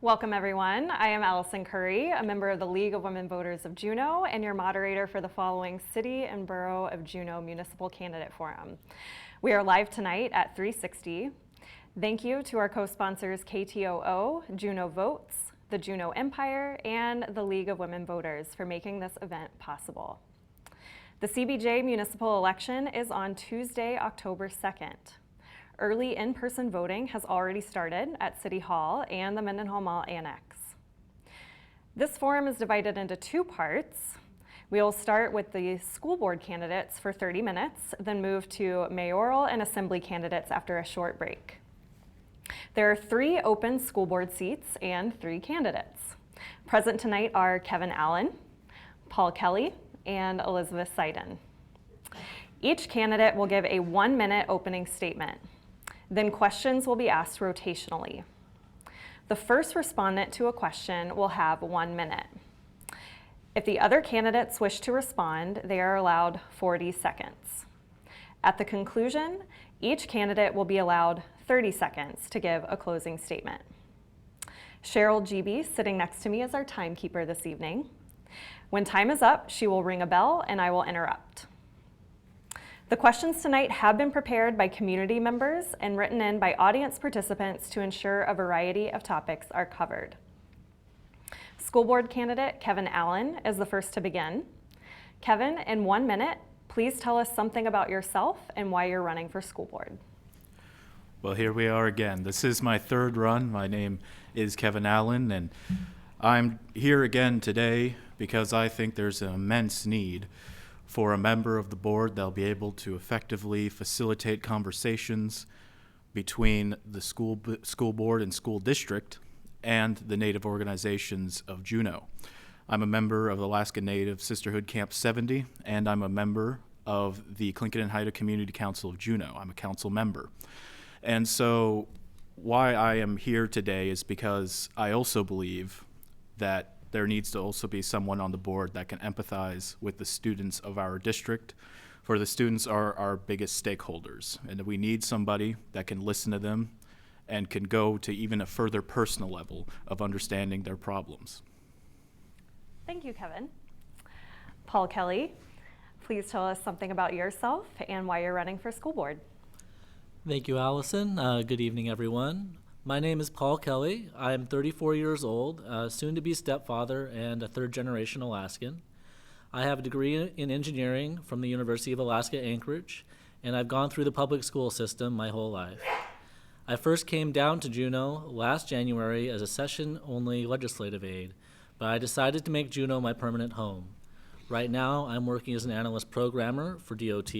Welcome everyone. I am Alyson Currey, a member of the League of Women Voters of Juneau and your moderator for the following City and Borough of Juneau Municipal Candidate Forum. We are live tonight at 3:60. Thank you to our co-sponsors KTOO, Juneau Votes, the Juneau Empire, and the League of Women Voters for making this event possible. The CBJ municipal election is on Tuesday, October 2nd. Early in-person voting has already started at City Hall and the Mendenhall Mall Annex. This forum is divided into two parts. We will start with the school board candidates for 30 minutes, then move to mayoral and assembly candidates after a short break. There are 3 open school board seats and 3 candidates. Present tonight are Kevin Allen, Paul Kelly, and Elizabeth Seiden. Each candidate will give a 1-minute opening statement. Then questions will be asked rotationally. The first respondent to a question will have 1 minute. If the other candidates wish to respond, they are allowed 40 seconds. At the conclusion, each candidate will be allowed 30 seconds to give a closing statement. Cheryl GB, sitting next to me, is our timekeeper this evening. When time is up, she will ring a bell and I will interrupt. The questions tonight have been prepared by community members and written in by audience participants to ensure a variety of topics are covered. School board candidate Kevin Allen is the first to begin. Kevin, in 1 minute, please tell us something about yourself and why you're running for school board. Well, here we are again. This is my 3rd run. My name is Kevin Allen, and I'm here again today because I think there's an immense need for a member of the board that'll be able to effectively facilitate conversations between the school board and school district and the Native organizations of Juneau. I'm a member of the Alaska Native Sisterhood Camp 70, and I'm a member of the Tlingit and Haida Community Council of Juneau. I'm a council member. And so why I am here today is because I also believe that there needs to also be someone on the board that can empathize with the students of our district, for the students are our biggest stakeholders, and we need somebody that can listen to them and can go to even a further personal level of understanding their problems. Thank you, Kevin. Paul Kelly, please tell us something about yourself and why you're running for school board. Thank you, Allison. Good evening, everyone. My name is Paul Kelly. I'm 34 years old, soon-to-be stepfather, and a 3rd-generation Alaskan. I have a degree in engineering from the University of Alaska Anchorage, and I've gone through the public school system my whole life. I first came down to Juneau last January as a session-only legislative aide, but I decided to make Juneau my permanent home. Right now, I'm working as an analyst programmer for DOT.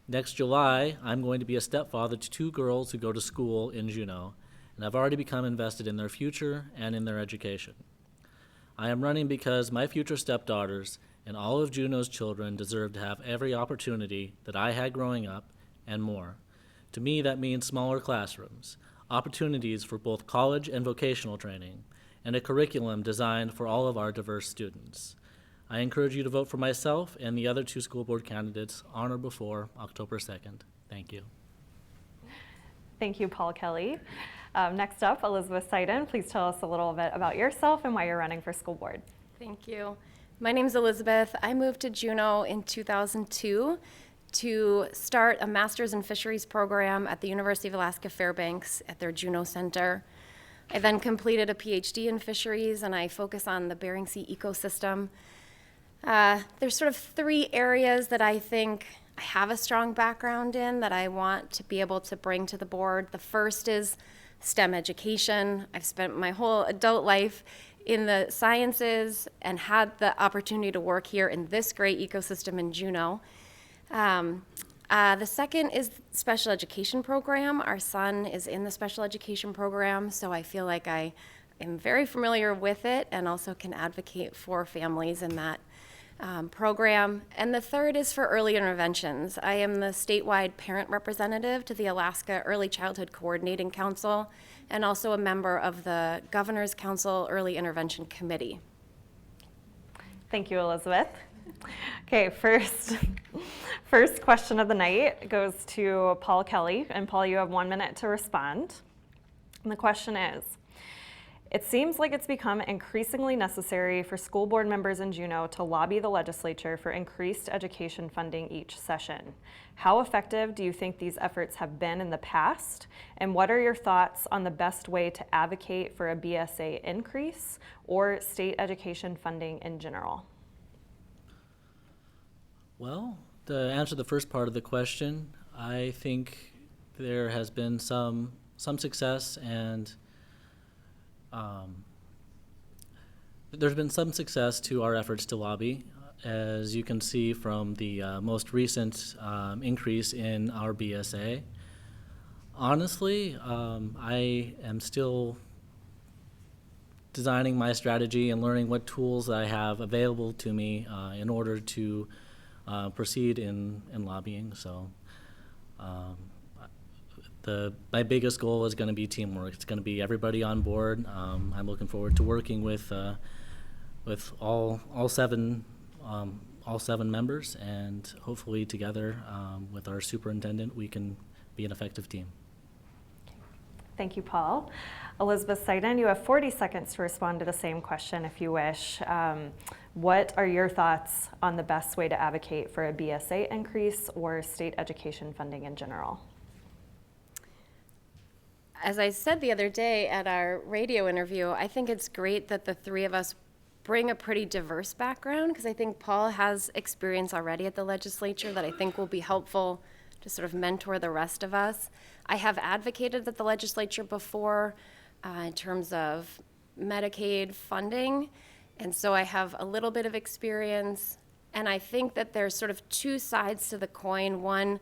Next July, I'm going to be a stepfather to 2 girls who go to school in Juneau, and I've already become invested in their future and in their education. I am running because my future stepdaughters and all of Juneau's children deserve to have every opportunity that I had growing up and more. To me, that means smaller classrooms, opportunities for both college and vocational training, and a curriculum designed for all of our diverse students. I encourage you to vote for myself and the other 2 school board candidates on or before October 2nd. Thank you. Thank you, Paul Kelly. Next up, Elizabeth Seiden, please tell us a little bit about yourself and why you're running for school board. Thank you. My name's Elizabeth. I moved to Juneau in 2002 to start a master's in fisheries program at the University of Alaska Fairbanks at their Juneau Center. I then completed a PhD in fisheries, and I focus on the Bering Sea ecosystem. There's sort of 3 areas that I think I have a strong background in that I want to be able to bring to the board. The first is STEM education. I've spent my whole adult life in the sciences and had the opportunity to work here in this great ecosystem in Juneau. The second is special education program. Our son is in the special education program, so I feel like I am very familiar with it and also can advocate for families in that program. And the third is for early interventions. I am the statewide parent representative to the Alaska Early Childhood Coordinating Council and also a member of the Governor's Council Early Intervention Committee. Thank you, Elizabeth. Okay, first question of the night goes to Paul Kelly. And Paul, you have 1 minute to respond. And the question is, It seems like it's become increasingly necessary for school board members in Juneau to lobby the legislature for increased education funding each session. How effective do you think these efforts have been in the past? And what are your thoughts on the best way to advocate for a BSA increase or state education funding in general? Well, to answer the first part of the question, I think there has been some success, and there's been some success to our efforts to lobby, as you can see from the most recent increase in our BSA. Honestly, I am still designing my strategy and learning what tools I have available to me in order to proceed in lobbying. So my biggest goal is going to be teamwork. It's going to be everybody on board. I'm looking forward to working with all seven members, and hopefully together with our superintendent we can be an effective team. Thank you, Paul. Elizabeth Seiden, you have 40 seconds to respond to the same question if you wish. What are your thoughts on the best way to advocate for a BSA increase or state education funding in general? As I said the other day at our radio interview, I think it's great that the three of us bring a pretty diverse background, because I think Paul has experience already at the legislature that I think will be helpful to sort of mentor the rest of us. I have advocated at the legislature before in terms of Medicaid funding, and so I have a little bit of experience, and I think that there's sort of two sides to the coin. One,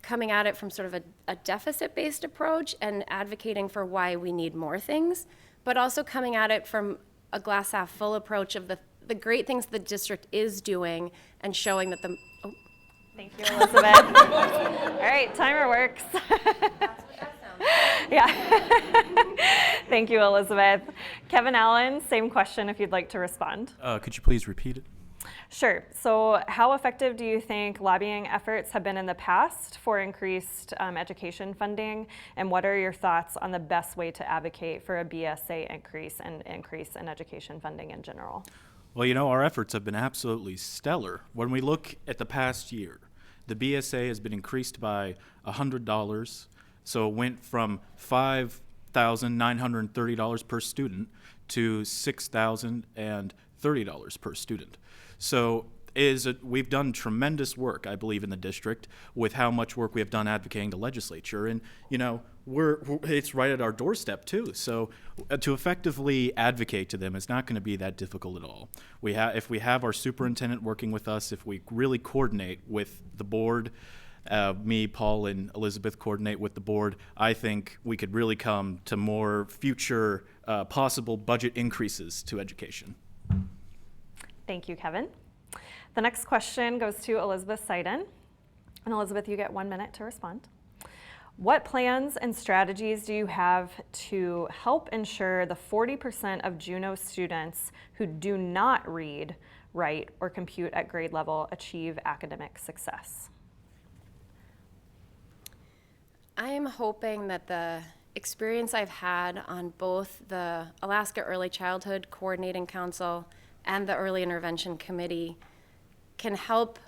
coming at it from sort of a deficit-based approach and advocating for why we need more things, but also coming at it from a glass half full approach of the great things the district is doing and showing that the, oh. Thank you, Elizabeth. All right, timer works. That's what that sounds like. Yeah. Thank you, Elizabeth. Kevin Allen, same question if you'd like to respond. Could you please repeat it? Sure. So how effective do you think lobbying efforts have been in the past for increased education funding? And what are your thoughts on the best way to advocate for a BSA increase and increase in education funding in general? Well, you know, our efforts have been absolutely stellar. When we look at the past year, the BSA has been increased by $100. So it went from $5,930 per student to $6,030 per student. So we've done tremendous work, I believe, in the district with how much work we have done advocating the legislature. And, you know, it's right at our doorstep, too. So to effectively advocate to them is not going to be that difficult at all. If we have our superintendent working with us, if we really coordinate with the board, me, Paul, and Elizabeth coordinate with the board, I think we could really come to more future possible budget increases to education. Thank you, Kevin. The next question goes to Elizabeth Seiden. And Elizabeth, you get 1 minute to respond. What plans and strategies do you have to help ensure the 40% of Juneau students who do not read, write, or compute at grade level achieve academic success? I am hoping that the experience I've had on both the Alaska Early Childhood Coordinating Council and the Early Intervention Committee can help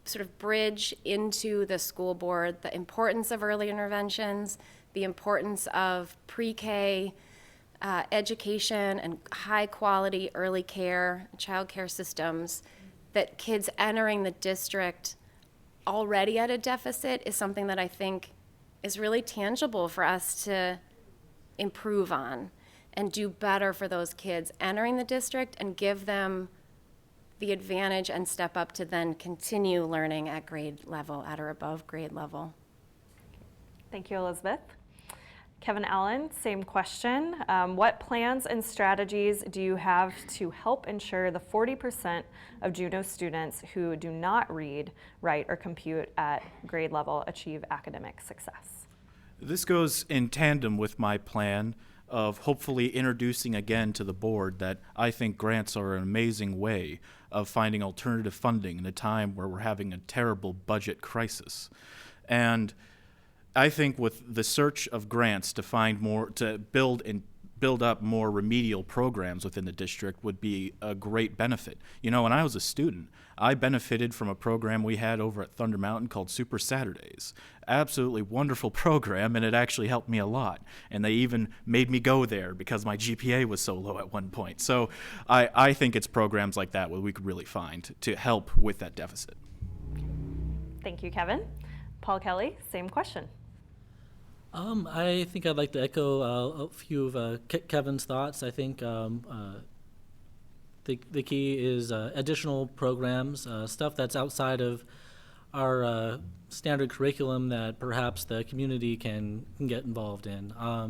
sort of bridge into the school board the importance of early interventions, the importance of pre-K education and high quality early care, child care systems, that kids entering the district already at a deficit is something that I think is really tangible for us to improve on and do better for those kids entering the district and give them the advantage and step up to then continue learning at grade level, at or above grade level. Thank you, Elizabeth. Kevin Allen, same question. What plans and strategies do you have to help ensure the 40% of Juneau students who do not read, write, or compute at grade level achieve academic success? This goes in tandem with my plan of hopefully introducing again to the board that I think grants are an amazing way of finding alternative funding in a time where we're having a terrible budget crisis. And I think with the search of grants to find more, to build up more remedial programs within the district would be a great benefit. You know, when I was a student, I benefited from a program we had over at Thunder Mountain called Super Saturdays. Absolutely wonderful program, and it actually helped me a lot. And they even made me go there because my GPA was so low at one point. So I think it's programs like that what we could really find to help with that deficit. Thank you, Kevin. Paul Kelly, same question. I think I'd like to echo a few of Kevin's thoughts. I think the key is additional programs, stuff that's outside of our standard curriculum that perhaps the community can get involved in. I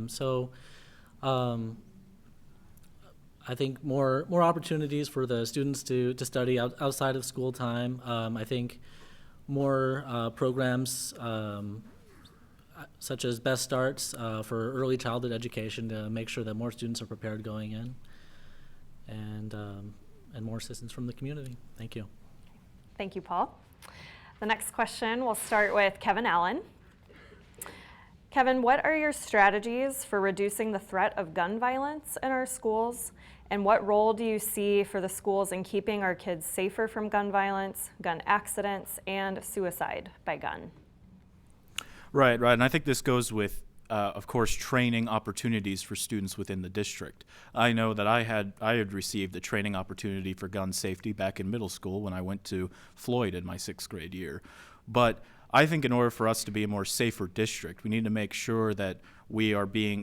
think more opportunities for the students to study outside of school time. I think more programs such as Best Starts for early childhood education to make sure that more students are prepared going in, and more assistance from the community. Thank you. Thank you, Paul. The next question, we'll start with Kevin Allen. Kevin, what are your strategies for reducing the threat of gun violence in our schools? And what role do you see for the schools in keeping our kids safer from gun violence, gun accidents, and suicide by gun? Right. And I think this goes with, of course, training opportunities for students within the district. I know that I had received a training opportunity for gun safety back in middle school when I went to Floyd in my 6th grade year. But I think in order for us to be a more safer district, we need to make sure that we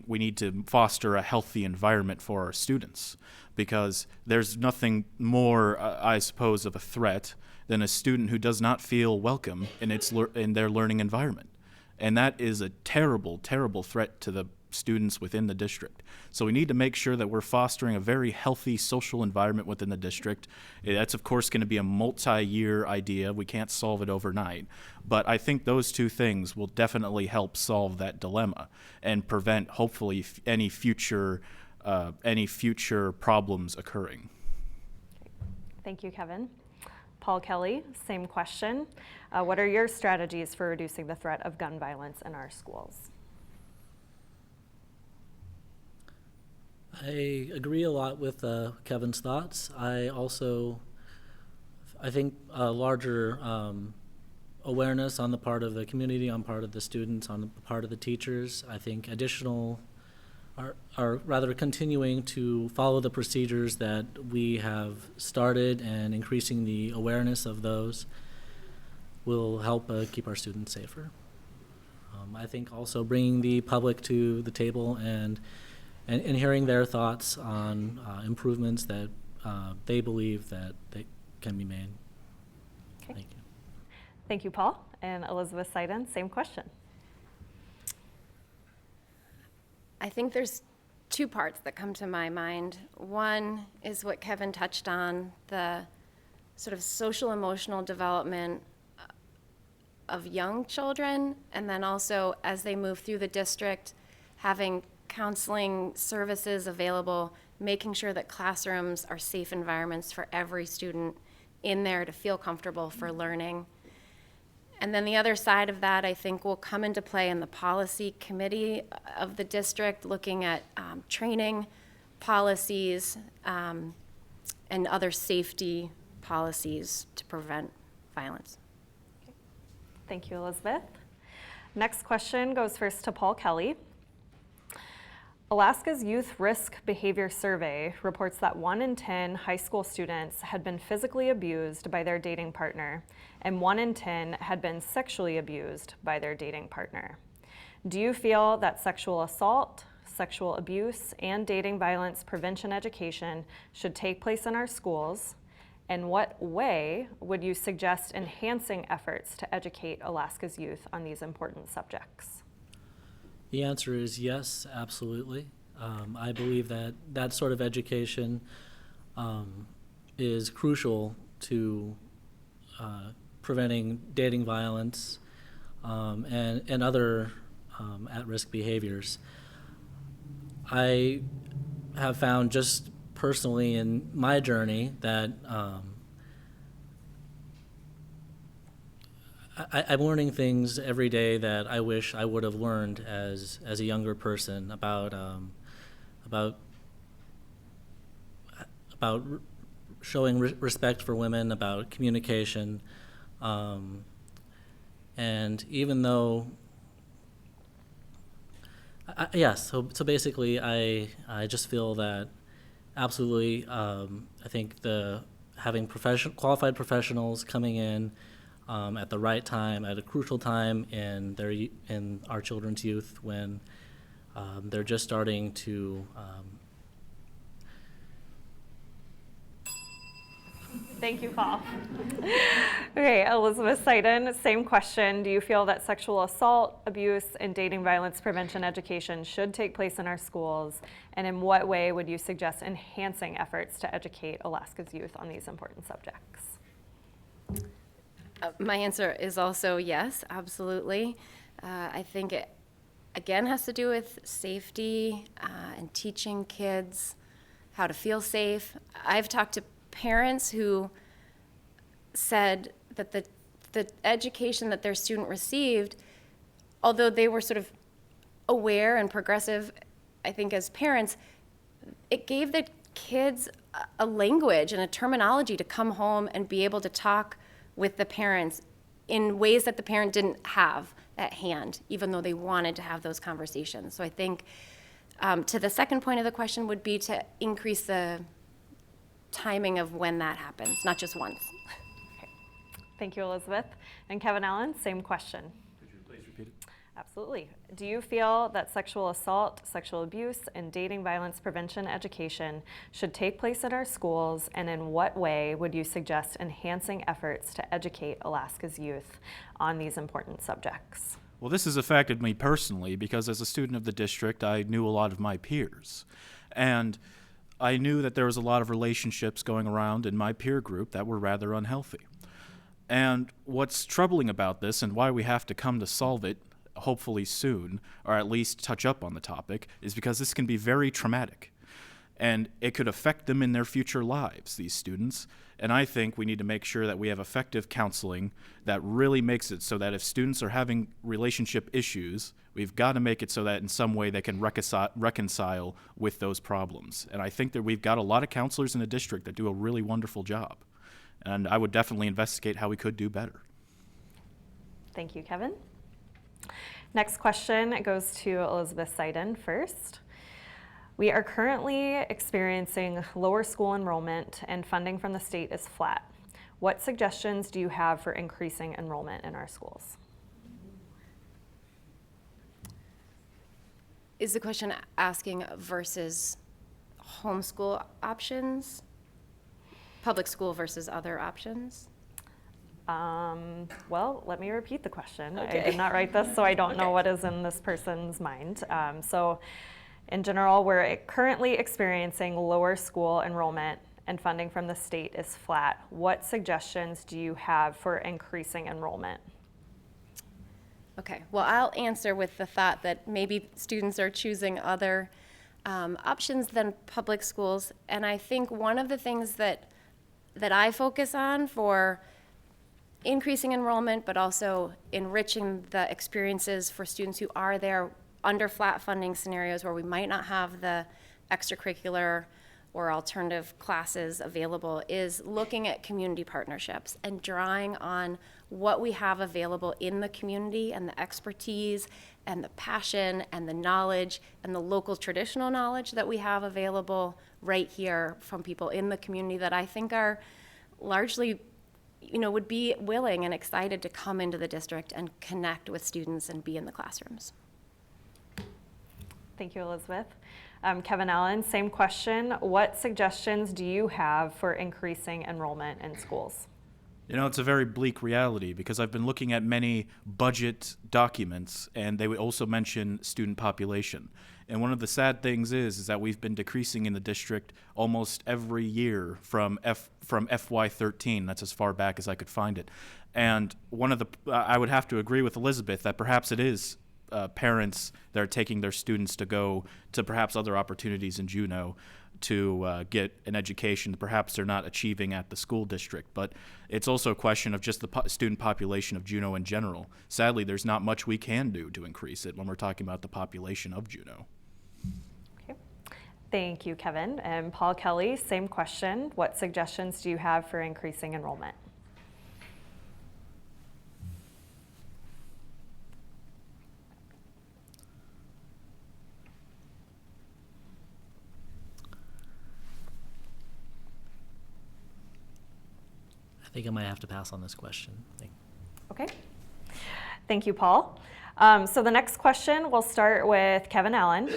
need to foster a healthy environment for our students, because there's nothing more, I suppose, of a threat than a student who does not feel welcome in their learning environment. And that is a terrible, terrible threat to the students within the district. So we need to make sure that we're fostering a very healthy social environment within the district. That's, of course, going to be a multi-year idea. We can't solve it overnight. But I think those two things will definitely help solve that dilemma and prevent, hopefully, any future problems occurring. Thank you, Kevin. Paul Kelly, same question. What are your strategies for reducing the threat of gun violence in our schools? I agree a lot with Kevin's thoughts. I think a larger awareness on the part of the community, on part of the students, on the part of the teachers. I think additional are rather continuing to follow the procedures that we have started, and increasing the awareness of those will help keep our students safer. I think also bringing the public to the table and hearing their thoughts on improvements that they believe that they can be made. Okay. Thank you. Thank you, Paul. And Elizabeth Seiden, same question. I think there's two parts that come to my mind. One is what Kevin touched on, the sort of social emotional development of young children, and then also as they move through the district, having counseling services available, making sure that classrooms are safe environments for every student in there to feel comfortable for learning. And then the other side of that, I think, will come into play in the policy committee of the district, looking at training policies and other safety policies to prevent violence. Thank you, Elizabeth. Next question goes first to Paul Kelly. Alaska's Youth Risk Behavior Survey reports that 1 in 10 high school students had been physically abused by their dating partner, and 1 in 10 had been sexually abused by their dating partner. Do you feel that sexual assault, sexual abuse, and dating violence prevention education should take place in our schools? In what way would you suggest enhancing efforts to educate Alaska's youth on these important subjects? The answer is yes, absolutely. I believe that sort of education is crucial to preventing dating violence and other at-risk behaviors. I have found just personally in my journey that I'm learning things every day that I wish I would have learned as a younger person about showing respect for women, about communication, and even though, so basically, I just feel that absolutely, I think having qualified professionals coming in at the right time, at a crucial time in our children's youth when they're just starting to. Thank you, Paul. Okay, Elizabeth Seiden, same question. Do you feel that sexual assault, abuse, and dating violence prevention education should take place in our schools? And in what way would you suggest enhancing efforts to educate Alaska's youth on these important subjects? My answer is also yes, absolutely. I think it, again, has to do with safety and teaching kids how to feel safe. I've talked to parents who said that the education that their student received, although they were sort of aware and progressive, I think as parents, it gave the kids a language and a terminology to come home and be able to talk with the parents in ways that the parent didn't have at hand, even though they wanted to have those conversations. So I think to the second point of the question would be to increase the timing of when that happens, not just once. Okay. Thank you, Elizabeth. And Kevin Allen, same question. Could you please repeat it? Absolutely. Do you feel that sexual assault, sexual abuse, and dating violence prevention education should take place in our schools, and in what way would you suggest enhancing efforts to educate Alaska's youth on these important subjects? Well, this has affected me personally because as a student of the district, I knew a lot of my peers. And I knew that there was a lot of relationships going around in my peer group that were rather unhealthy. And what's troubling about this and why we have to come to solve it, hopefully soon, or at least touch up on the topic, is because this can be very traumatic. And it could affect them in their future lives, these students. And I think we need to make sure that we have effective counseling that really makes it so that if students are having relationship issues, we've got to make it so that in some way they can reconcile with those problems. And I think that we've got a lot of counselors in the district that do a really wonderful job. And I would definitely investigate how we could do better. Thank you, Kevin. Next question goes to Elizabeth Seiden first. We are currently experiencing lower school enrollment and funding from the state is flat. What suggestions do you have for increasing enrollment in our schools? Is the question asking versus homeschool options? Public school versus other options? Well, let me repeat the question. Okay. I did not write this, so I don't know what is in this person's mind. In general, we're currently experiencing lower school enrollment and funding from the state is flat. What suggestions do you have for increasing enrollment? Okay, well, I'll answer with the thought that maybe students are choosing other options than public schools. And I think one of the things that I focus on for increasing enrollment, but also enriching the experiences for students who are there under flat funding scenarios where we might not have the extracurricular or alternative classes available, is looking at community partnerships and drawing on what we have available in the community and the expertise and the passion and the knowledge and the local traditional knowledge that we have available right here from people in the community that I think are largely, would be willing and excited to come into the district and connect with students and be in the classrooms. Thank you, Elizabeth. Kevin Allen, same question. What suggestions do you have for increasing enrollment in schools? It's a very bleak reality because I've been looking at many budget documents and they would also mention student population. And one of the sad things is that we've been decreasing in the district almost every year from FY13. That's as far back as I could find it. And I would have to agree with Elizabeth that perhaps it is parents that are taking their students to go to perhaps other opportunities in Juneau to get an education that perhaps they're not achieving at the school district. But it's also a question of just the student population of Juneau in general. Sadly, there's not much we can do to increase it when we're talking about the population of Juneau. Okay. Thank you, Kevin. And Paul Kelly, same question. What suggestions do you have for increasing enrollment? I think I might have to pass on this question. Okay. Thank you, Paul. So the next question, we'll start with Kevin Allen.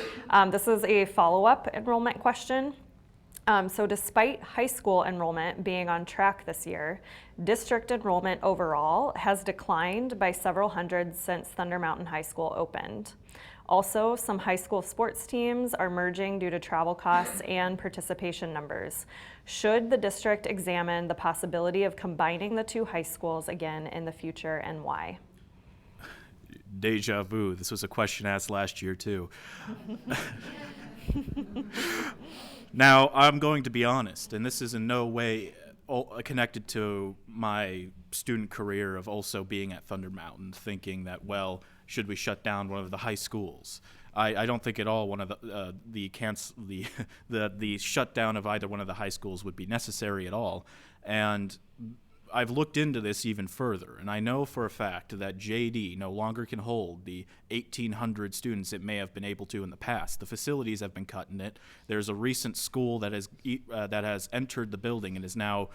This is a follow-up enrollment question. So despite high school enrollment being on track this year, district enrollment overall has declined by several hundred since Thunder Mountain High School opened. Also, some high school sports teams are merging due to travel costs and participation numbers. Should the district examine the possibility of combining the two high schools again in the future, and why? Deja vu. This was a question asked last year, too. Now, I'm going to be honest, and this is in no way connected to my student career of also being at Thunder Mountain, thinking that, well, should we shut down one of the high schools? I don't think at all one of the shutdown of either one of the high schools would be necessary at all. And I've looked into this even further, and I know for a fact that JD no longer can hold the 1,800 students it may have been able to in the past. The facilities have been cut in it. There's a recent school that has entered the building and is now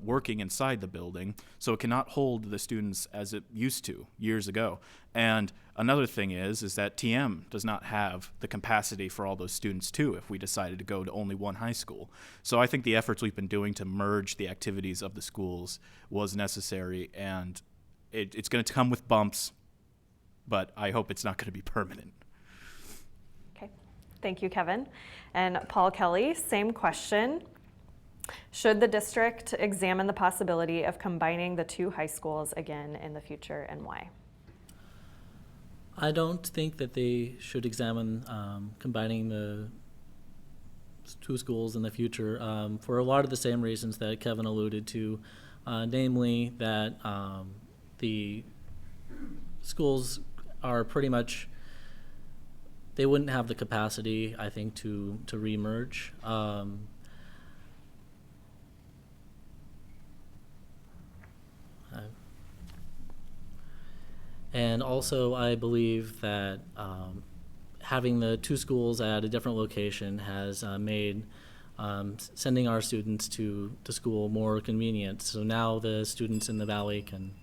working inside the building, so it cannot hold the students as it used to years ago. And another thing is that TM does not have the capacity for all those students too if we decided to go to only one high school. So I think the efforts we've been doing to merge the activities of the schools was necessary, and it's going to come with bumps, but I hope it's not going to be permanent. Okay, thank you, Kevin. And Paul Kelly, same question. Should the district examine the possibility of combining the two high schools again in the future, and why? I don't think that they should examine combining the two schools in the future for a lot of the same reasons that Kevin alluded to, namely that the schools are pretty much, they wouldn't have the capacity, I think, to remerge. And also, I believe that having the two schools at a different location has made sending our students to school more convenient. So now the students in the valley can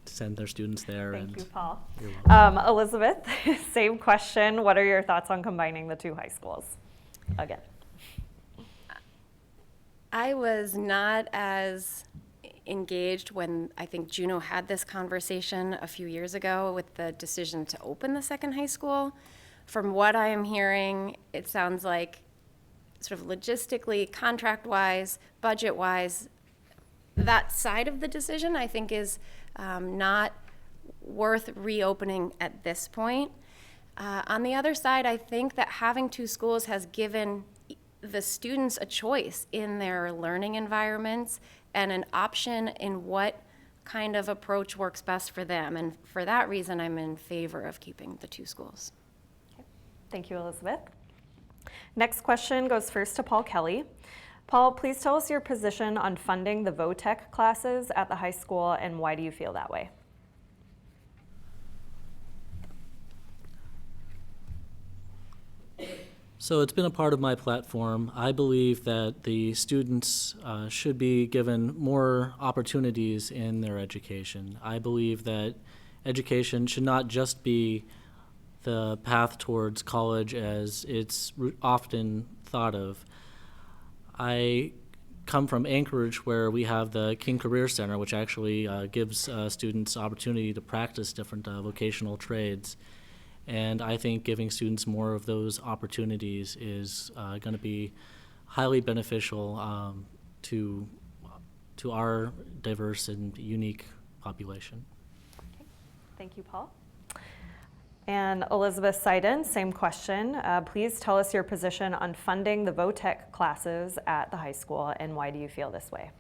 send their students there. Thank you, Paul. You're welcome. Elizabeth, same question. What are your thoughts on combining the two high schools again? I was not as engaged when I think Juneau had this conversation a few years ago with the decision to open the second high school. From what I am hearing, it sounds like sort of logistically, contract-wise, budget-wise, that side of the decision I think is not worth reopening at this point. On the other side, I think that having two schools has given the students a choice in their learning environments and an option in what kind of approach works best for them. And for that reason, I'm in favor of keeping the two schools. Okay. Thank you, Elizabeth. Next question goes first to Paul Kelly. Paul, please tell us your position on funding the VOTEC classes at the high school, and why do you feel that way? So it's been a part of my platform. I believe that the students should be given more opportunities in their education. I believe that education should not just be the path towards college as it's often thought of. I come from Anchorage, where we have the King Career Center, which actually gives students opportunity to practice different vocational trades. And I think giving students more of those opportunities is going to be highly beneficial to our diverse and unique population. Okay. Thank you, Paul. And Elizabeth Seiden, same question. Please tell us your position on funding the VOTEC classes at the high school, and why do you feel this way?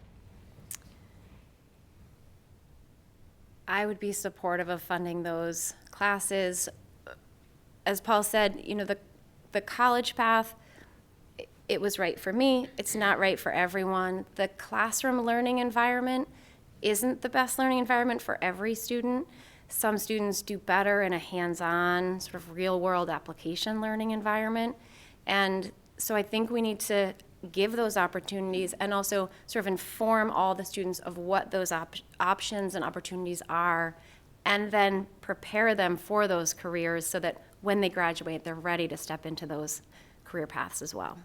I would be supportive of funding those classes. As Paul said, the college path, it was right for me. It's not right for everyone. The classroom learning environment isn't the best learning environment for every student. Some students do better in a hands-on, sort of real-world application learning environment. And so I think we need to give those opportunities and also sort of inform all the students of what those options and opportunities are, and then prepare them for those careers so that when they graduate, they're ready to step into those career paths as well.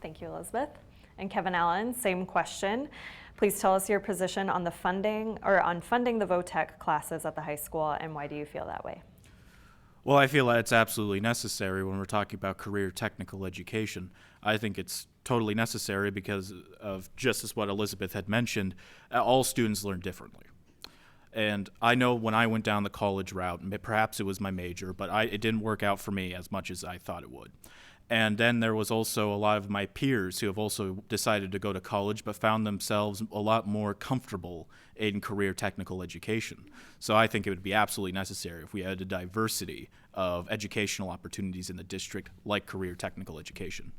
Thank you, Elizabeth. And Kevin Allen, same question. Please tell us your position on the funding the VOTEC classes at the high school, and why do you feel that way? Well, I feel that it's absolutely necessary when we're talking about career technical education. I think it's totally necessary because of just as what Elizabeth had mentioned, all students learn differently. And I know when I went down the college route, perhaps it was my major, but it didn't work out for me as much as I thought it would. And then there was also a lot of my peers who have also decided to go to college but found themselves a lot more comfortable in career technical education. So I think it would be absolutely necessary if we had a diversity of educational opportunities in the district like career technical education.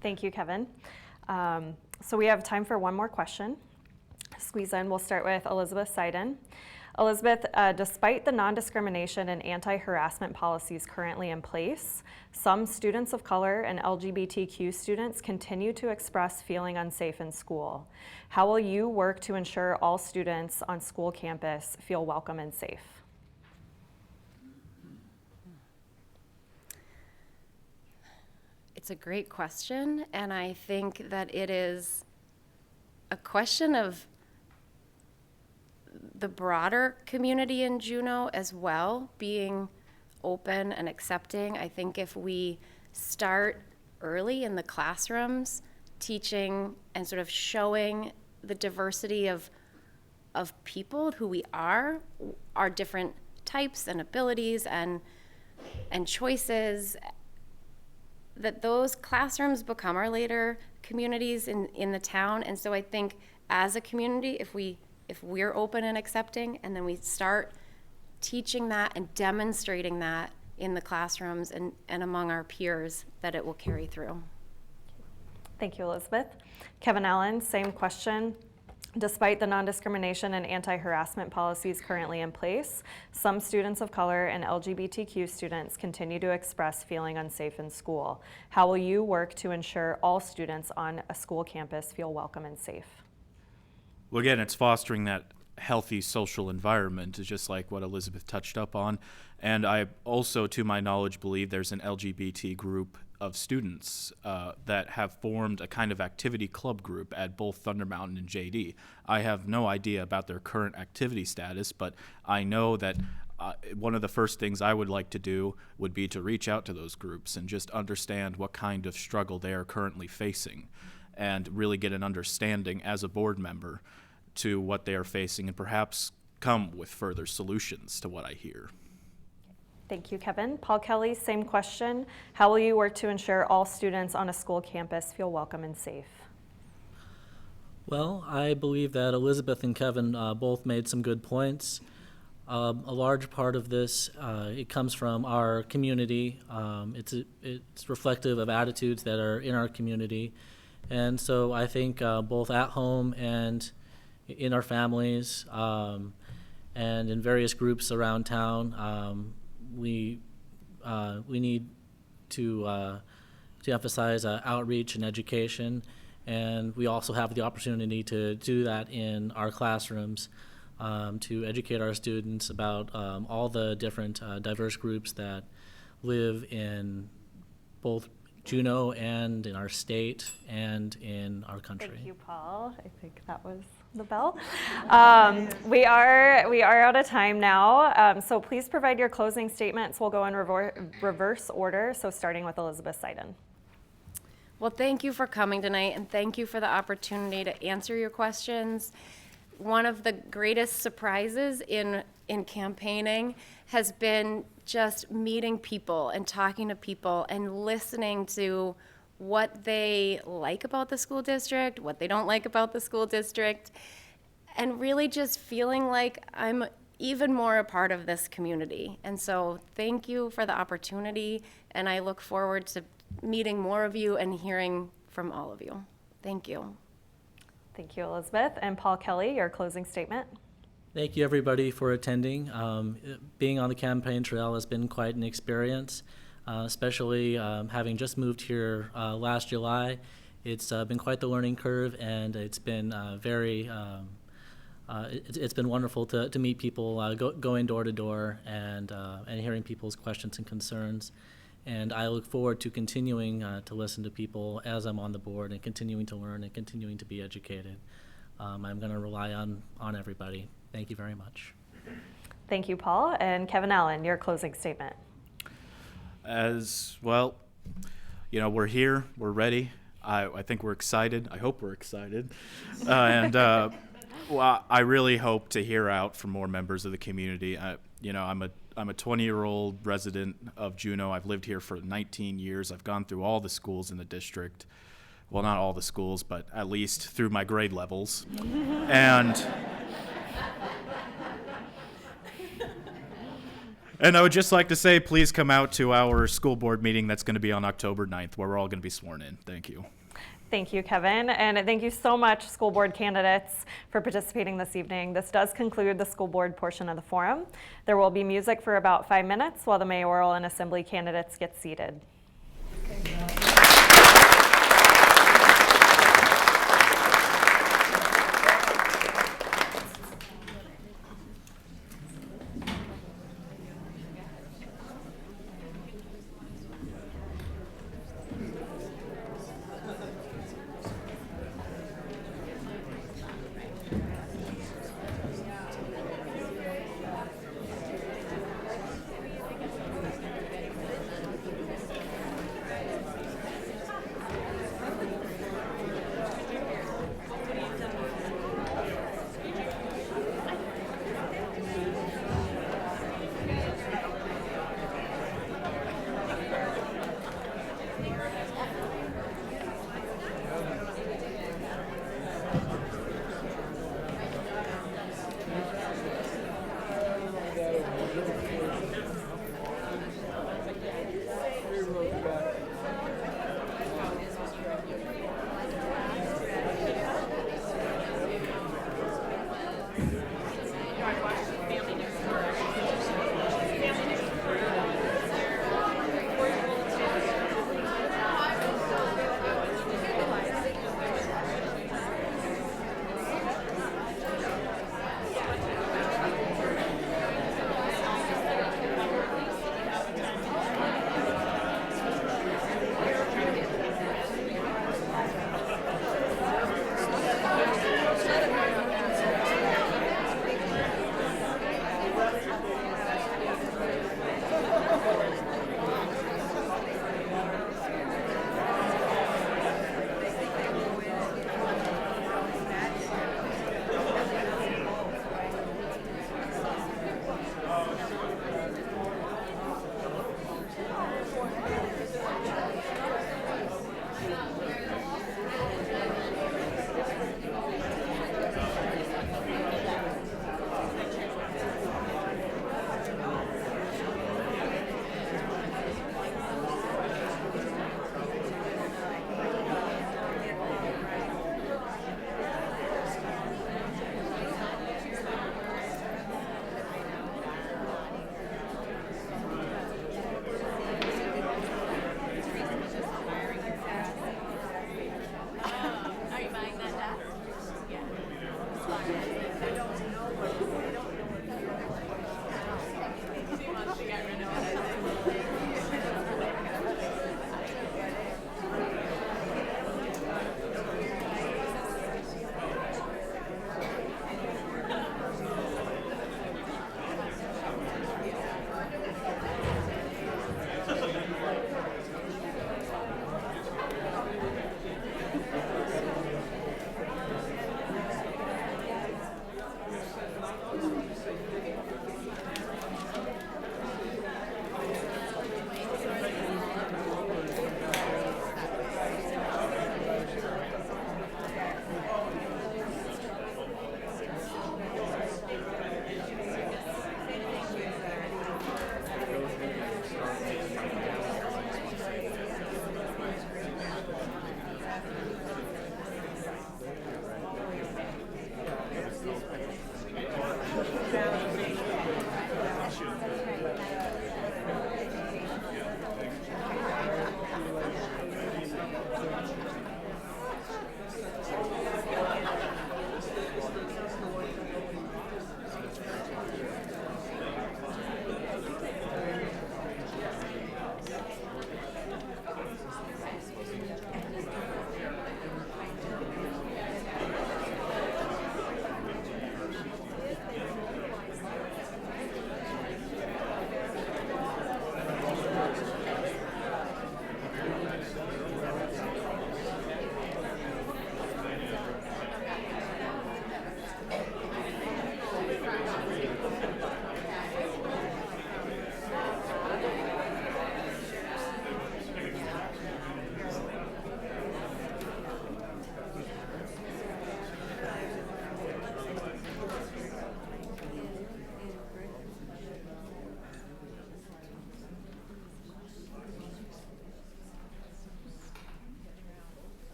Thank you, Kevin. So we have time for one more question. Squeeze in. We'll start with Elizabeth Seiden. Elizabeth, despite the non-discrimination and anti-harassment policies currently in place, some students of color and LGBTQ students continue to express feeling unsafe in school. How will you work to ensure all students on school campus feel welcome and safe? It's a great question, and I think that it is a question of the broader community in Juneau as well, being open and accepting. I think if we start early in the classrooms, teaching and sort of showing the diversity of people, who we are, our different types and abilities and choices, that those classrooms become our later communities in the town. And so I think as a community, if we're open and accepting, and then we start teaching that and demonstrating that in the classrooms and among our peers, that it will carry through. Thank you, Elizabeth. Kevin Allen, same question. Despite the non-discrimination and anti-harassment policies currently in place, some students of color and LGBTQ students continue to express feeling unsafe in school. How will you work to ensure all students on a school campus feel welcome and safe? Well, again, it's fostering that healthy social environment, is just like what Elizabeth touched up on. And I also, to my knowledge, believe there's an LGBT group of students that have formed a kind of activity club group at both Thunder Mountain and JD. I have no idea about their current activity status, but I know that one of the first things I would like to do would be to reach out to those groups and just understand what kind of struggle they are currently facing, and really get an understanding as a board member to what they are facing, and perhaps come with further solutions to what I hear. Thank you, Kevin. Paul Kelly, same question. How will you work to ensure all students on a school campus feel welcome and safe? Well, I believe that Elizabeth and Kevin both made some good points. A large part of this, it comes from our community. It's reflective of attitudes that are in our community. And so I think both at home and in our families and in various groups around town, we need to emphasize outreach and education, and we also have the opportunity to do that in our classrooms, to educate our students about all the different diverse groups that live in both Juneau and in our state and in our country. Thank you, Paul. I think that was the bell. We are out of time now, so please provide your closing statements. We'll go in reverse order, so starting with Elizabeth Seiden. Well, thank you for coming tonight, and thank you for the opportunity to answer your questions. one of the greatest surprises in campaigning has been just meeting people and talking to people and listening to what they like about the school district, what they don't like about the school district, and really just feeling like I'm even more a part of this community. And so thank you for the opportunity, and I look forward to meeting more of you and hearing from all of you. Thank you. Thank you, Elizabeth. And Paul Kelly, your closing statement. Thank you, everybody, for attending. Being on the campaign trail has been quite an experience, especially having just moved here last July. It's been quite the learning curve, and it's been it's been wonderful to meet people, going door to door, and hearing people's questions and concerns. And I look forward to continuing to listen to people as I'm on the board and continuing to learn and continuing to be educated. I'm going to rely on everybody. Thank you very much. Thank you, Paul. And Kevin Allen, your closing statement. As well, you know, we're here, we're ready. I think we're excited. I hope we're excited. Well, I really hope to hear out from more members of the community. You know, I'm a 20-year-old resident of Juneau. I've lived here for 19 years. I've gone through all the schools in the district. Well, not all the schools, but at least through my grade levels. And I would just like to say, please come out to our school board meeting that's going to be on October 9th, where we're all going to be sworn in. Thank you. Thank you, Kevin, and thank you so much, school board candidates, for participating this evening. This does conclude the school board portion of the forum. There will be music for about 5 minutes while the mayoral and assembly candidates get seated.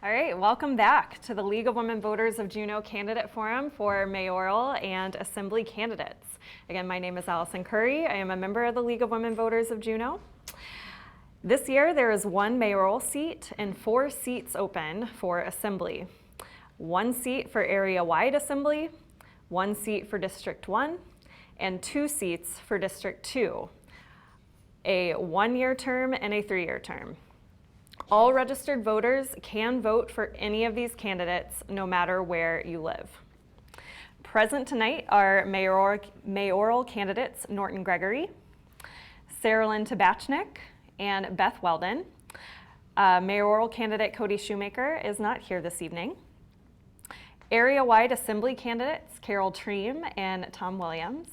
All right, welcome back to the League of Women Voters of Juneau Candidate Forum for mayoral and assembly candidates. Again, my name is Alyson Currey. I am a member of the League of Women Voters of Juneau. This year, there is 1 mayoral seat and 4 seats open for assembly. 1 seat for area-wide assembly, 1 seat for District 1, and 2 seats for District 2, a 1-year term and a 3-year term. All registered voters can vote for any of these candidates, no matter where you live. Present tonight are mayoral candidates Norton Gregory, Sarah-Lynn Tabachnik, and Beth Weldon. Mayoral candidate Cody Shoemaker is not here this evening. Area-wide assembly candidates Carol Treem and Tom Williams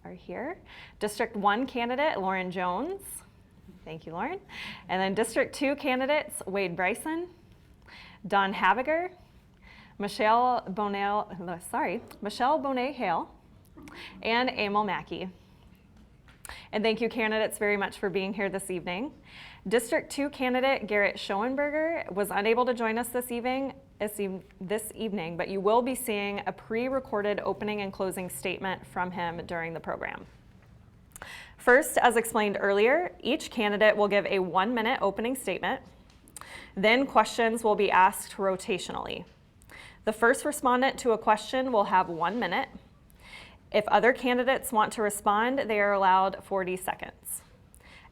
are here. District 1 candidate Lauren Jones. Thank you, Lauren. And then District 2 candidates Wade Bryson, Don Haviger, Michelle Bonet-Hale, and Emil Mackey. And thank you, candidates, very much for being here this evening. District 2 candidate Garrett Schoenberger was unable to join us this evening, but you will be seeing a pre-recorded opening and closing statement from him during the program. First, as explained earlier, each candidate will give a 1-minute opening statement. Then questions will be asked rotationally. The first respondent to a question will have 1 minute. If other candidates want to respond, they are allowed 40 seconds.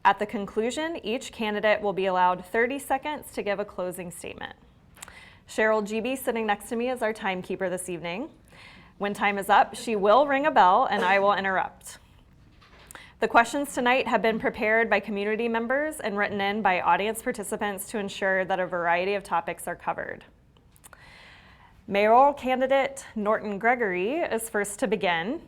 At the conclusion, each candidate will be allowed 30 seconds to give a closing statement. Cheryl GB, sitting next to me, is our timekeeper this evening. When time is up, she will ring a bell and I will interrupt. The questions tonight have been prepared by community members and written in by audience participants to ensure that a variety of topics are covered. Mayoral candidate Norton Gregory is first to begin.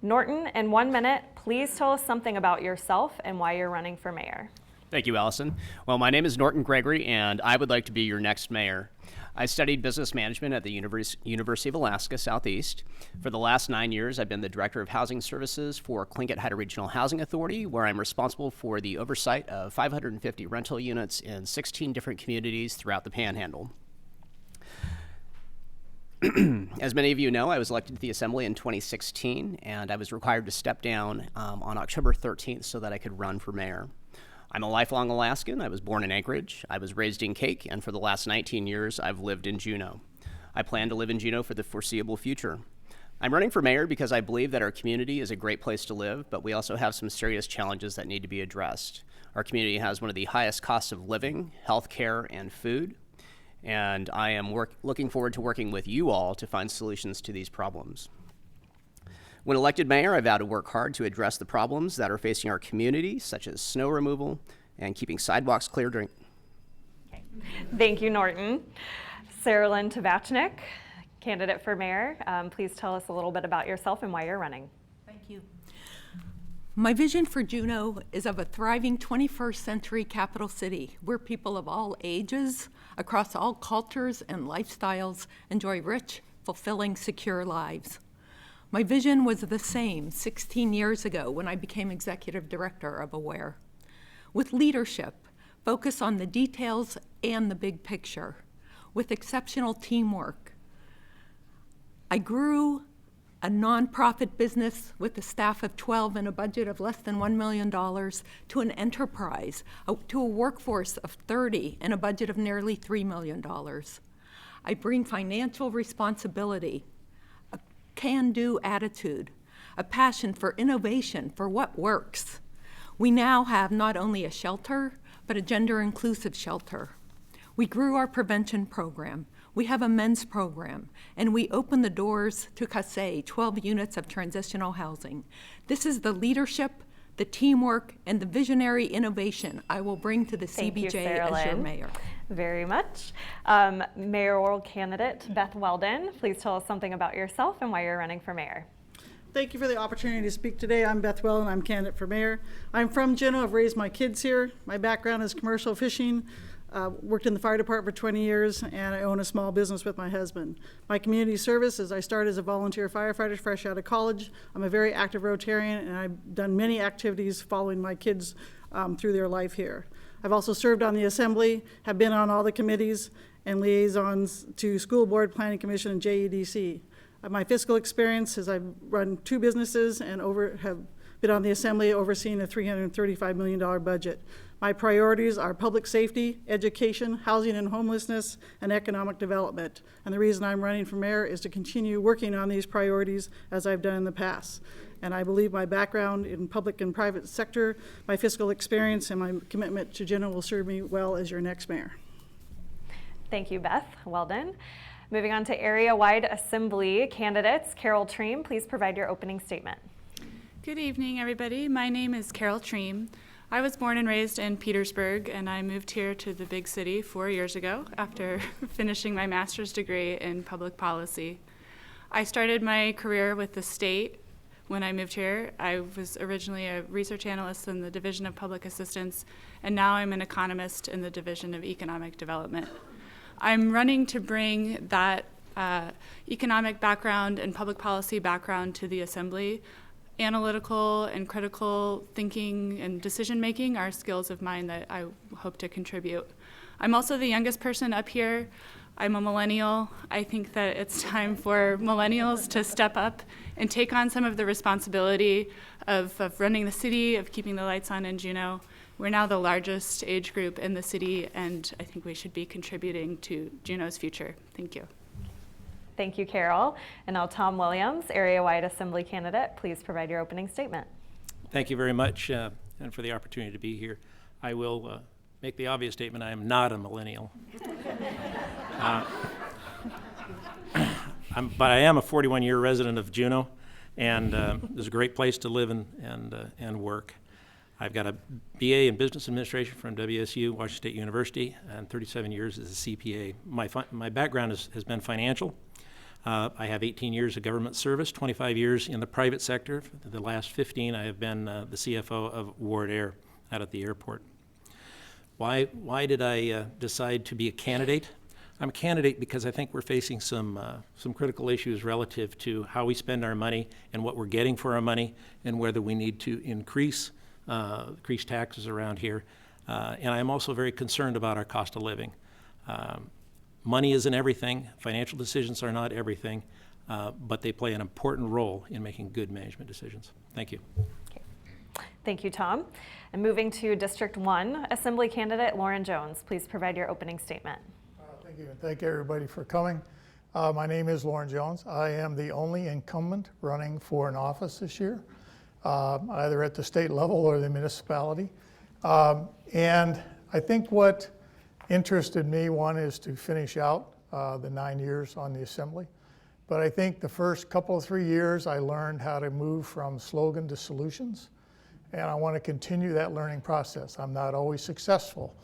Norton, in 1 minute, please tell us something about yourself and why you're running for mayor. Thank you, Alyson. Well, my name is Norton Gregory, and I would like to be your next mayor. I studied business management at the University of Alaska Southeast. For the last 9 years, I've been the Director of Housing Services for Tlingit-Haida Regional Housing Authority, where I'm responsible for the oversight of 550 rental units in 16 different communities throughout the Panhandle. As many of you know, I was elected to the Assembly in 2016, and I was required to step down on October 13th so that I could run for mayor. I'm a lifelong Alaskan. I was born in Anchorage. I was raised in Cake, and for the last 19 years, I've lived in Juneau. I plan to live in Juneau for the foreseeable future. I'm running for mayor because I believe that our community is a great place to live, but we also have some serious challenges that need to be addressed. Our community has one of the highest costs of living, health care, and food, and I am looking forward to working with you all to find solutions to these problems. When elected mayor, I vow to work hard to address the problems that are facing our community, such as snow removal and keeping sidewalks clear during... Okay. Thank you, Norton. Sarah-Lynn Tabachnik, candidate for mayor. Please tell us a little bit about yourself and why you're running. Thank you. My vision for Juneau is of a thriving 21st century capital city where people of all ages, across all cultures and lifestyles, enjoy rich, fulfilling, secure lives. My vision was the same 16 years ago when I became executive director of AWARE. With leadership, focus on the details and the big picture. With exceptional teamwork, I grew a nonprofit business with a staff of 12 and a budget of less than $1 million to an enterprise, to a workforce of 30 and a budget of nearly $3 million. I bring financial responsibility, a can-do attitude, a passion for innovation, for what works. We now have not only a shelter, but a gender-inclusive shelter. We grew our prevention program. We have a men's program, and we opened the doors to CASE, 12 units of transitional housing. This is the leadership, the teamwork, and the visionary innovation I will bring to the CBJ as your mayor. Very much. Mayoral candidate Beth Weldon, please tell us something about yourself and why you're running for mayor. Thank you for the opportunity to speak today. I'm Beth Weldon. I'm candidate for mayor. I'm from Juneau. I've raised my kids here. My background is commercial fishing. Worked in the fire department for 20 years, and I own a small business with my husband. My community service is I started as a volunteer firefighter fresh out of college. I'm a very active Rotarian, and I've done many activities following my kids through their life here. I've also served on the assembly, have been on all the committees, and liaisons to School Board, Planning Commission, and JEDC. My fiscal experience is I've run 2 businesses and have been on the Assembly overseeing a $335 million budget. My priorities are public safety, education, housing and homelessness, and economic development. And the reason I'm running for mayor is to continue working on these priorities as I've done in the past. And I believe my background in public and private sector, my fiscal experience, and my commitment to Juneau will serve me well as your next mayor. Thank you, Beth. Well done. Moving on to area-wide assembly candidates. Carol Treem, please provide your opening statement. Good evening, everybody. My name is Carol Treem. I was born and raised in Petersburg, and I moved here to the big city 4 years ago after finishing my master's degree in public policy. I started my career with the state when I moved here. I was originally a research analyst in the Division of Public Assistance, and now I'm an economist in the Division of Economic Development. I'm running to bring that economic background and public policy background to the Assembly. Analytical and critical thinking and decision-making are skills of mine that I hope to contribute. I'm also the youngest person up here. I'm a millennial. I think that it's time for millennials to step up and take on some of the responsibility of running the city, of keeping the lights on in Juneau. We're now the largest age group in the city, and I think we should be contributing to Juneau's future. Thank you. Thank you, Carol. And now Tom Williams, area-wide assembly candidate. Please provide your opening statement. Thank you very much, and for the opportunity to be here. I will make the obvious statement: I am not a millennial. But I am a 41-year resident of Juneau, and it's a great place to live and work. I've got a BA in Business Administration from WSU, Washington State University, and 37 years as a CPA. My background has been financial. I have 18 years of government service, 25 years in the private sector. For the last 15, I have been the CFO of Ward Air out at the airport. Why did I decide to be a candidate? I'm a candidate because I think we're facing some critical issues relative to how we spend our money and what we're getting for our money, and whether we need to increase taxes around here. And I'm also very concerned about our cost of living. Money isn't everything. Financial decisions are not everything, but they play an important role in making good management decisions. Thank you. Okay. Thank you, Tom. And moving to District 1, Assembly candidate Lauren Jones. Please provide your opening statement. Thank you, and thank everybody for coming. My name is Lauren Jones. I am the only incumbent running for an office this year, either at the state level or the municipality. And I think what interested me, one, is to finish out the 9 years on the Assembly. But I think the first couple of 3 years I learned how to move from slogan to solutions, and I want to continue that learning process. I'm not always successful.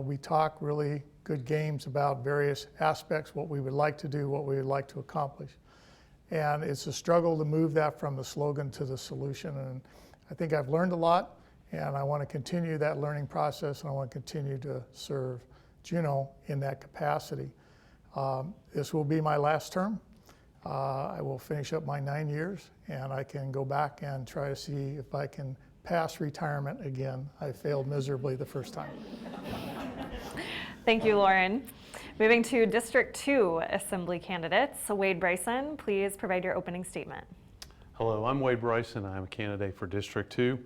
We talk really good games about various aspects, what we would like to do, what we would like to accomplish. And it's a struggle to move that from the slogan to the solution. And I think I've learned a lot, and I want to continue that learning process, and I want to continue to serve Juneau in that capacity. This will be my last term. I will finish up my 9 years, and I can go back and try to see if I can pass retirement again. I failed miserably the first time. Thank you, Lauren. Moving to District 2 Assembly candidates. So Wade Bryson, please provide your opening statement. Hello, I'm Wade Bryson. I'm a candidate for District 2.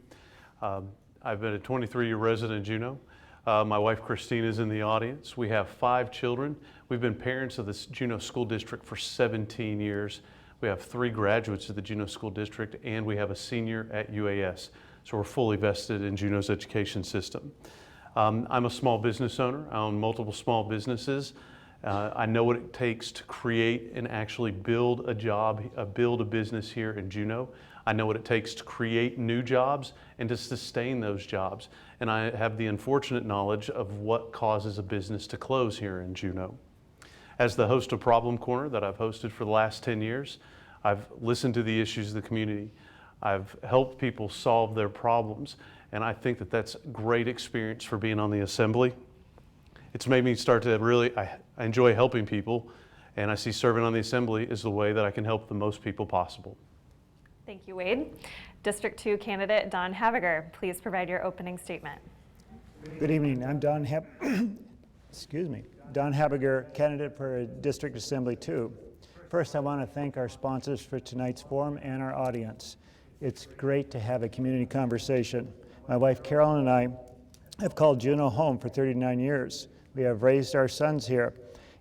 I've been a 23-year resident in Juneau. My wife Christine is in the audience. We have 5 children. We've been parents of the Juneau School District for 17 years. We have 3 graduates of the Juneau School District, and we have a senior at UAS. So we're fully vested in Juneau's education system. I'm a small business owner. I own multiple small businesses. I know what it takes to create and actually build a job, build a business here in Juneau. I know what it takes to create new jobs and to sustain those jobs. And I have the unfortunate knowledge of what causes a business to close here in Juneau. As the host of Problem Corner that I've hosted for the last 10 years, I've listened to the issues of the community. I've helped people solve their problems. And I think that that's a great experience for being on the Assembly. It's made me start to really, I enjoy helping people, and I see serving on the Assembly is the way that I can help the most people possible. Thank you, Wade. District 2 candidate Don Haviger, please provide your opening statement. Good evening. I'm Don Excuse me. Don Habiger, candidate for District Assembly 2. First, I want to thank our sponsors for tonight's forum and our audience. It's great to have a community conversation. My wife Carolyn and I have called Juneau home for 39 years. We have raised our sons here,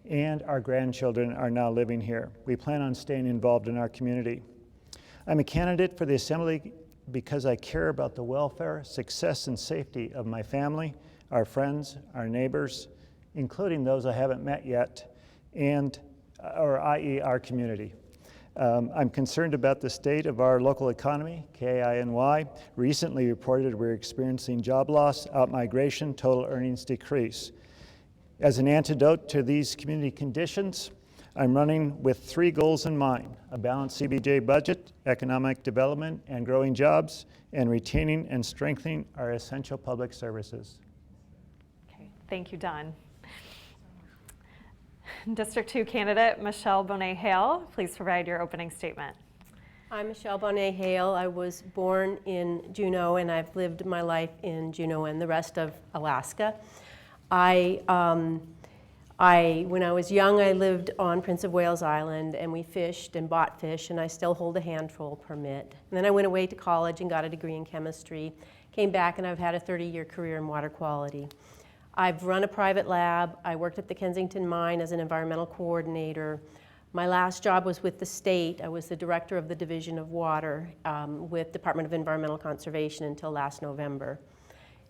and our grandchildren are now living here. We plan on staying involved in our community. I'm a candidate for the Assembly because I care about the welfare, success, and safety of my family, our friends, our neighbors, including those I haven't met yet, i.e. our community. I'm concerned about the state of our local economy. KINY recently reported we're experiencing job loss, outmigration, total earnings decrease. As an antidote to these community conditions, I'm running with 3 goals in mind: a balanced CBJ budget, economic development and growing jobs, and retaining and strengthening our essential public services. Okay, thank you, Don. District 2 candidate Michelle Bonet-Hale, please provide your opening statement. I'm Michelle Bonet-Hale. I was born in Juneau, and I've lived my life in Juneau and the rest of Alaska. When I was young, I lived on Prince of Wales Island, and we fished and bought fish, and I still hold a handful permit. And then I went away to college and got a degree in chemistry, came back, and I've had a 30-year career in water quality. I've run a private lab. I worked at the Kensington Mine as an environmental coordinator. My last job was with the state. I was the director of the Division of Water with Department of Environmental Conservation until last November.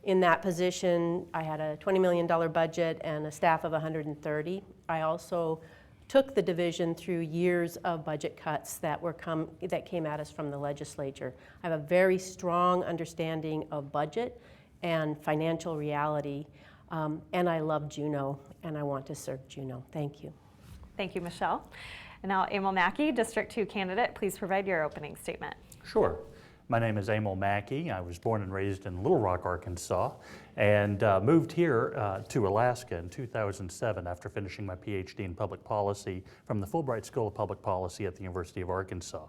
In that position, I had a $20 million budget and a staff of 130. I also took the division through years of budget cuts that came at us from the legislature. I have a very strong understanding of budget and financial reality. And I love Juneau, and I want to serve Juneau. Thank you. Thank you, Michelle. And now Emil Mackey, District 2 candidate, please provide your opening statement. Sure. My name is Emil Mackey. I was born and raised in Little Rock, Arkansas, and moved here to Alaska in 2007 after finishing my PhD in public policy from the Fulbright School of Public Policy at the University of Arkansas.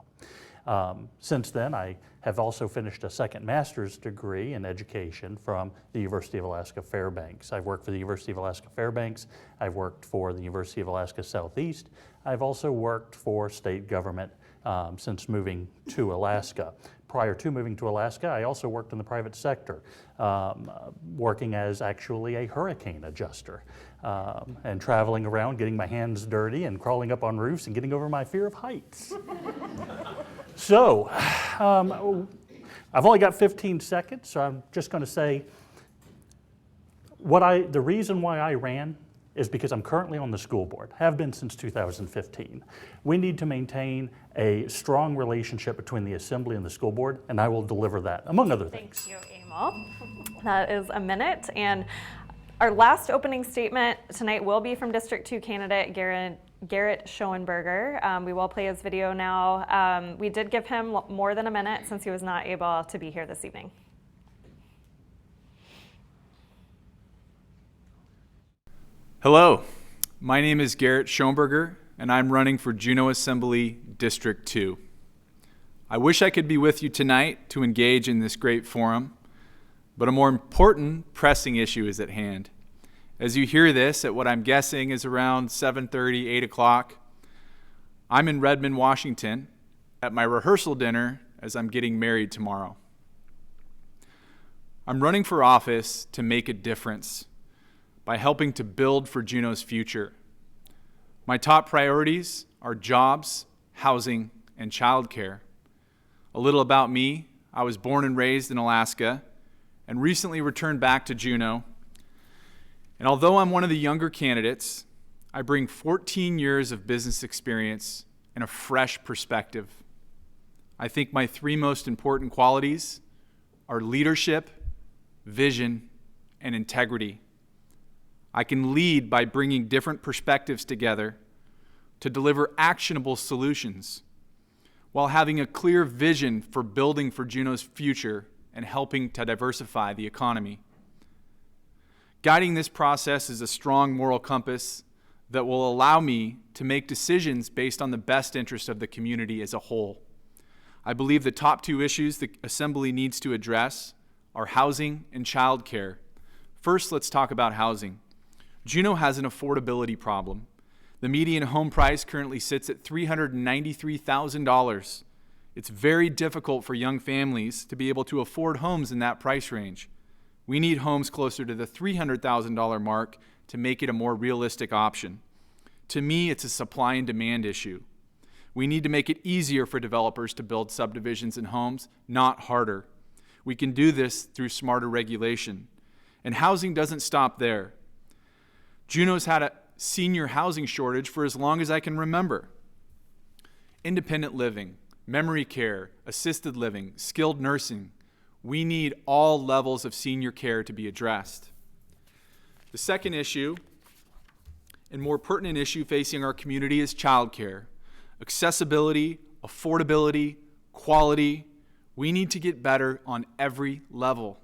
Since then, I have also finished a second master's degree in education from the University of Alaska Fairbanks. I've worked for the University of Alaska Fairbanks. I've worked for the University of Alaska Southeast. I've also worked for state government since moving to Alaska. Prior to moving to Alaska, I also worked in the private sector, working as actually a hurricane adjuster, and traveling around, getting my hands dirty and crawling up on roofs and getting over my fear of heights. So, I've only got 15 seconds, so I'm just going to say the reason why I ran is because I'm currently on the school board, have been since 2015. We need to maintain a strong relationship between the Assembly and the school board, and I will deliver that, among other things. Thank you, Emil. That is a minute. And our last opening statement tonight will be from District 2 candidate Garrett Schoenberger. We will play his video now. We did give him more than a minute since he was not able to be here this evening. Hello, my name is Garrett Schoenberger, and I'm running for Juneau Assembly District 2. I wish I could be with you tonight to engage in this great forum, but a more important, pressing issue is at hand. As you hear this at what I'm guessing is around 7:30, 8 o'clock, I'm in Redmond, Washington, at my rehearsal dinner as I'm getting married tomorrow. I'm running for office to make a difference by helping to build for Juneau's future. My top priorities are jobs, housing, and childcare. A little about me: I was born and raised in Alaska and recently returned back to Juneau. And although I'm one of the younger candidates, I bring 14 years of business experience and a fresh perspective. I think my 3 most important qualities are leadership, vision, and integrity. I can lead by bringing different perspectives together to deliver actionable solutions while having a clear vision for building for Juneau's future and helping to diversify the economy. Guiding this process is a strong moral compass that will allow me to make decisions based on the best interest of the community as a whole. I believe the top 2 issues the Assembly needs to address are housing and childcare. First, let's talk about housing. Juneau has an affordability problem. The median home price currently sits at $393,000. It's very difficult for young families to be able to afford homes in that price range. We need homes closer to the $300,000 mark to make it a more realistic option. To me, it's a supply and demand issue. We need to make it easier for developers to build subdivisions and homes, not harder. We can do this through smarter regulation. And housing doesn't stop there. Juneau's had a senior housing shortage for as long as I can remember. Independent living, memory care, assisted living, skilled nursing. We need all levels of senior care to be addressed. The second issue, and more pertinent issue facing our community, is childcare. Accessibility, affordability, quality. We need to get better on every level.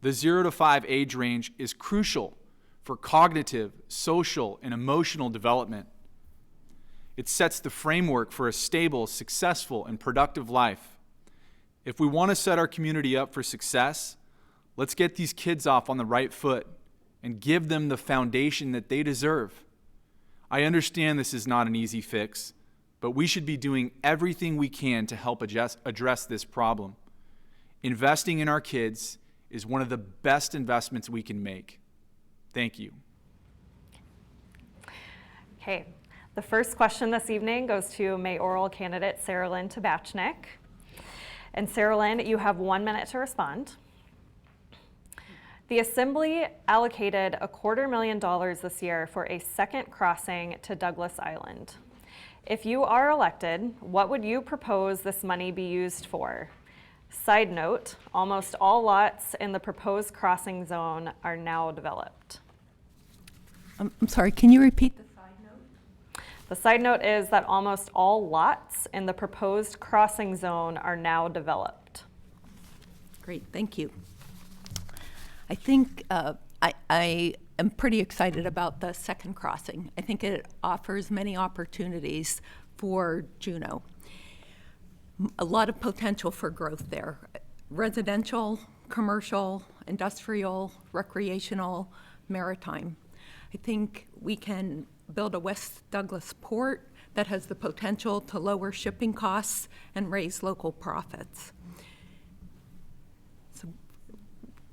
The 0 to 5 age range is crucial for cognitive, social, and emotional development. It sets the framework for a stable, successful, and productive life. If we want to set our community up for success, let's get these kids off on the right foot and give them the foundation that they deserve. I understand this is not an easy fix, but we should be doing everything we can to help address this problem. Investing in our kids is one of the best investments we can make. Thank you. Okay, the first question this evening goes to mayoral candidate Sarah Lynn Tabachnik. And Sarah Lynn, you have 1 minute to respond. The Assembly allocated $250,000 this year for a second crossing to Douglas Island. If you are elected, what would you propose this money be used for? Side note, almost all lots in the proposed crossing zone are now developed. I'm sorry, can you repeat the side note? The side note is that almost all lots in the proposed crossing zone are now developed. Great, thank you. I think I am pretty excited about the second crossing. I think it offers many opportunities for Juneau. A lot of potential for growth there. Residential, commercial, industrial, recreational, maritime. I think we can build a West Douglas port that has the potential to lower shipping costs and raise local profits. So,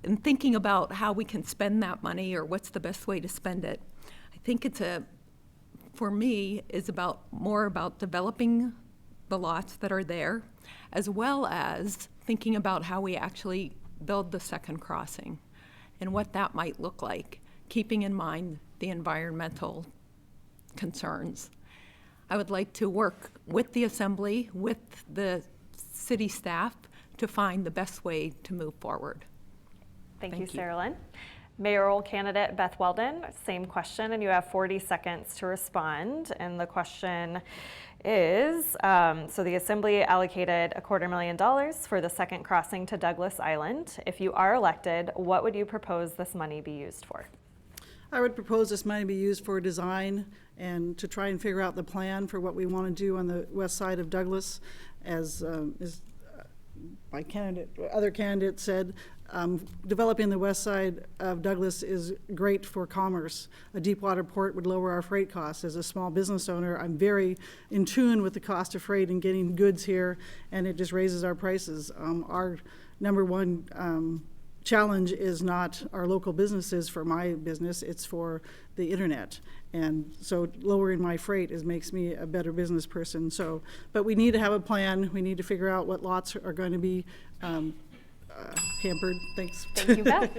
in thinking about how we can spend that money or what's the best way to spend it, I think for me, is more about developing the lots that are there, as well as thinking about how we actually build the second crossing and what that might look like, keeping in mind the environmental concerns. I would like to work with the Assembly, with the city staff, to find the best way to move forward. Thank you, Sarah Lynn. Mayoral candidate Beth Weldon, same question, and you have 40 seconds to respond. And the question is, so the Assembly allocated $250,000 for the second crossing to Douglas Island. If you are elected, what would you propose this money be used for? I would propose this money be used for design and to try and figure out the plan for what we want to do on the west side of Douglas. As other candidates said, developing the west side of Douglas is great for commerce. A deep water port would lower our freight costs. As a small business owner, I'm very in tune with the cost of freight and getting goods here, and it just raises our prices. Our number one challenge is not our local businesses for my business, it's for the internet. And so lowering my freight makes me a better business person. But we need to have a plan. We need to figure out what lots are going to be hampered. Thanks. Thank you, Beth.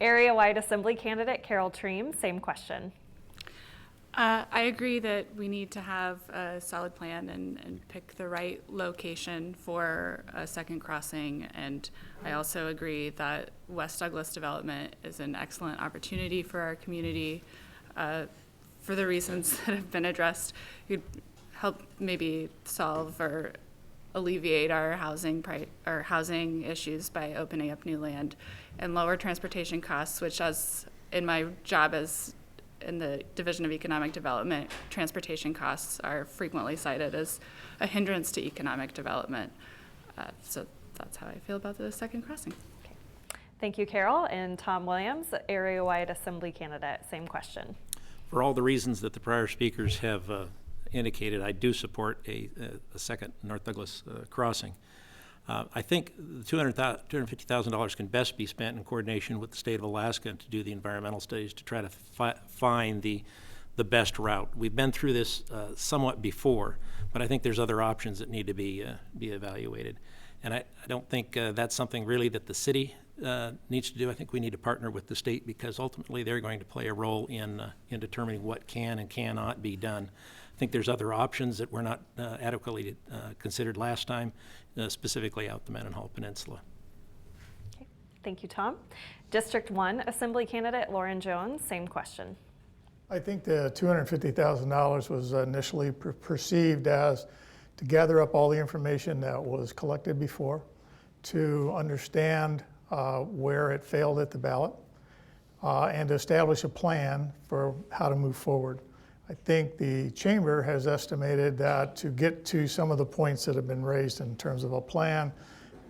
Area-wide Assembly candidate Carol Treem, same question. I agree that we need to have a solid plan and pick the right location for a second crossing. And I also agree that West Douglas development is an excellent opportunity for our community for the reasons that have been addressed. You'd help maybe solve or alleviate our housing issues by opening up new land and lower transportation costs, which, as in my job as in the Division of Economic Development, transportation costs are frequently cited as a hindrance to economic development. So that's how I feel about the second crossing. Okay. Thank you, Carol. And Tom Williams, area-wide assembly candidate, same question. For all the reasons that the prior speakers have indicated, I do support a second North Douglas crossing. I think the $250,000 can best be spent in coordination with the state of Alaska to do the environmental studies to try to find the best route. We've been through this somewhat before, but I think there's other options that need to be evaluated. And I don't think that's something really that the city needs to do. I think we need to partner with the state because ultimately they're going to play a role in determining what can and cannot be done. I think there's other options that were not adequately considered last time, specifically out the Mendenhall Peninsula. Okay. Thank you, Tom. District 1 Assembly candidate Lauren Jones, same question. I think the $250,000 was initially perceived as to gather up all the information that was collected before, to understand where it failed at the ballot, and to establish a plan for how to move forward. I think the chamber has estimated that to get to some of the points that have been raised in terms of a plan,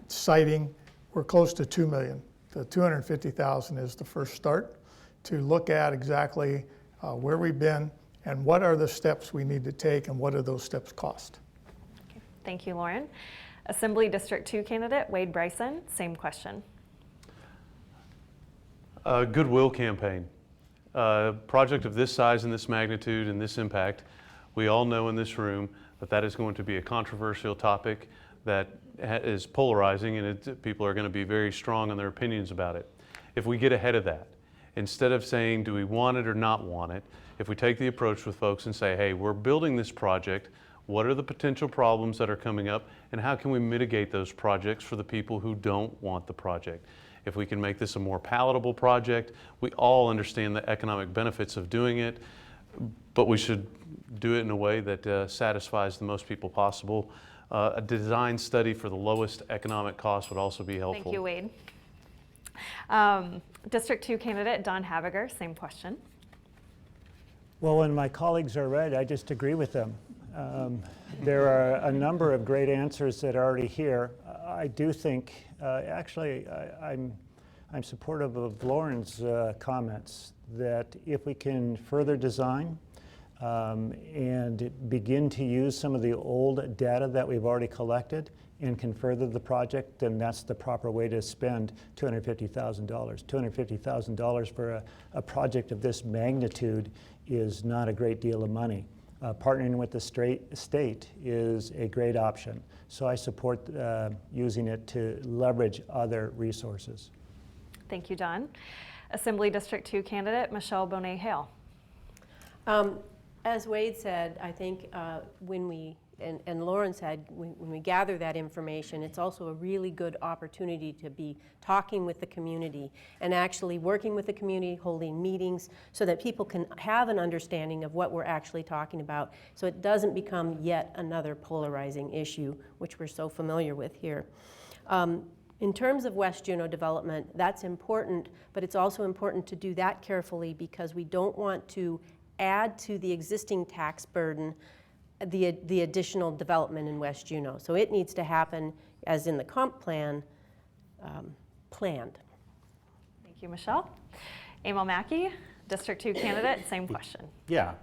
siting, we're close to $2 million. The $250,000 is the first start to look at exactly where we've been and what are the steps we need to take and what do those steps cost. Okay. Thank you, Lauren. Assembly District 2 candidate Wade Bryson, same question. Goodwill campaign. Project of this size and this magnitude and this impact, we all know in this room that that is going to be a controversial topic that is polarizing, and people are going to be very strong in their opinions about it. If we get ahead of that, instead of saying do we want it or not want it, if we take the approach with folks and say, hey, we're building this project, what are the potential problems that are coming up, and how can we mitigate those projects for the people who don't want the project? If we can make this a more palatable project, we all understand the economic benefits of doing it, but we should do it in a way that satisfies the most people possible. A design study for the lowest economic cost would also be helpful. Thank you, Wade. District 2 candidate Don Habiger, same question. Well, when my colleagues are ready, I just agree with them. There are a number of great answers that are already here. I do think, actually, I'm supportive of Lauren's comments that if we can further design and begin to use some of the old data that we've already collected and can further the project, then that's the proper way to spend $250,000. $250,000 for a project of this magnitude is not a great deal of money. Partnering with the state is a great option. So I support using it to leverage other resources. Thank you, Don. Assembly District 2 candidate Michelle Bonet-Hale. As Wade said, I think when we, and Lauren said, when we gather that information, it's also a really good opportunity to be talking with the community and actually working with the community, holding meetings so that people can have an understanding of what we're actually talking about so it doesn't become yet another polarizing issue, which we're so familiar with here. In terms of West Juneau development, that's important, but it's also important to do that carefully because we don't want to add to the existing tax burden the additional development in West Juneau. So it needs to happen, as in the comp plan, planned. Thank you, Michelle. Emil Mackey, District 2 candidate, same question. Yeah,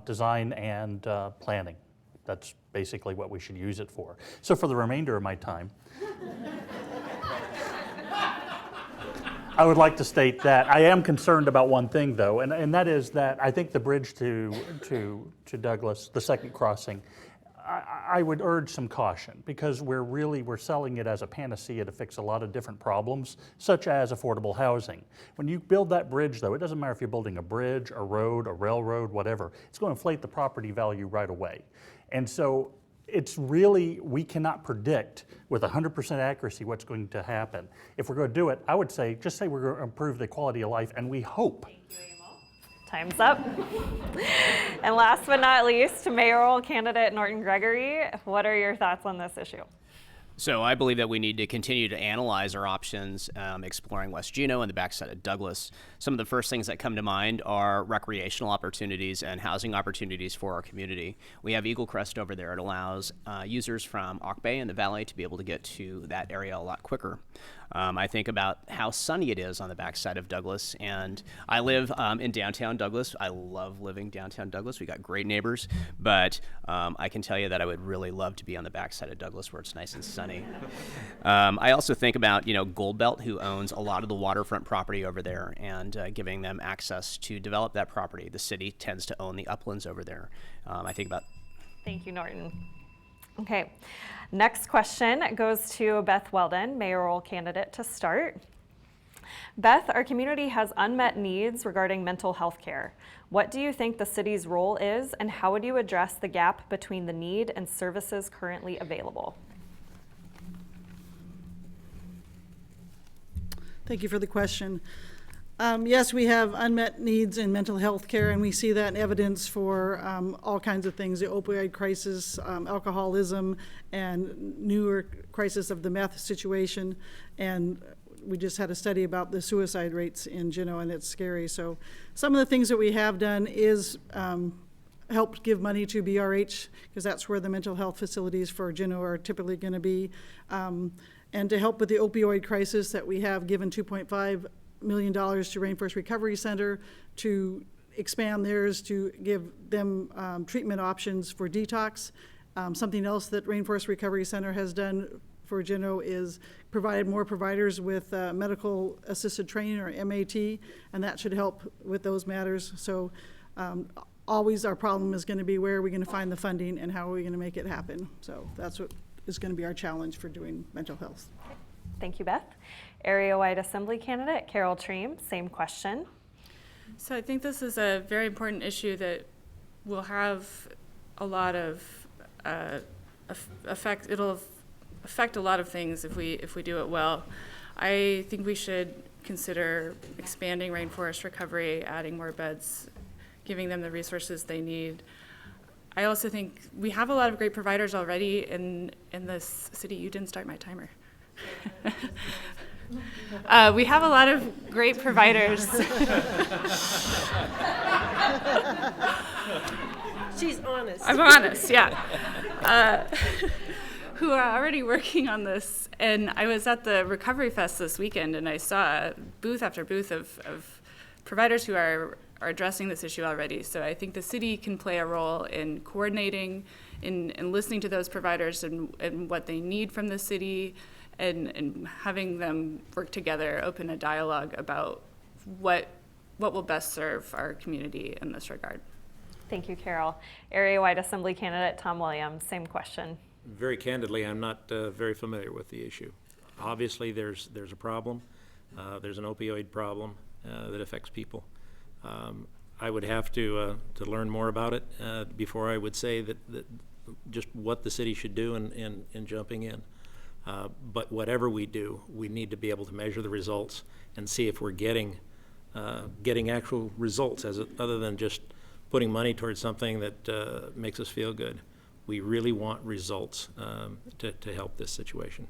design and planning. That's basically what we should use it for. So for the remainder of my time, I would like to state that I am concerned about one thing, though, and that is that I think the bridge to Douglas, the second crossing, I would urge some caution because we're selling it as a panacea to fix a lot of different problems, such as affordable housing. When you build that bridge, though, it doesn't matter if you're building a bridge, a road, a railroad, whatever. It's going to inflate the property value right away. And so it's really, we cannot predict with 100% accuracy what's going to happen. If we're going to do it, I would say, just say we're going to improve the quality of life, and we hope. Thank you, Emil. Time's up. And last but not least, mayoral candidate Norton Gregory. What are your thoughts on this issue? So I believe that we need to continue to analyze our options, exploring West Juneau and the backside of Douglas. Some of the first things that come to mind are recreational opportunities and housing opportunities for our community. We have Eagle Crest over there. It allows users from Auk Bay and the Valley to be able to get to that area a lot quicker. I think about how sunny it is on the backside of Douglas, and I live in downtown Douglas. I love living downtown Douglas. We got great neighbors, but I can tell you that I would really love to be on the backside of Douglas where it's nice and sunny. I also think about, Gold Belt, who owns a lot of the waterfront property over there, and giving them access to develop that property. The city tends to own the uplands over there. I think about. Thank you, Norton. Okay, next question goes to Beth Weldon, mayoral candidate to start. Beth, our community has unmet needs regarding mental health care. What do you think the city's role is, and how would you address the gap between the need and services currently available? Thank you for the question. Yes, we have unmet needs in mental health care, and we see that in evidence for all kinds of things, the opioid crisis, alcoholism, and newer crisis of the meth situation. And we just had a study about the suicide rates in Juneau, and it's scary. So some of the things that we have done is helped give money to BRH, because that's where the mental health facilities for Juneau are typically going to be. And to help with the opioid crisis, that we have given $2.5 million to Rainforest Recovery Center to expand theirs to give them treatment options for detox. Something else that Rainforest Recovery Center has done for Juneau is provided more providers with medical assisted training, or MAT, and that should help with those matters. So always our problem is going to be, where are we going to find the funding and how are we going to make it happen? So that's what is going to be our challenge for doing mental health. Thank you, Beth. Area-wide Assembly candidate Carol Treem, same question. So I think this is a very important issue that will have a lot of effect. It'll affect a lot of things if we do it well. I think we should consider expanding Rainforest Recovery, adding more beds, giving them the resources they need. I also think we have a lot of great providers already in this city. You didn't start my timer. We have a lot of great providers. She's honest. I'm honest, yeah. Who are already working on this. And I was at the Recovery Fest this weekend, and I saw booth after booth of providers who are addressing this issue already. So I think the city can play a role in coordinating, in listening to those providers and what they need from the city, and having them work together, open a dialogue about what will best serve our community in this regard. Thank you, Carol. Area-wide Assembly candidate Tom Williams, same question. Very candidly, I'm not very familiar with the issue. Obviously, there's a problem. There's an opioid problem that affects people. I would have to learn more about it before I would say that just what the city should do in jumping in. But whatever we do, we need to be able to measure the results and see if we're getting actual results, other than just putting money towards something that makes us feel good. We really want results to help this situation.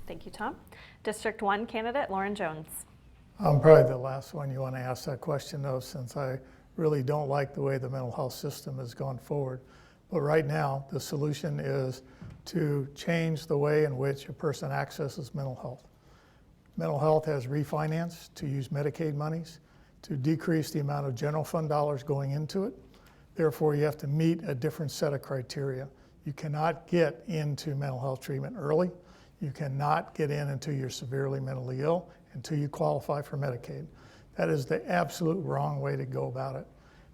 Thank you, Tom. District 1 candidate Lauren Jones. I'm probably the last one you want to ask that question of, since I really don't like the way the mental health system has gone forward. But right now, the solution is to change the way in which a person accesses mental health. Mental health has refinanced to use Medicaid monies to decrease the amount of general fund dollars going into it. Therefore, you have to meet a different set of criteria. You cannot get into mental health treatment early. You cannot get in until you're severely mentally ill, until you qualify for Medicaid. That is the absolute wrong way to go about it.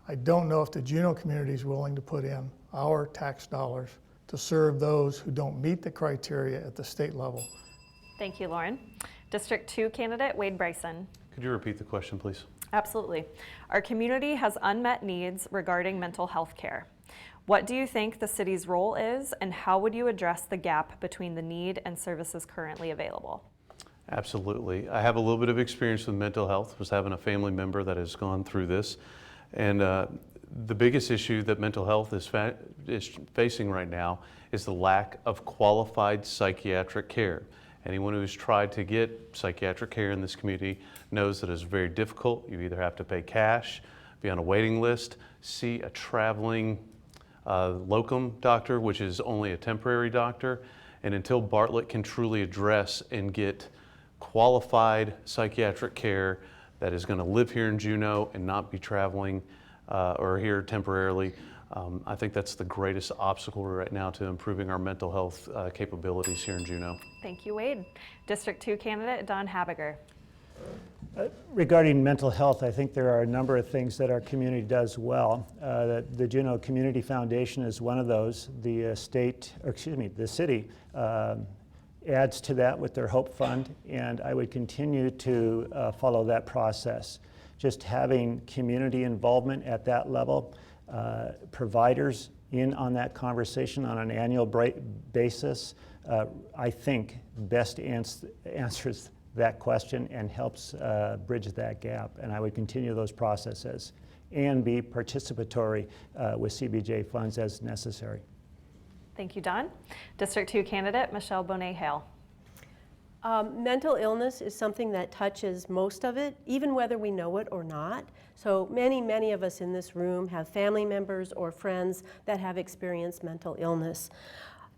I don't know if the Juneau community is willing to put in our tax dollars to serve those who don't meet the criteria at the state level. Thank you, Lauren. District 2 candidate Wade Bryson. Could you repeat the question, please? Absolutely. Our community has unmet needs regarding mental health care. What do you think the city's role is, and how would you address the gap between the need and services currently available? Absolutely. I have a little bit of experience with mental health. I was having a family member that has gone through this. And the biggest issue that mental health is facing right now is the lack of qualified psychiatric care. Anyone who's tried to get psychiatric care in this community knows that it's very difficult. You either have to pay cash, be on a waiting list, see a traveling locum doctor, which is only a temporary doctor, and until Bartlett can truly address and get qualified psychiatric care that is going to live here in Juneau and not be traveling or here temporarily, I think that's the greatest obstacle right now to improving our mental health capabilities here in Juneau. Thank you, Wade. District 2 candidate Don Habiger. Regarding mental health, I think there are a number of things that our community does well. The Juneau Community Foundation is one of those. The city adds to that with their Hope Fund, and I would continue to follow that process. Just having community involvement at that level, providers in on that conversation on an annual basis, I think best answers that question and helps bridge that gap. And I would continue those processes and be participatory with CBJ funds as necessary. Thank you, Don. District 2 candidate Michelle Bonet-Hale. Mental illness is something that touches most of it, even whether we know it or not. So many of us in this room have family members or friends that have experienced mental illness.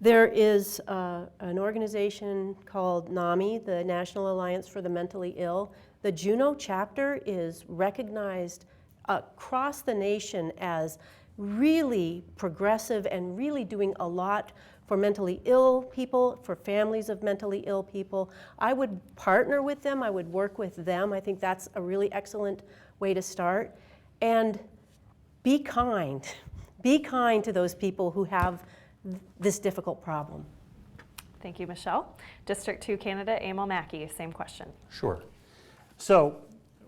There is an organization called NAMI, the National Alliance for the Mentally Ill. The Juneau chapter is recognized across the nation as really progressive and really doing a lot for mentally ill people, for families of mentally ill people. I would partner with them, I would work with them. I think that's a really excellent way to start. And be kind. Be kind to those people who have this difficult problem. Thank you, Michelle. District 2 candidate Emil Mackey, same question. Sure. So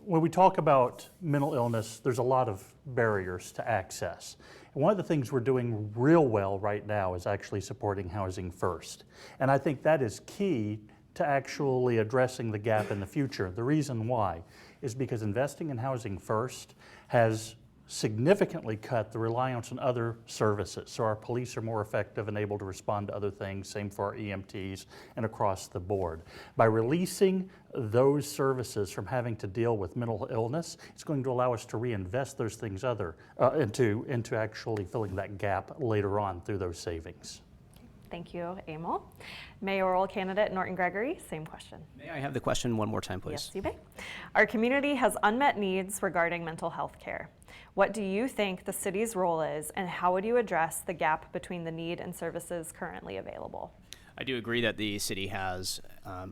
when we talk about mental illness, there's a lot of barriers to access. And one of the things we're doing real well right now is actually supporting Housing First. And I think that is key to actually addressing the gap in the future. The reason why is because investing in Housing First has significantly cut the reliance on other services. So our police are more effective and able to respond to other things, same for our EMTs and across the board. By releasing those services from having to deal with mental illness, it's going to allow us to reinvest those things into actually filling that gap later on through those savings. Thank you, Emil. Mayoral candidate Norton Gregory, same question. May I have the question one more time, please? Yes, you may. Our community has unmet needs regarding mental health care. What do you think the city's role is, and how would you address the gap between the need and services currently available? I do agree that the city has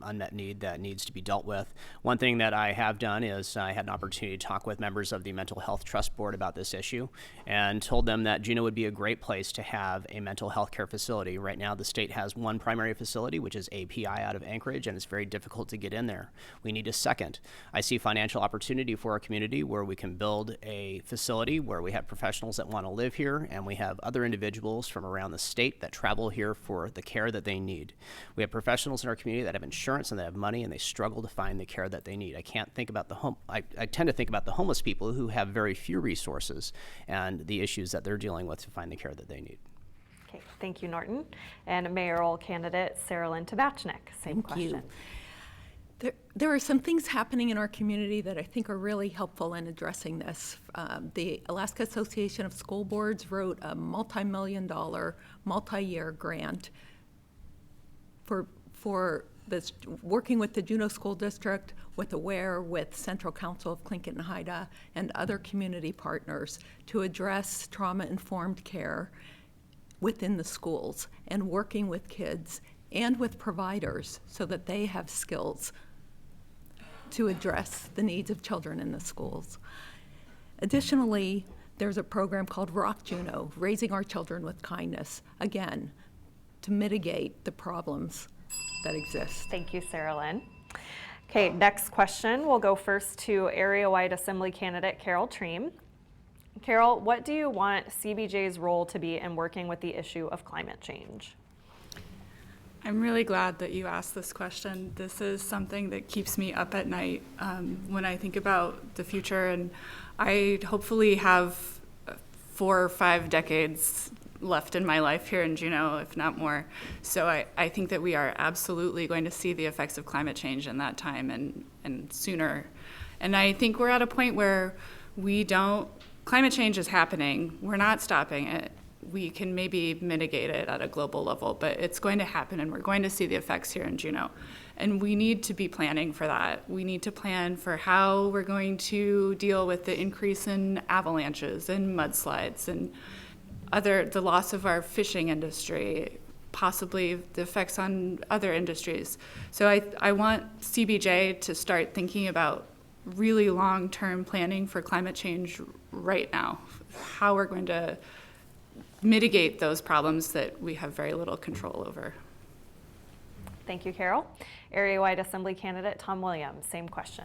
unmet need that needs to be dealt with. One thing that I have done is I had an opportunity to talk with members of the Mental Health Trust Board about this issue and told them that Juneau would be a great place to have a mental health care facility. Right now the state has one primary facility, which is API out of Anchorage, and it's very difficult to get in there. We need a second. I see financial opportunity for our community where we can build a facility where we have professionals that want to live here, and we have other individuals from around the state that travel here for the care that they need. We have professionals in our community that have insurance and that have money, and they struggle to find the care that they need. I tend to think about the homeless people who have very few resources and the issues that they're dealing with to find the care that they need. Okay, thank you, Norton. And mayoral candidate Sarah Lynn Tabachnik, same question. There are some things happening in our community that I think are really helpful in addressing this. The Alaska Association of School Boards wrote a multi-million-dollar, multi-year grant for this, working with the Juneau School District, with AWARE, with Central Council of Tlingit and Haida, and other community partners to address trauma-informed care within the schools and working with kids and with providers so that they have skills to address the needs of children in the schools. Additionally, there's a program called Rock Juneau, Raising Our Children with Kindness, again, to mitigate the problems that exist. Thank you, Sarah Lynn. Okay, next question. We'll go first to area-wide assembly candidate Carol Treem. Carol, what do you want CBJ's role to be in working with the issue of climate change? I'm really glad that you asked this question. This is something that keeps me up at night when I think about the future, and I hopefully have 4 or 5 decades left in my life here in Juneau, if not more. So I think that we are absolutely going to see the effects of climate change in that time and sooner. And I think we're at a point where climate change is happening. We're not stopping it. We can maybe mitigate it at a global level, but it's going to happen, and we're going to see the effects here in Juneau. And we need to be planning for that. We need to plan for how we're going to deal with the increase in avalanches and mudslides and the loss of our fishing industry, possibly the effects on other industries. So I want CBJ to start thinking about really long-term planning for climate change right now, how we're going to mitigate those problems that we have very little control over. Thank you, Carol. Area-wide Assembly candidate Tom Williams, same question.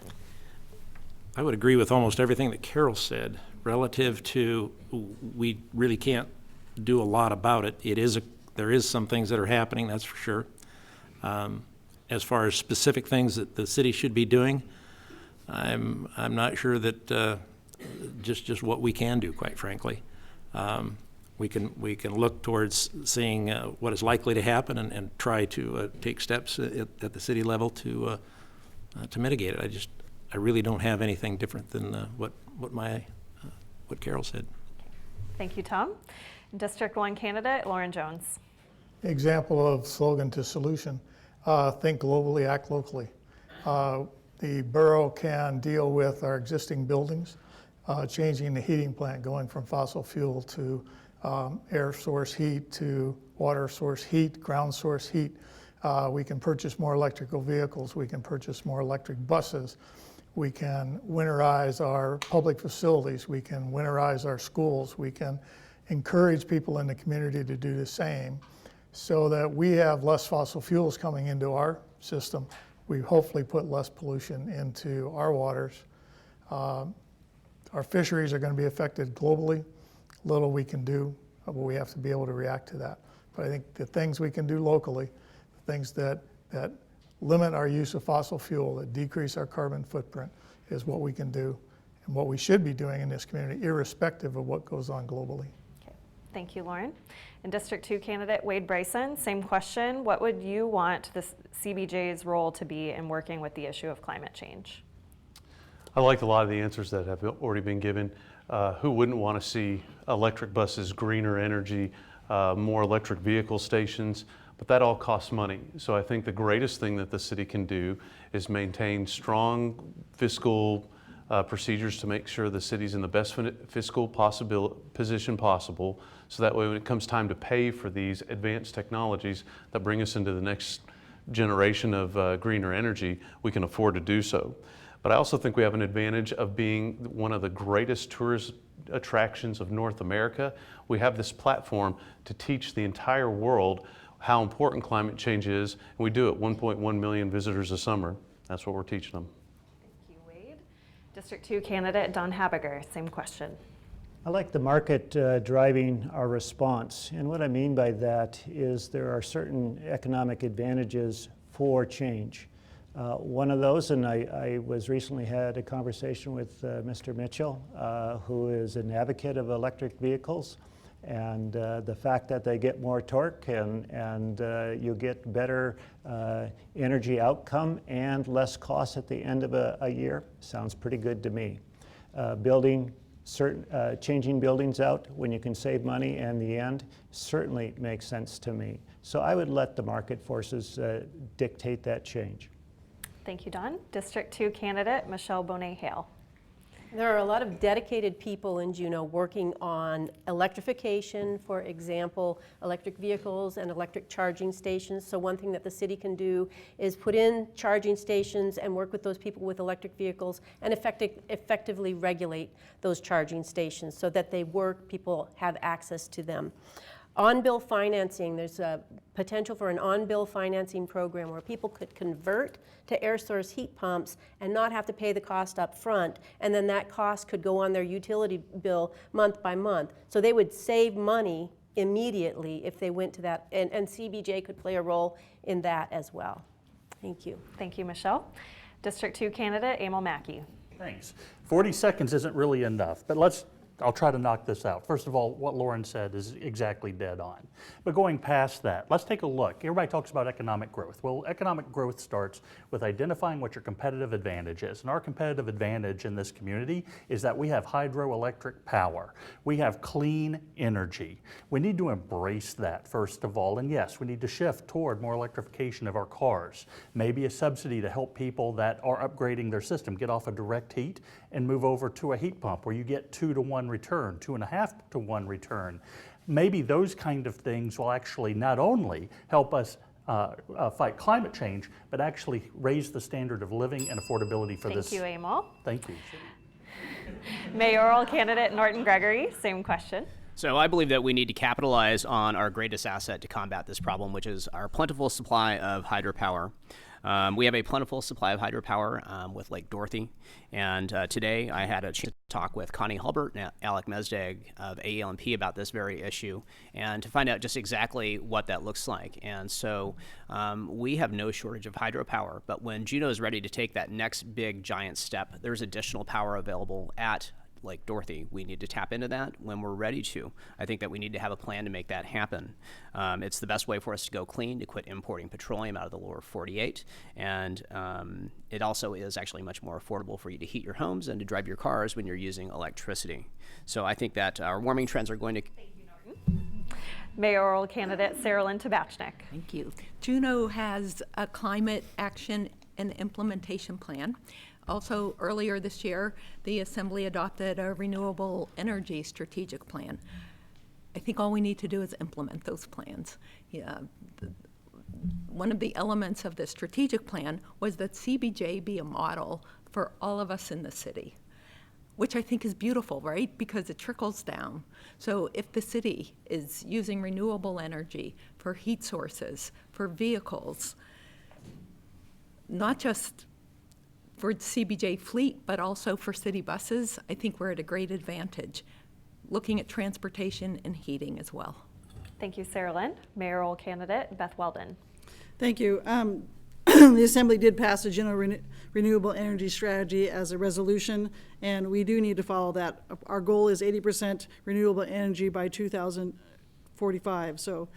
I would agree with almost everything that Carol said relative to we really can't do a lot about it. There is some things that are happening, that's for sure. As far as specific things that the city should be doing, I'm not sure that just what we can do, quite frankly. We can look towards seeing what is likely to happen and try to take steps at the city level to mitigate it. I really don't have anything different than what Carol said. Thank you, Tom. District 1 candidate Lauren Jones. Example of slogan to solution, think globally, act locally. The borough can deal with our existing buildings, changing the heating plant, going from fossil fuel to air source heat to water source heat, ground source heat. We can purchase more electrical vehicles. We can purchase more electric buses. We can winterize our public facilities. We can winterize our schools. We can encourage people in the community to do the same so that we have less fossil fuels coming into our system. We hopefully put less pollution into our waters. Our fisheries are going to be affected globally. Little we can do, but we have to be able to react to that. But I think the things we can do locally, the things that limit our use of fossil fuel, that decrease our carbon footprint, is what we can do and what we should be doing in this community, irrespective of what goes on globally. Okay. Thank you, Lauren. And District 2 candidate Wade Bryson, same question. What would you want the CBJ's role to be in working with the issue of climate change? I liked a lot of the answers that have already been given. Who wouldn't want to see electric buses, greener energy, more electric vehicle stations? But that all costs money. So I think the greatest thing that the city can do is maintain strong fiscal procedures to make sure the city's in the best fiscal position possible, so that way when it comes time to pay for these advanced technologies that bring us into the next generation of greener energy, we can afford to do so. But I also think we have an advantage of being one of the greatest tourist attractions of North America. We have this platform to teach the entire world how important climate change is, and we do it. 1.1 million visitors a summer. That's what we're teaching them. Thank you, Wade. District 2 candidate Don Habiger, same question. I like the market driving our response. And what I mean by that is there are certain economic advantages for change. One of those, and I was recently had a conversation with Mr. Mitchell, who is an advocate of electric vehicles, and the fact that they get more torque and you get better energy outcome and less cost at the end of a year sounds pretty good to me. Changing buildings out when you can save money in the end certainly makes sense to me. So I would let the market forces dictate that change. Thank you, Don. District 2 candidate Michelle Bonet-Hale. There are a lot of dedicated people in Juneau working on electrification, for example, electric vehicles and electric charging stations. So one thing that the city can do is put in charging stations and work with those people with electric vehicles and effectively regulate those charging stations so that they work, people have access to them. On-bill financing, there's a potential for an on-bill financing program where people could convert to air source heat pumps and not have to pay the cost up front, and then that cost could go on their utility bill month by month. So they would save money immediately if they went to that, and CBJ could play a role in that as well. Thank you. Thank you, Michelle. District 2 candidate Emil Mackey. Thanks. 40 seconds isn't really enough, but let's I'll try to knock this out. First of all, what Lauren said is exactly dead on. But going past that, let's take a look. Everybody talks about economic growth. Well, economic growth starts with identifying what your competitive advantage is. And our competitive advantage in this community is that we have hydroelectric power. We have clean energy. We need to embrace that, first of all. And yes, we need to shift toward more electrification of our cars. Maybe a subsidy to help people that are upgrading their system get off of direct heat and move over to a heat pump where you get 2-to-1 return, 2.5-to-1 return. Maybe those kind of things will actually not only help us fight climate change, but actually raise the standard of living and affordability for this. Thank you, Emil. Thank you. Mayoral candidate Norton Gregory, same question. So I believe that we need to capitalize on our greatest asset to combat this problem, which is our plentiful supply of hydropower. We have a plentiful supply of hydropower with Lake Dorothy, and today I had a chance to talk with Connie Hulbert and Alec Mesdag of AEL&P about this very issue and to find out just exactly what that looks like. And so we have no shortage of hydropower, but when Juneau is ready to take that next big giant step, there's additional power available at Lake Dorothy. We need to tap into that when we're ready to. I think that we need to have a plan to make that happen. It's the best way for us to go clean, to quit importing petroleum out of the lower 48, and it also is actually much more affordable for you to heat your homes and to drive your cars when you're using electricity. So I think that our warming trends are going to... Thank you, Norton. Mayoral candidate Sarah Lynn Tabachnik. Thank you. Juneau has a climate action and implementation plan. Also, earlier this year, the Assembly adopted a renewable energy strategic plan. I think all we need to do is implement those plans. One of the elements of the strategic plan was that CBJ be a model for all of us in the city, which I think is beautiful, right? Because it trickles down. So if the city is using renewable energy for heat sources, for vehicles, not just for CBJ fleet, but also for city buses, I think we're at a great advantage, looking at transportation and heating as well. Thank you, Sarah Lynn. Mayoral candidate Beth Weldon. Thank you. The Assembly did pass a Juneau renewable energy strategy as a resolution, and we do need to follow that. Our goal is 80% renewable energy by 2045. So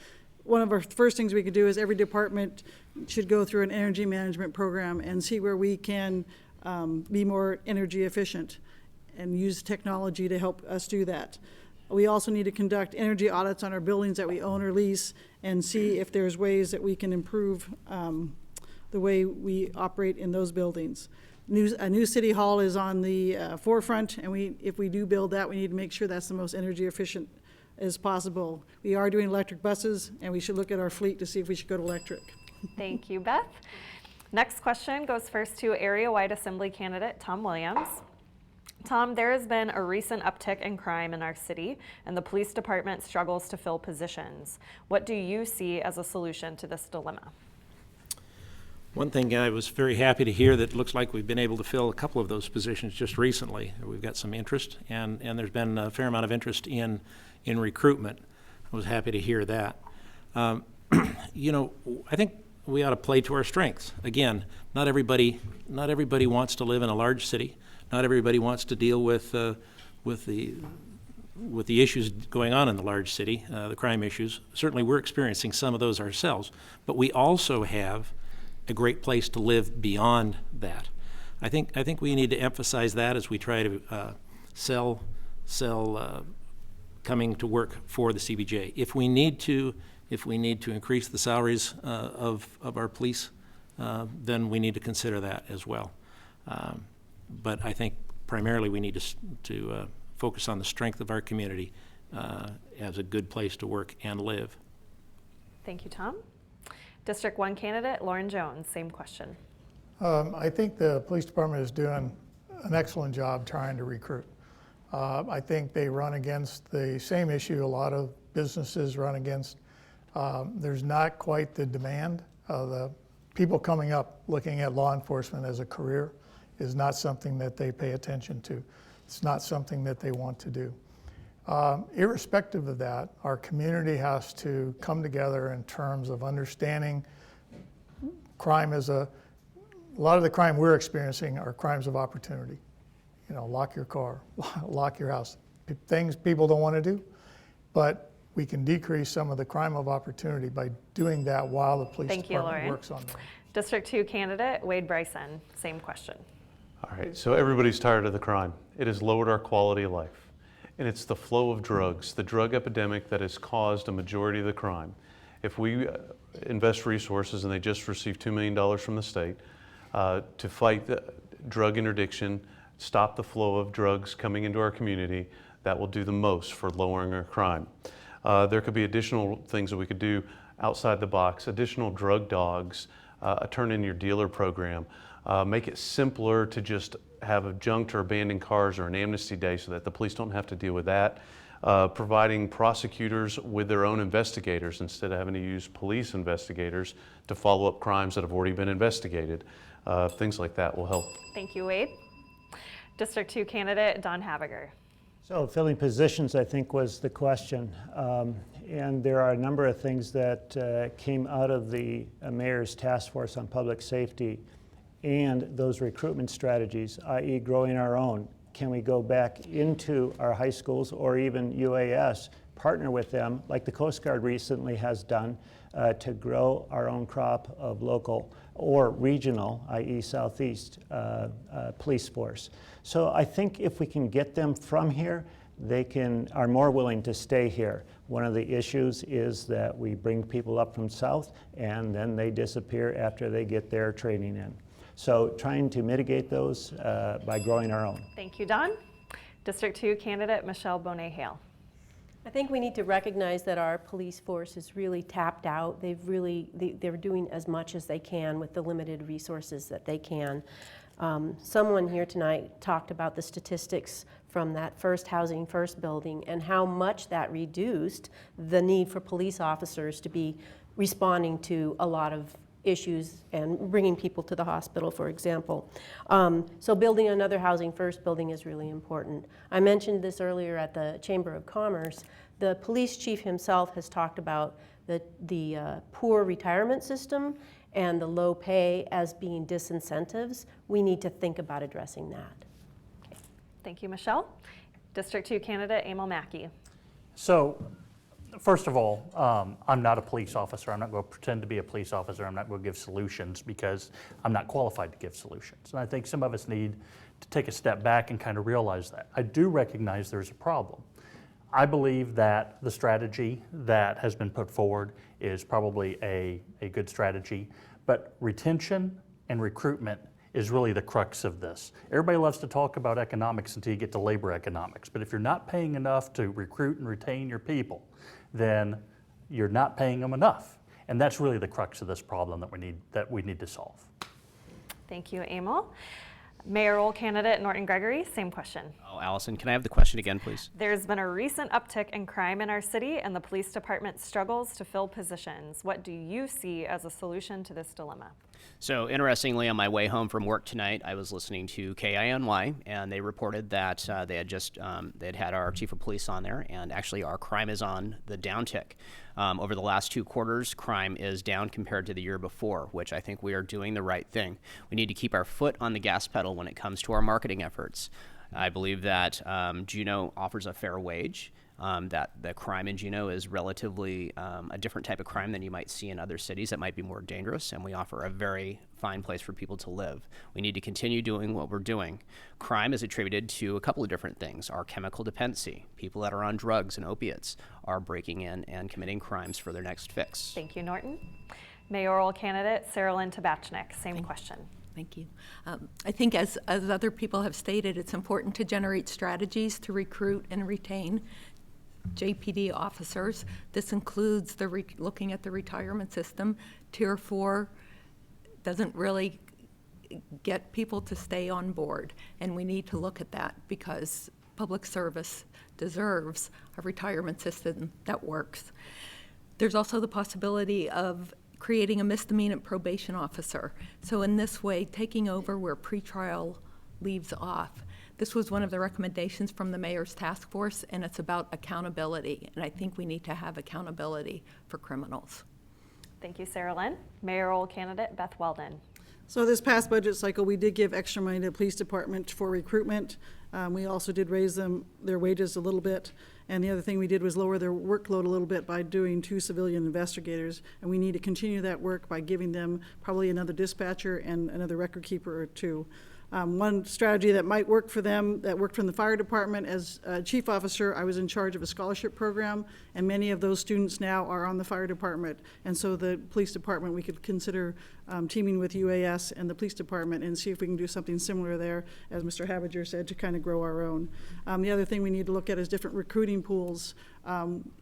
one of our first things we could do is every department should go through an energy management program and see where we can be more energy efficient and use technology to help us do that. We also need to conduct energy audits on our buildings that we own or lease and see if there's ways that we can improve the way we operate in those buildings. A new city hall is on the forefront, and if we do build that, we need to make sure that's the most energy efficient as possible. We are doing electric buses, and we should look at our fleet to see if we should go to electric. Thank you, Beth. Next question goes first to area-wide Assembly candidate Tom Williams. Tom, there has been a recent uptick in crime in our city, and the police department struggles to fill positions. What do you see as a solution to this dilemma? One thing I was very happy to hear that it looks like we've been able to fill a couple of those positions just recently. We've got some interest, and there's been a fair amount of interest in recruitment. I was happy to hear that. You know, I think we ought to play to our strengths. Again, not everybody wants to live in a large city. Not everybody wants to deal with the issues going on in the large city, the crime issues. Certainly, we're experiencing some of those ourselves, but we also have a great place to live beyond that. I think we need to emphasize that as we try to sell coming to work for the CBJ. If we need to increase the salaries of our police, then we need to consider that as well. But I think primarily we need to focus on the strength of our community as a good place to work and live. Thank you, Tom. District 1 candidate Lauren Jones, same question. I think the police department is doing an excellent job trying to recruit. I think they run against the same issue a lot of businesses run against. There's not quite the demand. The people coming up looking at law enforcement as a career is not something that they pay attention to. It's not something that they want to do. Irrespective of that, our community has to come together in terms of understanding crime as a lot of the crime we're experiencing are crimes of opportunity. You know, lock your car, lock your house. things people don't want to do, but we can decrease some of the crime of opportunity by doing that while the police department works on that. District 2 candidate Wade Bryson, same question. All right, so everybody's tired of the crime. It has lowered our quality of life. And it's the flow of drugs, the drug epidemic that has caused a majority of the crime. If we invest resources, and they just received $2 million from the state, to fight the drug interdiction, stop the flow of drugs coming into our community, that will do the most for lowering our crime. There could be additional things that we could do outside the box, additional drug dogs, a turn in your dealer program, make it simpler to just have junked or abandoned cars or an amnesty day so that the police don't have to deal with that. Providing prosecutors with their own investigators instead of having to use police investigators to follow up crimes that have already been investigated. Things like that will help. Thank you, Wade. District 2 candidate Don Habiger. So filling positions, I think, was the question. And there are a number of things that came out of the Mayor's Task Force on Public Safety and those recruitment strategies, i.e. growing our own. Can we go back into our high schools or even UAS, partner with them, like the Coast Guard recently has done, to grow our own crop of local or regional, i.e. Southeast police force. So I think if we can get them from here, they are more willing to stay here. One of the issues is that we bring people up from south and then they disappear after they get their training in. So trying to mitigate those by growing our own. Thank you, Don. District 2 candidate Michelle Bonet-Hale. I think we need to recognize that our police force is really tapped out. They're doing as much as they can with the limited resources that they can. Someone here tonight talked about the statistics from that first Housing First building and how much that reduced the need for police officers to be responding to a lot of issues and bringing people to the hospital, for example. So building another Housing First building is really important. I mentioned this earlier at the Chamber of Commerce. The police chief himself has talked about the poor retirement system and the low pay as being disincentives. We need to think about addressing that. Okay. Thank you, Michelle. District 2 candidate Emil Mackey. So, first of all, I'm not a police officer. I'm not going to pretend to be a police officer. I'm not going to give solutions because I'm not qualified to give solutions. And I think some of us need to take a step back and kind of realize that. I do recognize there's a problem. I believe that the strategy that has been put forward is probably a good strategy, but retention and recruitment is really the crux of this. Everybody loves to talk about economics until you get to labor economics, but if you're not paying enough to recruit and retain your people, then you're not paying them enough. And that's really the crux of this problem that we need to solve. Thank you, Emil. Mayoral candidate Norton Gregory, same question. Oh, Alyson, can I have the question again, please? There's been a recent uptick in crime in our city and the police department struggles to fill positions. What do you see as a solution to this dilemma? So interestingly, on my way home from work tonight, I was listening to KINY, and they reported that they had had our chief of police on there, and actually our crime is on the downtick. Over the last 2 quarters, crime is down compared to the year before, which I think we are doing the right thing. We need to keep our foot on the gas pedal when it comes to our marketing efforts. I believe that Juneau offers a fair wage. That the crime in Juneau is relatively a different type of crime than you might see in other cities that might be more dangerous, and we offer a very fine place for people to live. We need to continue doing what we're doing. Crime is attributed to a couple of different things. Our chemical dependency. People that are on drugs and opiates are breaking in and committing crimes for their next fix. Thank you, Norton. Mayoral candidate Sarah Lynn Tabachnik, same question. Thank you. I think as other people have stated, it's important to generate strategies to recruit and retain JPD officers. This includes looking at the retirement system. Tier 4 doesn't really get people to stay on board, and we need to look at that because public service deserves a retirement system that works. There's also the possibility of creating a misdemeanor probation officer. So in this way, taking over where pretrial leaves off. This was one of the recommendations from the Mayor's Task Force, and it's about accountability, and I think we need to have accountability for criminals. Thank you, Sarah Lynn. Mayoral candidate Beth Weldon. So this past budget cycle, we did give extra money to the police department for recruitment. We also did raise their wages a little bit. And the other thing we did was lower their workload a little bit by doing 2 civilian investigators. And we need to continue that work by giving them probably another dispatcher and another record keeper or 2. One strategy that might work for them, that worked from the fire department, as chief officer, I was in charge of a scholarship program, and many of those students now are on the fire department. And so the police department, we could consider teaming with UAS and the police department and see if we can do something similar there, as Mr. Habiger said, to kind of grow our own. The other thing we need to look at is different recruiting pools.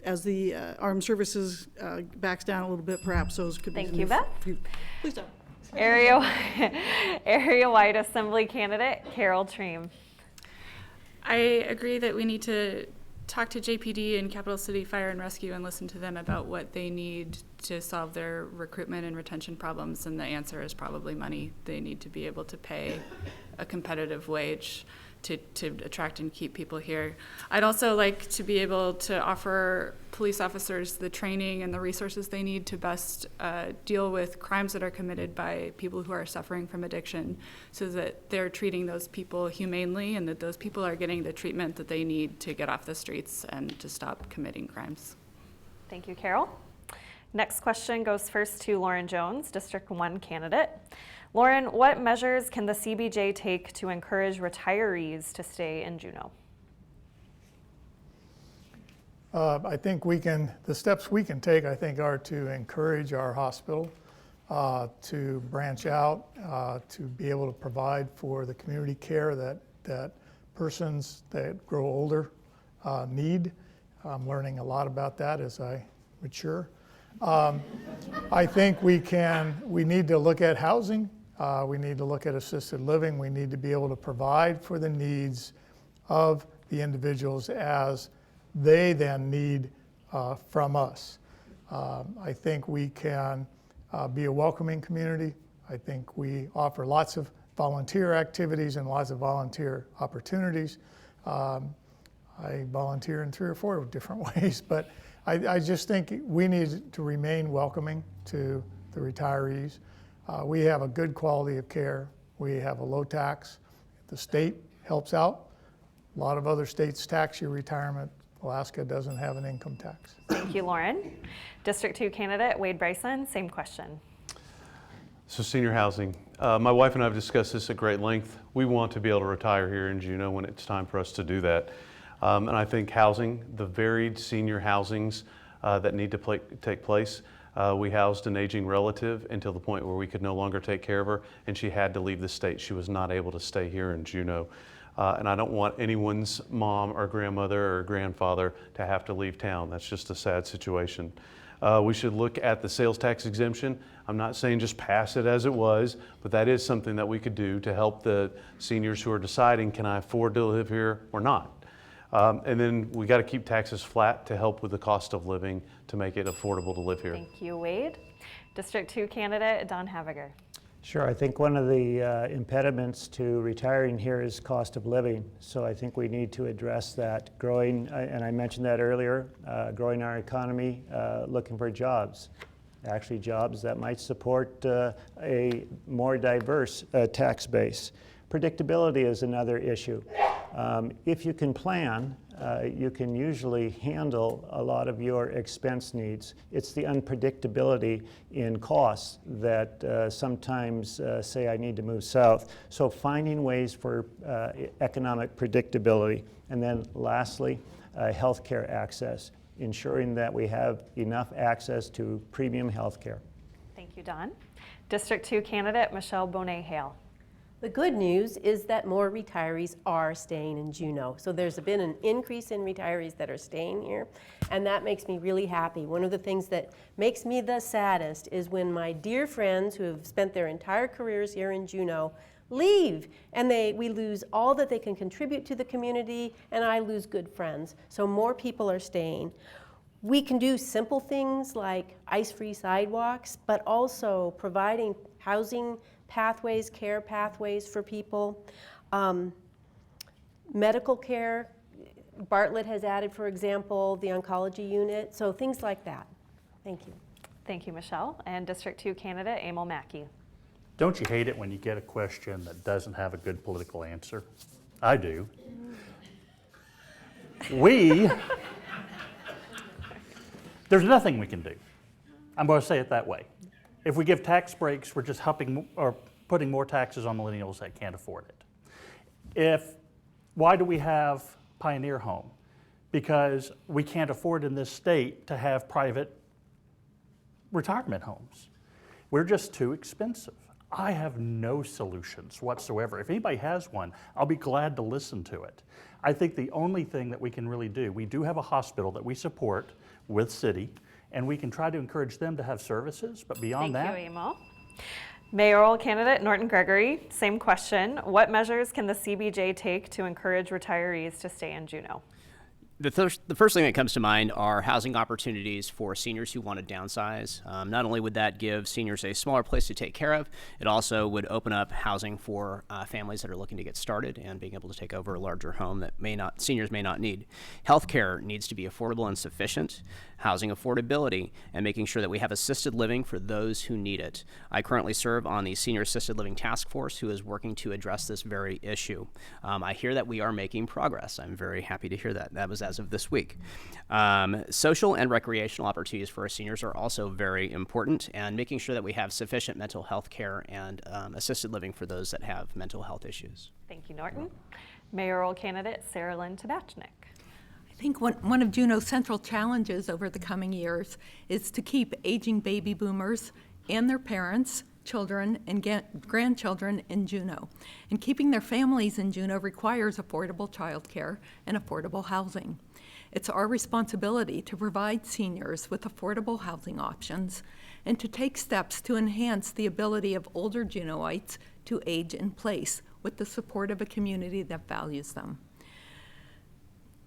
As the armed services backs down a little bit, perhaps those could be. Thank you, Beth. Please don't. Area-wide Assembly candidate Carol Treem. I agree that we need to talk to JPD and Capital City Fire and Rescue and listen to them about what they need to solve their recruitment and retention problems, and the answer is probably money. They need to be able to pay a competitive wage to attract and keep people here. I'd also like to be able to offer police officers the training and the resources they need to best deal with crimes that are committed by people who are suffering from addiction, so that they're treating those people humanely and that those people are getting the treatment that they need to get off the streets and to stop committing crimes. Thank you, Carol. Next question goes first to Lauren Jones, District 1 candidate. Lauren, what measures can the CBJ take to encourage retirees to stay in Juneau? I think the steps we can take, I think, are to encourage our hospital to branch out, to be able to provide for the community care that persons that grow older need. I'm learning a lot about that as I mature. I think we need to look at housing. We need to look at assisted living. We need to be able to provide for the needs of the individuals as they then need from us. I think we can be a welcoming community. I think we offer lots of volunteer activities and lots of volunteer opportunities. I volunteer in 3 or 4 different ways, but I just think we need to remain welcoming to the retirees. We have a good quality of care. We have a low tax. The state helps out. A lot of other states tax your retirement. Alaska doesn't have an income tax. Thank you, Lauren. District 2 candidate Wade Bryson, same question. So senior housing. My wife and I have discussed this at great length. We want to be able to retire here in Juneau when it's time for us to do that. And I think housing, the varied senior housings that need to take place. We housed an aging relative until the point where we could no longer take care of her, and she had to leave the state. She was not able to stay here in Juneau. And I don't want anyone's mom or grandmother or grandfather to have to leave town. That's just a sad situation. We should look at the sales tax exemption. I'm not saying just pass it as it was, but that is something that we could do to help the seniors who are deciding, can I afford to live here or not? And then we got to keep taxes flat to help with the cost of living to make it affordable to live here. Thank you, Wade. District 2 candidate Don Haviger. Sure, I think one of the impediments to retiring here is cost of living. So I think we need to address that. Growing, and I mentioned that earlier, growing our economy, looking for jobs. Actually jobs that might support a more diverse tax base. Predictability is another issue. If you can plan, you can usually handle a lot of your expense needs. It's the unpredictability in costs that sometimes say I need to move south. So finding ways for economic predictability. And then lastly, healthcare access, ensuring that we have enough access to premium healthcare. Thank you, Don. District 2 candidate Michelle Bonet-Hale. The good news is that more retirees are staying in Juneau. So there's been an increase in retirees that are staying here, and that makes me really happy. One of the things that makes me the saddest is when my dear friends who have spent their entire careers here in Juneau leave, and we lose all that they can contribute to the community, and I lose good friends. So more people are staying. We can do simple things like ice-free sidewalks, but also providing housing pathways, care pathways for people. Medical care, Bartlett has added, for example, the oncology unit, so things like that. Thank you. Thank you, Michelle. And District 2 candidate Emil Mackey. Don't you hate it when you get a question that doesn't have a good political answer? I do. There's nothing we can do. I'm going to say it that way. If we give tax breaks, we're just putting more taxes on millennials that can't afford it. Why do we have Pioneer Home? Because we can't afford in this state to have private retirement homes. We're just too expensive. I have no solutions whatsoever. If anybody has one, I'll be glad to listen to it. I think the only thing that we can really do, we do have a hospital that we support with city, and we can try to encourage them to have services, but beyond that. Thank you, Emil. Mayoral candidate Norton Gregory, same question. What measures can the CBJ take to encourage retirees to stay in Juneau? The first thing that comes to mind are housing opportunities for seniors who want to downsize. Not only would that give seniors a smaller place to take care of, it also would open up housing for families that are looking to get started and being able to take over a larger home that seniors may not need. Healthcare needs to be affordable and sufficient. Housing affordability, and making sure that we have assisted living for those who need it. I currently serve on the Senior Assisted Living Task Force, who is working to address this very issue. I hear that we are making progress. I'm very happy to hear that. That was as of this week. Social and recreational opportunities for our seniors are also very important, and making sure that we have sufficient mental health care and assisted living for those that have mental health issues. Thank you, Norton. Mayoral candidate Sarah Lynn Tabachnik. I think one of Juneau's central challenges over the coming years is to keep aging baby boomers and their parents, children, and grandchildren in Juneau. And keeping their families in Juneau requires affordable childcare and affordable housing. It's our responsibility to provide seniors with affordable housing options and to take steps to enhance the ability of older Juneauites to age in place with the support of a community that values them.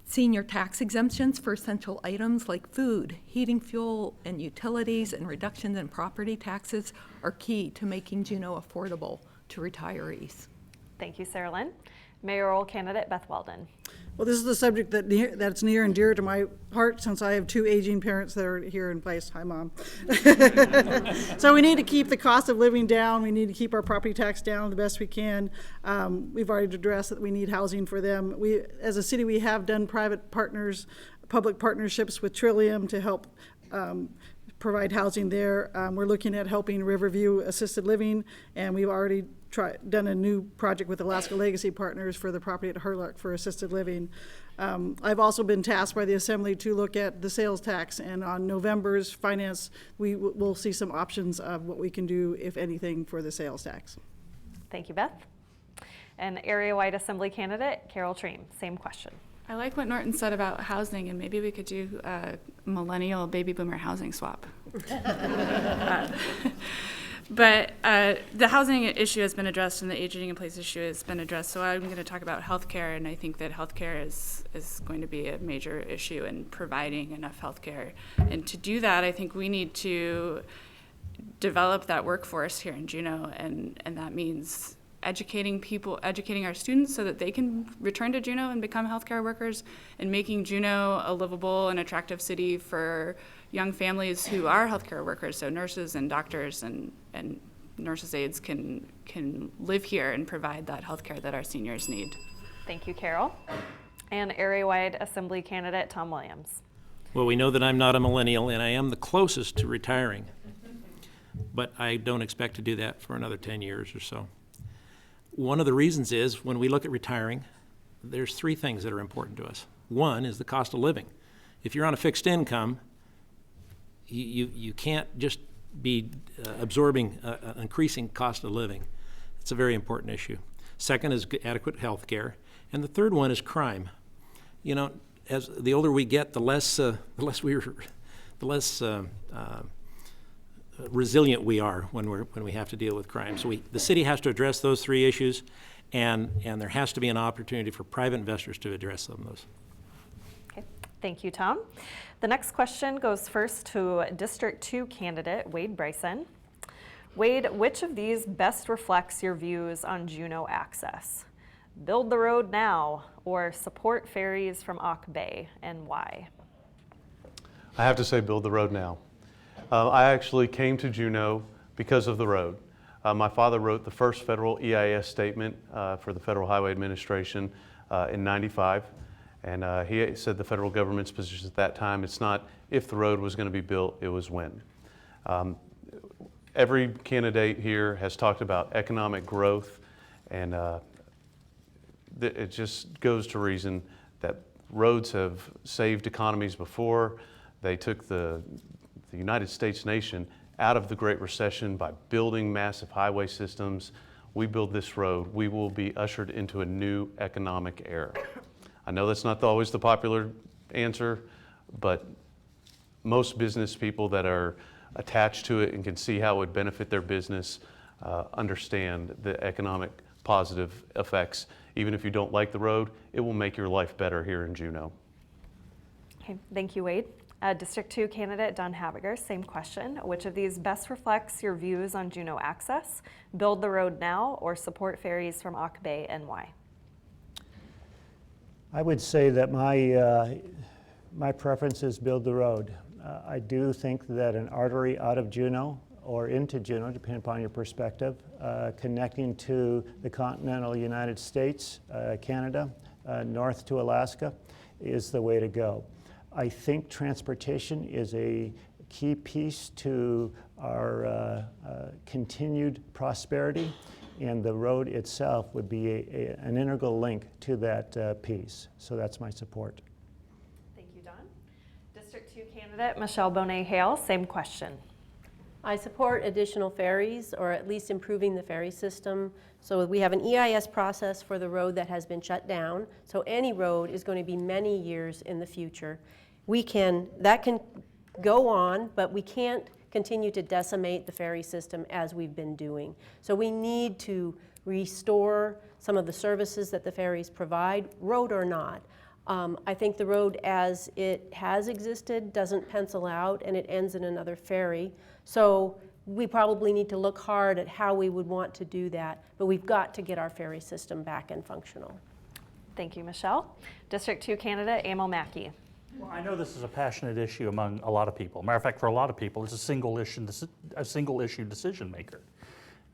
Senior tax exemptions for essential items like food, heating, fuel, and utilities, and reductions in property taxes are key to making Juneau affordable to retirees. Thank you, Sarah Lynn. Mayoral candidate Beth Weldon. Well, this is the subject that's near and dear to my heart since I have two aging parents that are here in place. Hi, Mom. So we need to keep the cost of living down. We need to keep our property tax down the best we can. We've already addressed that we need housing for them. As a city, we have done public partnerships with Trillium to help provide housing there. We're looking at helping Riverview Assisted Living, and we've already done a new project with Alaska Legacy Partners for the property at Hurlock for assisted living. I've also been tasked by the Assembly to look at the sales tax, and on November's finance, we'll see some options of what we can do, if anything, for the sales tax. Thank you, Beth. And area-wide Assembly candidate Carol Treem, same question. I like what Norton said about housing, and maybe we could do a millennial baby boomer housing swap. But the housing issue has been addressed, and the aging in place issue has been addressed. So I'm going to talk about healthcare, and I think that healthcare is going to be a major issue in providing enough healthcare. And to do that, I think we need to develop that workforce here in Juneau, and that means educating our students so that they can return to Juneau and become healthcare workers, and making Juneau a livable and attractive city for young families who are healthcare workers, so nurses and doctors and nurses' aides can live here and provide that healthcare that our seniors need. Thank you, Carol. And area-wide Assembly candidate Tom Williams. Well, we know that I'm not a millennial, and I am the closest to retiring, but I don't expect to do that for another 10 years or so. One of the reasons is when we look at retiring, there's three things that are important to us. One is the cost of living. If you're on a fixed income, you can't just be absorbing an increasing cost of living. It's a very important issue. Second is adequate health care. And the third one is crime. You know, as the older we get, the less resilient we are when we have to deal with crime. So the city has to address those three issues, and there has to be an opportunity for private investors to address some of those. Okay, thank you, Tom. The next question goes first to District 2 candidate Wade Bryson. Wade, which of these best reflects your views on Juneau access? Build the road now, or support ferries from Auk Bay, and why? I have to say build the road now. I actually came to Juneau because of the road. My father wrote the first federal EIS statement for the Federal Highway Administration in '95, and he said the federal government's position at that time, it's not if the road was going to be built, it was when. Every candidate here has talked about economic growth, and it just goes to reason that roads have saved economies before. They took the United States nation out of the Great Recession by building massive highway systems. We build this road, we will be ushered into a new economic era. I know that's not always the popular answer, but most business people that are attached to it and can see how it would benefit their business understand the economic positive effects. Even if you don't like the road, it will make your life better here in Juneau. Okay, thank you, Wade. District 2 candidate Don Habiger, same question. Which of these best reflects your views on Juneau access? Build the road now or support ferries from Auk Bay and why? I would say that my preference is build the road. I do think that an artery out of Juneau or into Juneau, depending upon your perspective, connecting to the continental United States, Canada, north to Alaska, is the way to go. I think transportation is a key piece to our continued prosperity, and the road itself would be an integral link to that piece. So that's my support. Thank you, Don. District 2 candidate Michelle Bonet-Hale, same question. I support additional ferries, or at least improving the ferry system. So we have an EIS process for the road that has been shut down. So any road is going to be many years in the future. That can go on, but we can't continue to decimate the ferry system as we've been doing. So we need to restore some of the services that the ferries provide, road or not. I think the road as it has existed doesn't pencil out and it ends in another ferry. So we probably need to look hard at how we would want to do that, but we've got to get our ferry system back and functional. Thank you, Michelle. District 2 candidate Emil Mackey. Well, I know this is a passionate issue among a lot of people. Matter of fact, for a lot of people, it's a single issue decision maker.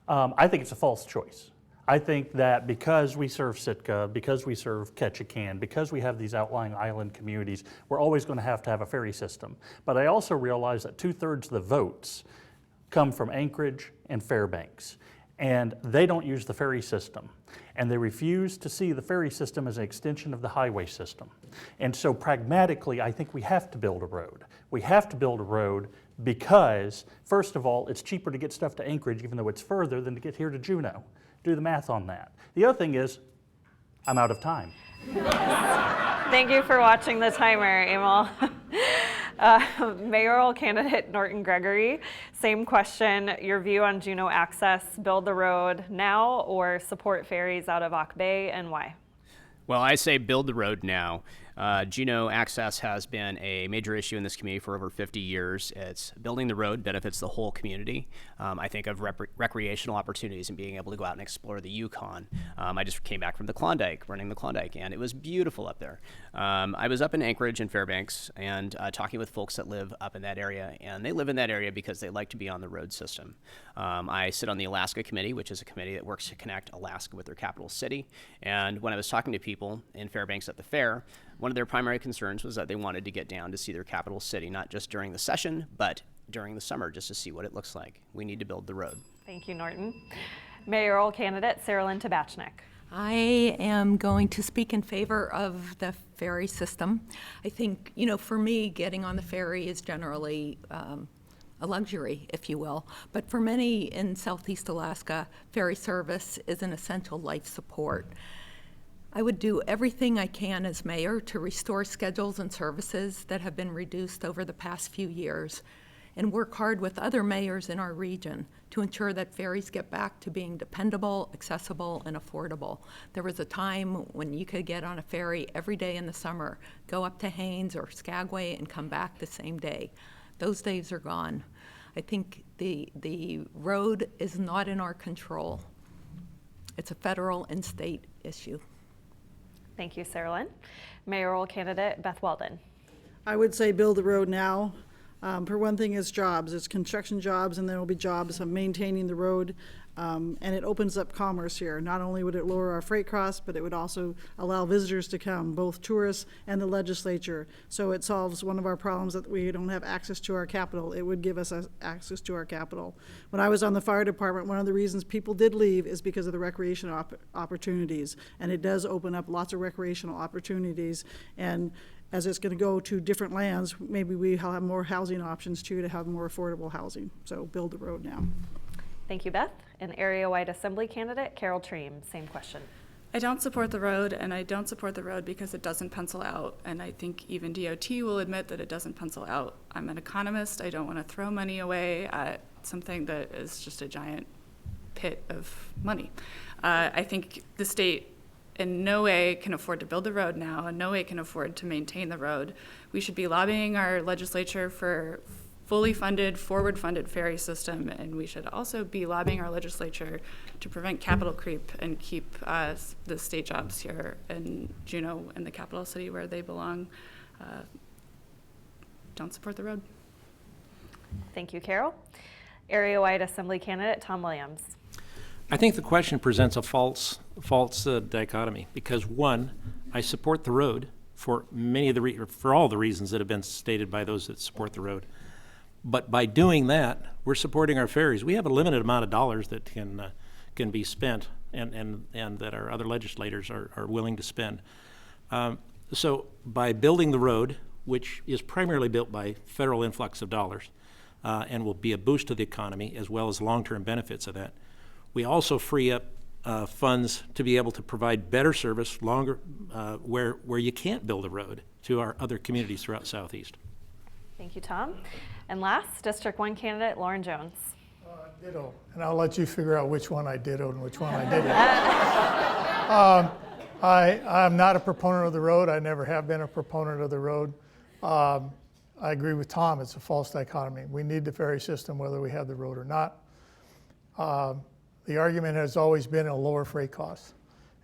I think it's a false choice. I think that because we serve Sitka, because we serve Ketchikan, because we have these outlying island communities, we're always going to have a ferry system. But I also realize that 2/3 of the votes come from Anchorage and Fairbanks, and they don't use the ferry system. And they refuse to see the ferry system as an extension of the highway system. And so pragmatically, I think we have to build a road. We have to build a road because, first of all, it's cheaper to get stuff to Anchorage, even though it's further, than to get here to Juneau. Do the math on that. The other thing is, I'm out of time. Thank you for watching the timer, Emil. Mayoral candidate Norton Gregory, same question. Your view on Juneau access, build the road now or support ferries out of Auk Bay, and why? Well, I say build the road now. Juneau access has been a major issue in this community for over 50 years. It's building the road benefits the whole community. I think of recreational opportunities and being able to go out and explore the Yukon. I just came back from the Klondike, running the Klondike, and it was beautiful up there. I was up in Anchorage and Fairbanks and talking with folks that live up in that area, and they live in that area because they like to be on the road system. I sit on the Alaska Committee, which is a committee that works to connect Alaska with their capital city. And when I was talking to people in Fairbanks at the fair, one of their primary concerns was that they wanted to get down to see their capital city, not just during the session, but during the summer, just to see what it looks like. We need to build the road. Thank you, Norton. Mayoral candidate Sarah Lynn Tabachnik. I am going to speak in favor of the ferry system. I think, for me, getting on the ferry is generally a luxury, if you will. But for many in Southeast Alaska, ferry service is an essential life support. I would do everything I can as mayor to restore schedules and services that have been reduced over the past few years and work hard with other mayors in our region to ensure that ferries get back to being dependable, accessible, and affordable. There was a time when you could get on a ferry every day in the summer, go up to Haines or Skagway and come back the same day. Those days are gone. I think the road is not in our control. It's a federal and state issue. Thank you, Sarah Lynn. Mayoral candidate Beth Weldon. I would say build the road now. For one thing is jobs. It's construction jobs, and there will be jobs of maintaining the road. And it opens up commerce here. Not only would it lower our freight costs, but it would also allow visitors to come, both tourists and the legislature. So it solves one of our problems that we don't have access to our capital. It would give us access to our capital. When I was on the fire department, one of the reasons people did leave is because of the recreational opportunities. And it does open up lots of recreational opportunities. And as it's going to go to different lands, maybe we have more housing options too, to have more affordable housing. So build the road now. Thank you, Beth. An area-wide assembly candidate, Carol Treem, same question. I don't support the road, and I don't support the road because it doesn't pencil out, and I think even DOT will admit that it doesn't pencil out. I'm an economist. I don't want to throw money away at something that is just a giant pit of money. I think the state in no way can afford to build the road now, and no way can afford to maintain the road. We should be lobbying our legislature for fully funded, forward-funded ferry system, and we should also be lobbying our legislature to prevent capital creep and keep the state jobs here in Juneau and the capital city where they belong. Don't support the road. Thank you, Carol. Area-wide assembly candidate, Tom Williams. I think the question presents a false dichotomy because one, I support the road for for all the reasons that have been stated by those that support the road. But by doing that, we're supporting our ferries. We have a limited amount of dollars that can be spent and that our other legislators are willing to spend. So by building the road, which is primarily built by federal influx of dollars and will be a boost to the economy as well as long-term benefits of that, we also free up funds to be able to provide better service longer where you can't build a road to our other communities throughout Southeast. Thank you, Tom. And last, District 1 candidate, Lauren Jones. Ditto, and I'll let you figure out which one I dittoed and which one I didn't. I'm not a proponent of the road. I never have been a proponent of the road. I agree with Tom, it's a false dichotomy. We need the ferry system whether we have the road or not. The argument has always been a lower freight cost.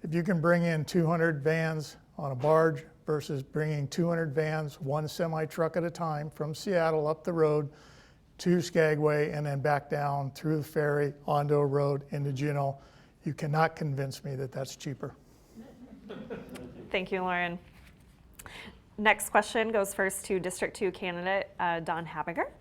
If you can bring in 200 vans on a barge versus bringing 200 vans, one semi-truck at a time, from Seattle up the road to Skagway and then back down through the ferry onto a road into Juneau, you cannot convince me that that's cheaper. Thank you, Lauren. Next question goes first to District 2 candidate, Don Habiger.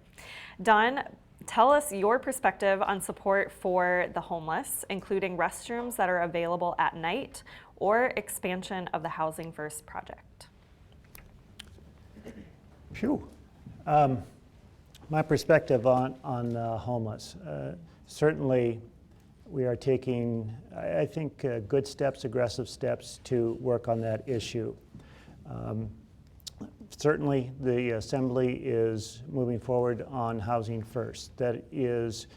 Don, tell us your perspective on support for the homeless, including restrooms that are available at night or expansion of the Housing First project. Phew. My perspective on homeless. Certainly we are taking, I think, good steps, aggressive steps to work on that issue. Certainly the Assembly is moving forward on Housing First. That is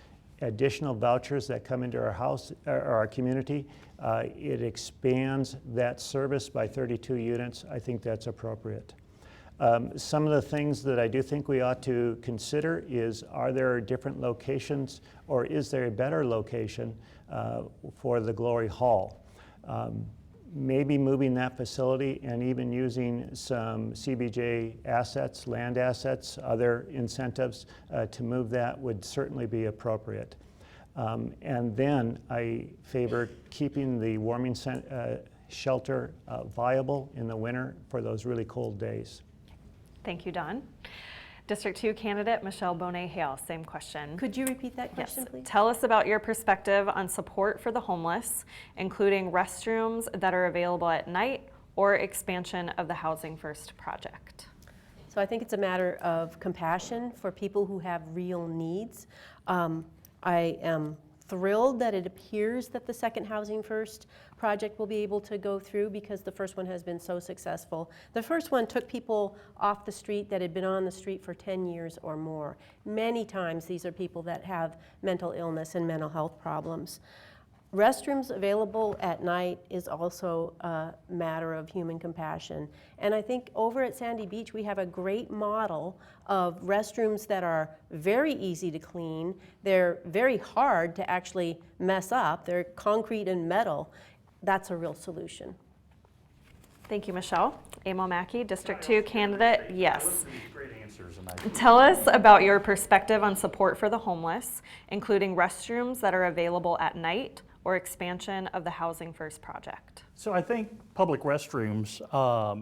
additional vouchers that come into our house, or our community. It expands that service by 32 units. I think that's appropriate. Some of the things that I do think we ought to consider is, are there different locations, or is there a better location for the Glory Hall? Maybe moving that facility and even using some CBJ assets, land assets, other incentives to move that would certainly be appropriate. And then I favor keeping the warming shelter viable in the winter for those really cold days. Thank you, Don. District 2 candidate, Michelle Bonet-Hale, same question. Could you repeat that question, Yes. please? Tell us about your perspective on support for the homeless, including restrooms that are available at night or expansion of the Housing First project. So I think it's a matter of compassion for people who have real needs. I am thrilled that it appears that the second Housing First project will be able to go through because the first one has been so successful. The first one took people off the street that had been on the street for 10 years or more. Many times these are people that have mental illness and mental health problems. Restrooms available at night is also a matter of human compassion. And I think over at Sandy Beach, we have a great model of restrooms that are very easy to clean. They're very hard to actually mess up. They're concrete and metal. That's a real solution. Thank you, Michelle. Emil Mackey, District 2 candidate, yes. Great answers, and Tell us about your perspective on support for the homeless, including restrooms that are available at night or expansion of the Housing First project. So I think public restrooms,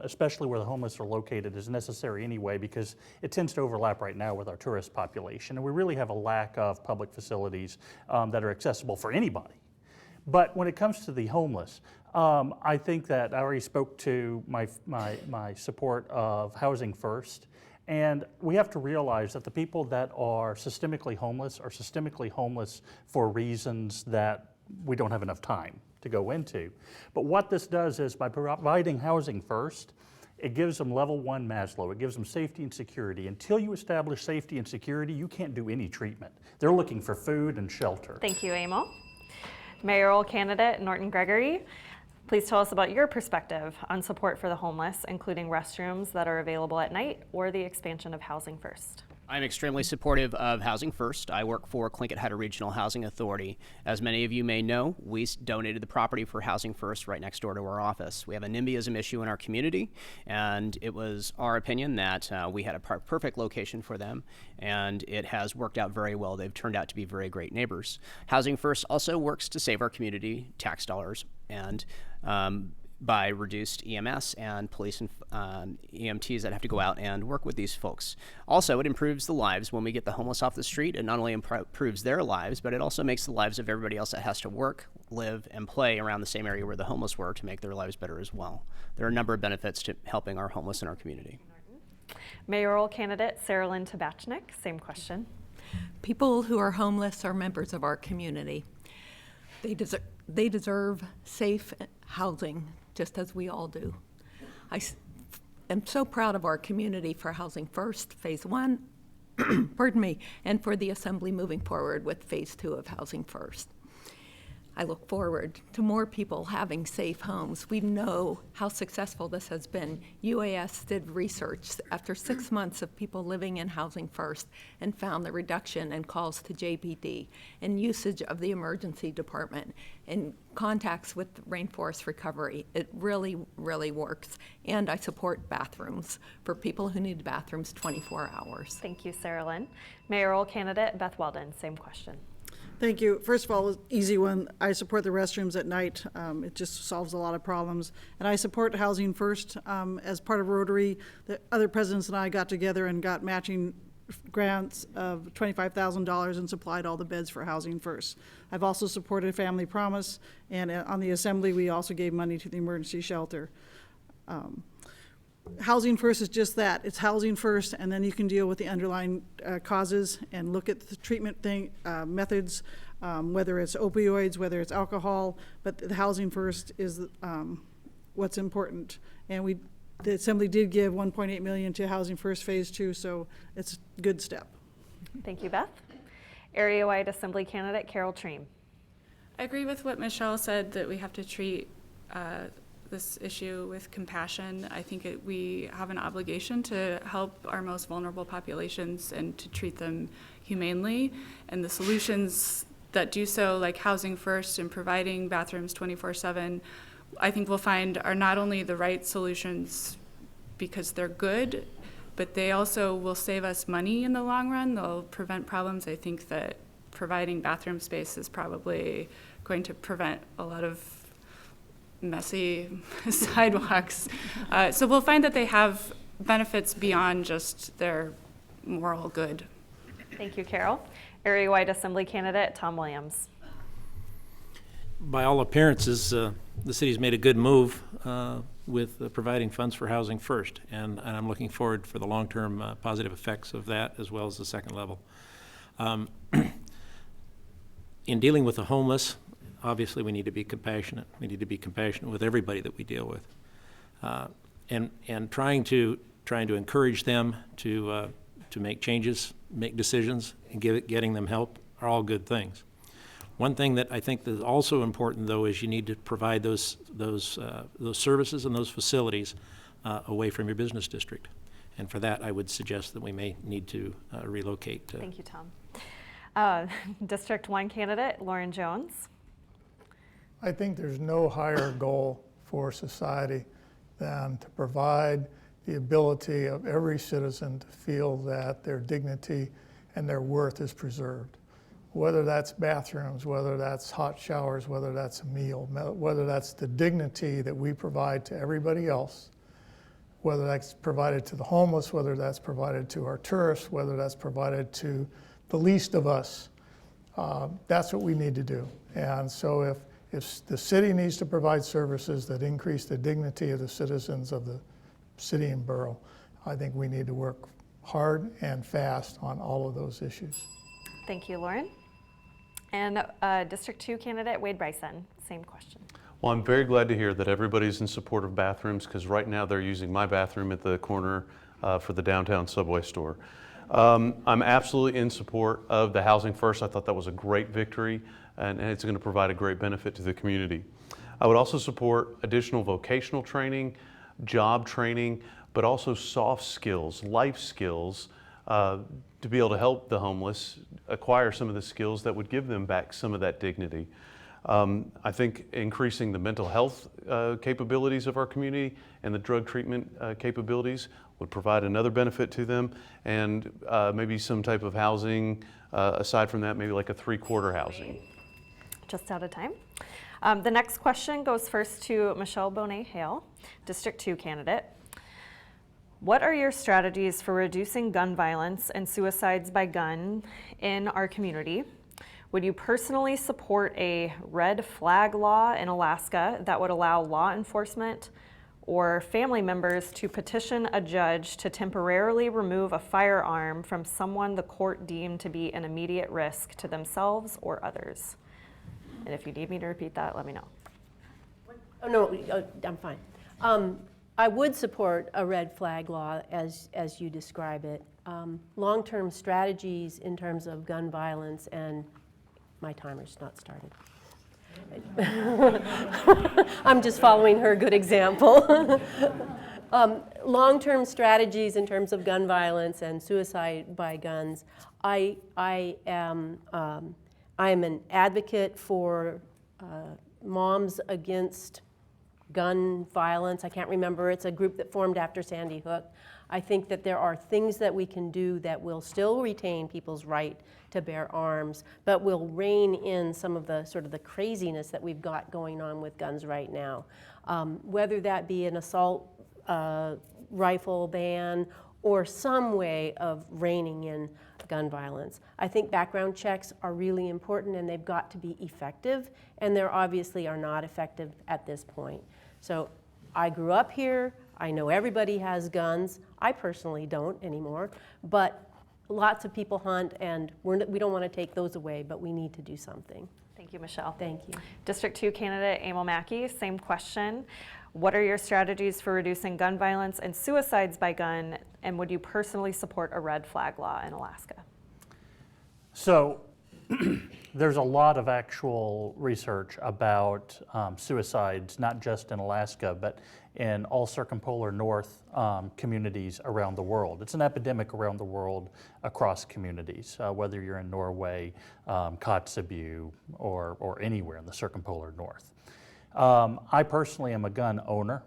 especially where the homeless are located, is necessary anyway because it tends to overlap right now with our tourist population. And we really have a lack of public facilities that are accessible for anybody. But when it comes to the homeless, I think that I already spoke to my support of Housing First. And we have to realize that the people that are systemically homeless for reasons that we don't have enough time to go into. But what this does is by providing Housing First, it gives them level 1 Maslow. It gives them safety and security. Until you establish safety and security, you can't do any treatment. They're looking for food and shelter. Thank you, Emil. Mayoral candidate Norton Gregory, please tell us about your perspective on support for the homeless, including restrooms that are available at night or the expansion of Housing First. I'm extremely supportive of Housing First. I work for Tlingit-Hattah Regional Housing Authority. As many of you may know, we donated the property for Housing First right next door to our office. We have a NIMBYism issue in our community, and it was our opinion that we had a perfect location for them, and it has worked out very well. They've turned out to be very great neighbors. Housing First also works to save our community tax dollars, and by reduced EMS and police and EMTs that have to go out and work with these folks. Also, it improves the lives when we get the homeless off the street. It not only improves their lives, but it also makes the lives of everybody else that has to work, live, and play around the same area where the homeless were to make their lives better as well. There are a number of benefits to helping our homeless in our community. Mayoral candidate Sarah Lynn Tabachnik, same question. People who are homeless are members of our community. They deserve safe housing, just as we all do. I am so proud of our community for Housing First, Phase 1, pardon me, and for the Assembly moving forward with Phase 2 of Housing First. I look forward to more people having safe homes. We know how successful this has been. UAS did research after 6 months of people living in Housing First and found the reduction in calls to JPD and usage of the emergency department and contacts with Rainforest Recovery. It really, really works. And I support bathrooms for people who need bathrooms 24 hours. Thank you, Sarah Lynn. Mayoral candidate Beth Weldon, same question. Thank you. First of all, easy one. I support the restrooms at night. It just solves a lot of problems. And I support Housing First. As part of Rotary, the other presidents and I got together and got matching grants of $25,000 and supplied all the beds for Housing First. I've also supported Family Promise, and on the Assembly, we also gave money to the emergency shelter. Housing First is just that. It's Housing First, and then you can deal with the underlying causes and look at the treatment methods, whether it's opioids, whether it's alcohol, but the Housing First is what's important. And the Assembly did give $1.8 million to Housing First Phase 2, so it's a good step. Thank you, Beth. Area-wide Assembly candidate Carol Treem. I agree with what Michelle said, that we have to treat this issue with compassion. I think we have an obligation to help our most vulnerable populations and to treat them humanely. And the solutions that do so, like Housing First and providing bathrooms 24/7, I think we'll find are not only the right solutions because they're good, but they also will save us money in the long run. They'll prevent problems. I think that providing bathroom space is probably going to prevent a lot of messy sidewalks. So we'll find that they have benefits beyond just their moral good. Thank you, Carol. Area-wide Assembly candidate Tom Williams. By all appearances, the city's made a good move with providing funds for Housing First, and I'm looking forward for the long-term positive effects of that as well as the second level. In dealing with the homeless, obviously we need to be compassionate. We need to be compassionate with everybody that we deal with, and trying to encourage them to make changes, make decisions, and getting them help are all good things. One thing that I think that is also important, though, is you need to provide those services and those facilities away from your business district, and for that I would suggest that we may need to relocate. Thank you, Tom. District 1 candidate Lauren Jones. I think there's no higher goal for society than to provide the ability of every citizen to feel that their dignity and their worth is preserved. Whether that's bathrooms, whether that's hot showers, whether that's a meal, whether that's the dignity that we provide to everybody else, whether that's provided to the homeless, whether that's provided to our tourists, whether that's provided to the least of us, that's what we need to do. And so if the city needs to provide services that increase the dignity of the citizens of the city and borough, I think we need to work hard and fast on all of those issues. Thank you, Lauren. And District 2 candidate Wade Bryson, same question. Well, I'm very glad to hear that everybody's in support of bathrooms, because right now they're using my bathroom at the corner for the downtown Subway store. I'm absolutely in support of the Housing First. I thought that was a great victory, and it's going to provide a great benefit to the community. I would also support additional vocational training, job training, but also soft skills, life skills, to be able to help the homeless acquire some of the skills that would give them back some of that dignity. I think increasing the mental health capabilities of our community and the drug treatment capabilities would provide another benefit to them, and maybe some type of housing aside from that, maybe like a 3-quarter housing. Just out of time. The next question goes first to Michelle Bonet-Hale, District 2 candidate. What are your strategies for reducing gun violence and suicides by gun in our community? Would you personally support a red flag law in Alaska that would allow law enforcement or family members to petition a judge to temporarily remove a firearm from someone the court deemed to be an immediate risk to themselves or others? And if you need me to repeat that, let me know. Oh, no, I'm fine. I would support a red flag law as you describe it. Long-term strategies in terms of gun violence, and my timer's not started. I'm just following her good example. Long-term strategies in terms of gun violence and suicide by guns. I am an advocate for Moms Against Gun Violence. I can't remember. It's a group that formed after Sandy Hook. I think that there are things that we can do that will still retain people's right to bear arms, but will rein in some of the sort of the craziness that we've got going on with guns right now. Whether that be an assault rifle ban or some way of reining in gun violence. I think background checks are really important, and they've got to be effective, and they obviously are not effective at this point. So I grew up here. I know everybody has guns. I personally don't anymore, but lots of people hunt, and we don't want to take those away, but we need to do something. Thank you, Michelle. Thank you. District 2 candidate Emil Mackey, same question. What are your strategies for reducing gun violence and suicides by gun, and would you personally support a red flag law in Alaska? So there's a lot of actual research about suicides, not just in Alaska, but in all circumpolar north communities around the world. It's an epidemic around the world across communities, whether you're in Norway, Kotzebue, or anywhere in the circumpolar north. I personally am a gun owner,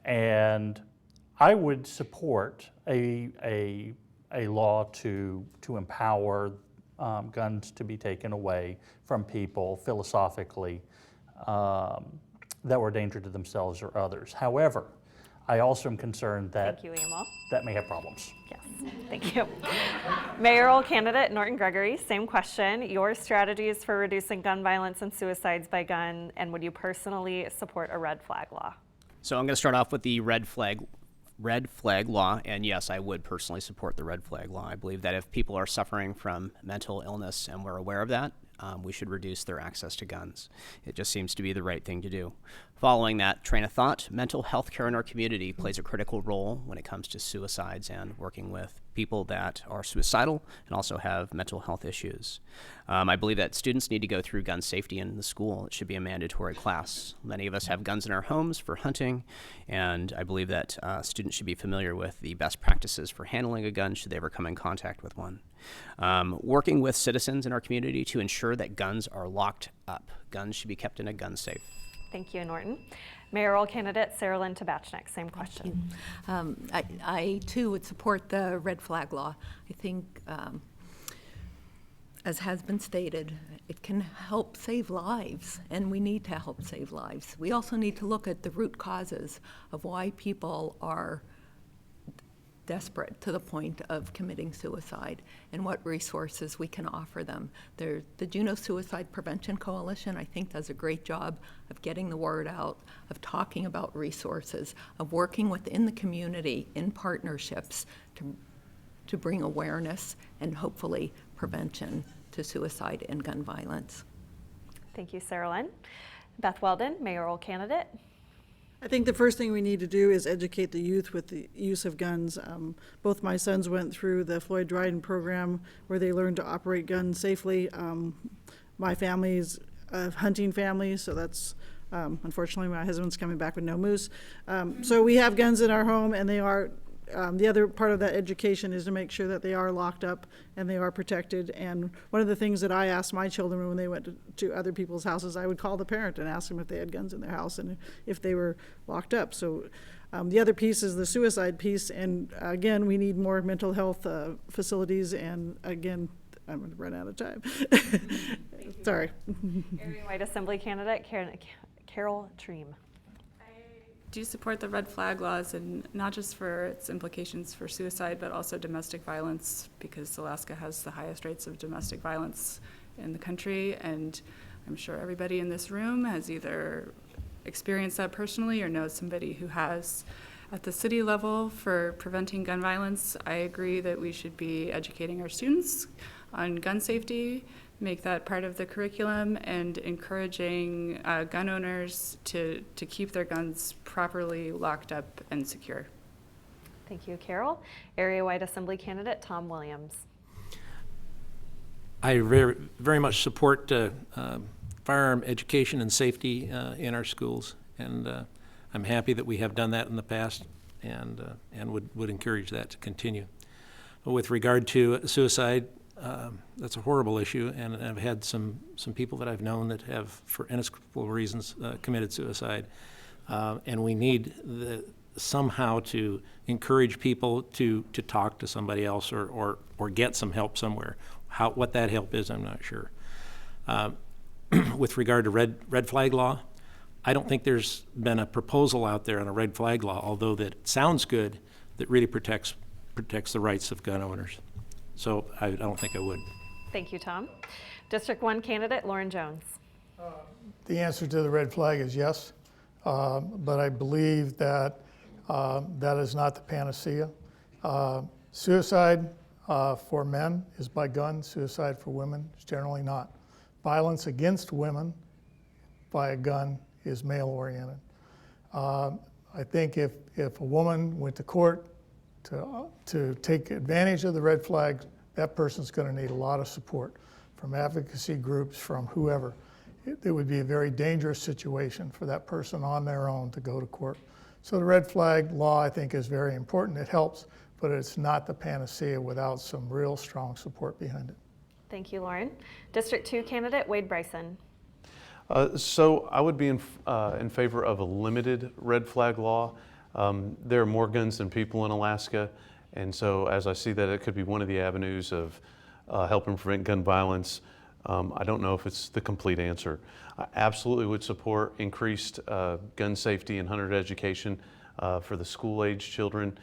and I would support a law to empower guns to be taken away from people philosophically that were a danger to themselves or others. However, I also am concerned that Thank you, Emil. that may have problems. Yes, thank you. Mayoral candidate Norton Gregory, same question. Your strategies for reducing gun violence and suicides by gun, and would you personally support a red flag law? So I'm going to start off with the red flag law, and yes, I would personally support the red flag law. I believe that if people are suffering from mental illness and we're aware of that, we should reduce their access to guns. It just seems to be the right thing to do. Following that train of thought, mental health care in our community plays a critical role when it comes to suicides and working with people that are suicidal and also have mental health issues. I believe that students need to go through gun safety in the school. It should be a mandatory class. Many of us have guns in our homes for hunting, and I believe that students should be familiar with the best practices for handling a gun should they ever come in contact with one. Working with citizens in our community to ensure that guns are locked up. Guns should be kept in a gun safe. Thank you, Norton. Mayoral candidate Sarah Lynn Tabachnik, same question. I too would support the red flag law. I think, as has been stated, it can help save lives, and we need to help save lives. We also need to look at the root causes of why people are desperate to the point of committing suicide and what resources we can offer them. The Juneau Suicide Prevention Coalition, I think, does a great job of getting the word out, of talking about resources, of working within the community in partnerships to bring awareness and hopefully prevention to suicide and gun violence. Thank you, Sarah Lynn. Beth Weldon, mayoral candidate. I think the first thing we need to do is educate the youth with the use of guns. Both my sons went through the Floyd Dryden program where they learned to operate guns safely. My family's a hunting family, so that's unfortunately my husband's coming back with no moose. So we have guns in our home, and they are the other part of that education is to make sure that they are locked up and they are protected. And one of the things that I asked my children when they went to other people's houses, I would call the parent and ask them if they had guns in their house and if they were locked up. So the other piece is the suicide piece. And again, we need more mental health facilities. And again, I'm going to run out of time. Sorry. Area White Assembly candidate Carol Treem. Do support the red flag laws, and not just for its implications for suicide, but also domestic violence, because Alaska has the highest rates of domestic violence in the country, and I'm sure everybody in this room has either experienced that personally or knows somebody who has. At the city level, for preventing gun violence, I agree that we should be educating our students on gun safety, make that part of the curriculum, and encouraging gun owners to keep their guns properly locked up and secure. Thank you, Carol. Area White Assembly candidate Tom Williams. I very much support firearm education and safety in our schools, and I'm happy that we have done that in the past, and would encourage that to continue. With regard to suicide, that's a horrible issue, and I've had some people that I've known that have, for inescapable reasons, committed suicide. And we need somehow to encourage people to talk to somebody else or get some help somewhere. What that help is, I'm not sure. With regard to red flag law, I don't think there's been a proposal out there on a red flag law, although that sounds good, that really protects the rights of gun owners. So I don't think I would. Thank you, Tom. District 1 candidate Lauren Jones. The answer to the red flag is yes, but I believe that that is not the panacea. Suicide for men is by gun. Suicide for women is generally not. Violence against women by a gun is male-oriented. I think if a woman went to court to take advantage of the red flag, that person's going to need a lot of support from advocacy groups, from whoever. It would be a very dangerous situation for that person on their own to go to court. So the red flag law, I think, is very important. It helps, but it's not the panacea without some real strong support behind it. Thank you, Lauren. District 2 candidate Wade Bryson. So I would be in favor of a limited red flag law. There are more guns than people in Alaska, and so as I see that it could be one of the avenues of helping prevent gun violence, I don't know if it's the complete answer. I absolutely would support increased gun safety and hunter education for the school-age children.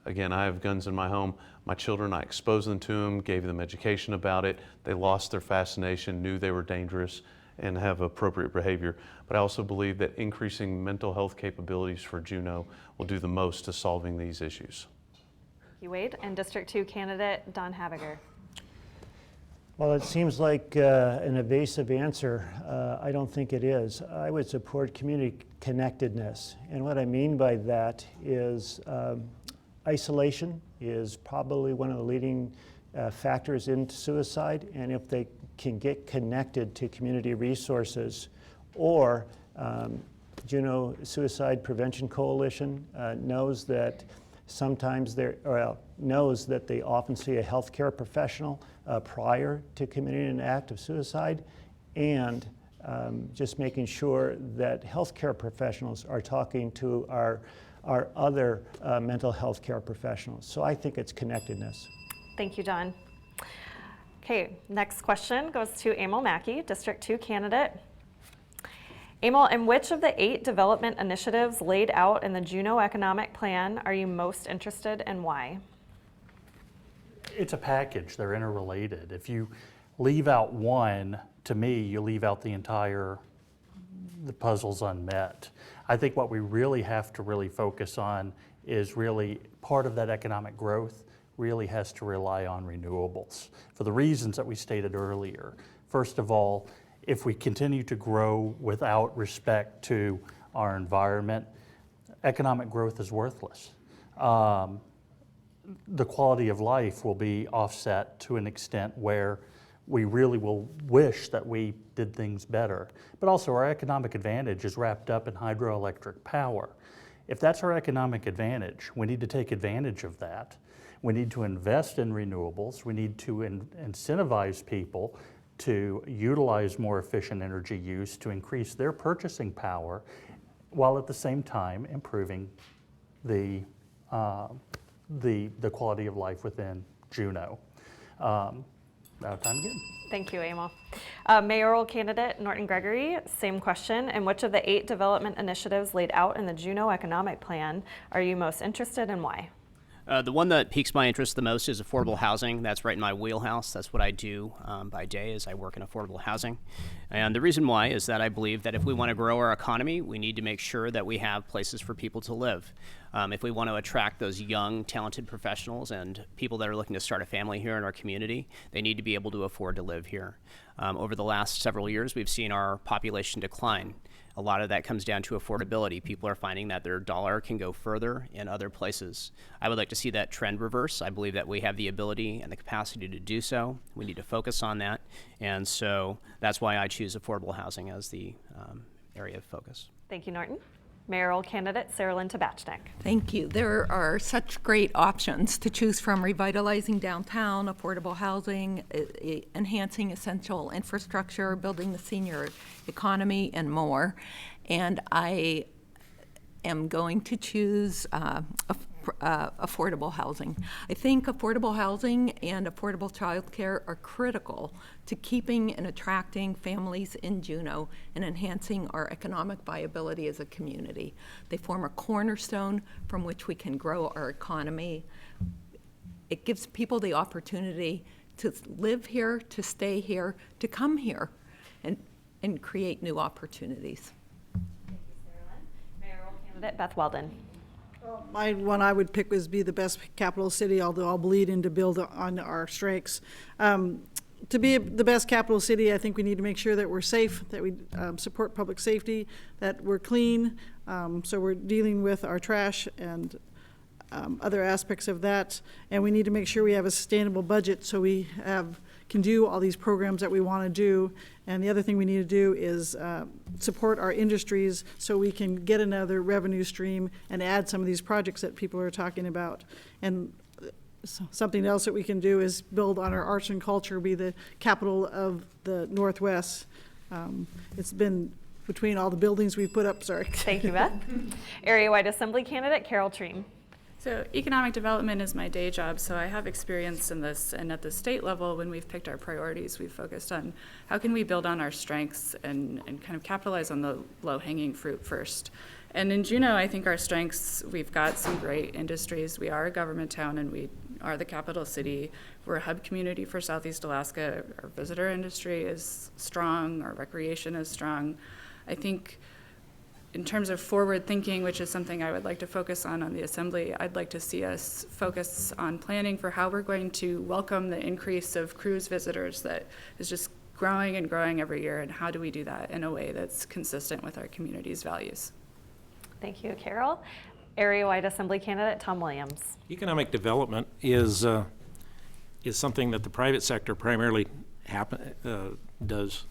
Again, I have guns in my home. My children, I exposed them to them, gave them education about it. They lost their fascination, knew they were dangerous, and have appropriate behavior. But I also believe that increasing mental health capabilities for Juneau will do the most to solving these issues. Thank you, Wade. And District 2 candidate Don Habiger. Well, it seems like an evasive answer. I don't think it is. I would support community connectedness. And what I mean by that is isolation is probably one of the leading factors into suicide. And if they can get connected to community resources, or Juneau Suicide Prevention Coalition knows that sometimes knows that they often see a healthcare professional prior to committing an act of suicide, and just making sure that healthcare professionals are talking to our other mental health care professionals. So I think it's connectedness. Thank you, John. Okay, next question goes to Emil Mackey, District 2 candidate. Emil, in which of the 8 development initiatives laid out in the Juneau Economic Plan are you most interested and why? It's a package, they're interrelated. If you leave out one, to me, you leave out the puzzle's unmet. I think what we really have to really focus on is really part of that economic growth really has to rely on renewables for the reasons that we stated earlier. First of all, if we continue to grow without respect to our environment, economic growth is worthless. The quality of life will be offset to an extent where we really will wish that we did things better. But also our economic advantage is wrapped up in hydroelectric power. If that's our economic advantage, we need to take advantage of that. We need to invest in renewables. We need to incentivize people to utilize more efficient energy use to increase their purchasing power, while at the same time improving the quality of life within Juneau. Out of time again. Thank you, Emil. Mayoral candidate Norton Gregory, same question. In which of the 8 development initiatives laid out in the Juneau Economic Plan are you most interested and why? The one that piques my interest the most is affordable housing. That's right in my wheelhouse. That's what I do by day is I work in affordable housing. And the reason why is that I believe that if we want to grow our economy, we need to make sure that we have places for people to live. If we want to attract those young, talented professionals and people that are looking to start a family here in our community, they need to be able to afford to live here. Over the last several years, we've seen our population decline. A lot of that comes down to affordability. People are finding that their dollar can go further in other places. I would like to see that trend reverse. I believe that we have the ability and the capacity to do so. We need to focus on that. And so that's why I choose affordable housing as the area of focus. Thank you, Norton. Mayoral candidate Sarah Lynn Tabachnik. Thank you. There are such great options to choose from: revitalizing downtown, affordable housing, enhancing essential infrastructure, building the senior economy, and more. And I am going to choose affordable housing. I think affordable housing and affordable childcare are critical to keeping and attracting families in Juneau and enhancing our economic viability as a community. They form a cornerstone from which we can grow our economy. It gives people the opportunity to live here, to stay here, to come here, and create new opportunities. Thank you, Sarah Lynn. Mayoral candidate Beth Weldon. My one I would pick was be the best capital city, although I'll bleed in to build on our strengths. To be the best capital city, I think we need to make sure that we're safe, that we support public safety, that we're clean, so we're dealing with our trash and other aspects of that. And we need to make sure we have a sustainable budget so we can do all these programs that we want to do. And the other thing we need to do is support our industries so we can get another revenue stream and add some of these projects that people are talking about. And something else that we can do is build on our arts and culture, be the capital of the Northwest. It's been between all the buildings we put up, sorry. Thank you, Beth. Area-wide Assembly candidate Carol Treem. So economic development is my day job, so I have experience in this. And at the state level, when we've picked our priorities, we've focused on how can we build on our strengths and kind of capitalize on the low-hanging fruit first. And in Juneau, I think our strengths, we've got some great industries. We are a government town and we are the capital city. We're a hub community for Southeast Alaska. Our visitor industry is strong, our recreation is strong. I think in terms of forward thinking, which is something I would like to focus on the Assembly, I'd like to see us focus on planning for how we're going to welcome the increase of cruise visitors that is just growing and growing every year, and how do we do that in a way that's consistent with our community's values. Thank you, Carol. Area-wide Assembly candidate Tom Williams. Economic development is something that the private sector primarily does.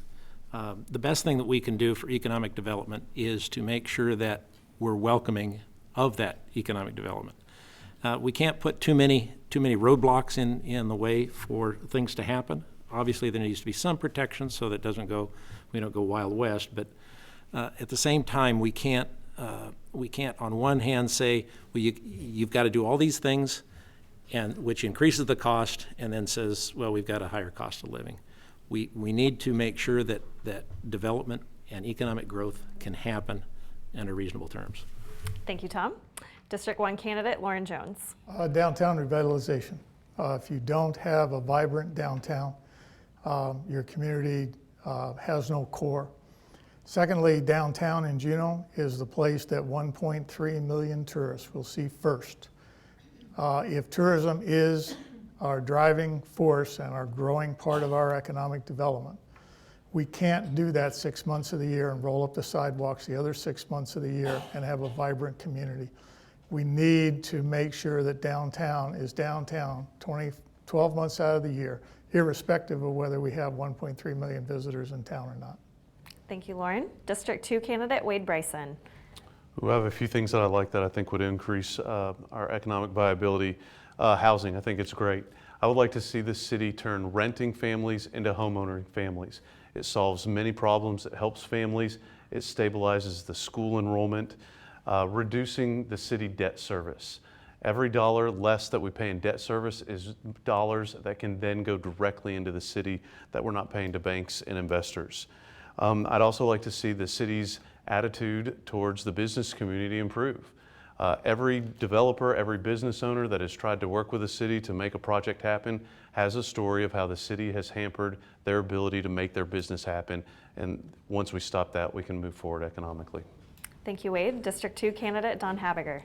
The best thing that we can do for economic development is to make sure that we're welcoming of that economic development. We can't put too many roadblocks in the way for things to happen. obviously there needs to be some protection so that we don't go Wild West, but at the same time, we can't on one hand say, well, you've got to do all these things, and which increases the cost, and then says, well, we've got a higher cost of living. We need to make sure that development and economic growth can happen under reasonable terms. Thank you, Tom. District 1 candidate, Lauren Jones. Downtown revitalization. If you don't have a vibrant downtown, your community has no core. Secondly, downtown in Juneau is the place that 1.3 million tourists will see first. If tourism is our driving force and our growing part of our economic development, we can't do that 6 months of the year and roll up the sidewalks the other 6 months of the year and have a vibrant community. We need to make sure that downtown is downtown 12 months out of the year, irrespective of whether we have 1.3 million visitors in town or not. Thank you, Lauren. District 2 candidate, Wade Bryson. We have a few things that I like that I think would increase our economic viability. Housing, I think it's great. I would like to see the city turn renting families into homeowning families. It solves many problems, it helps families, it stabilizes the school enrollment, reducing the city debt service. Every dollar less that we pay in debt service is dollars that can then go directly into the city that we're not paying to banks and investors. I'd also like to see the city's attitude towards the business community improve. Every developer, every business owner that has tried to work with the city to make a project happen has a story of how the city has hampered their ability to make their business happen. And once we stop that, we can move forward economically. Thank you, Wade. District 2 candidate, Don Habiger.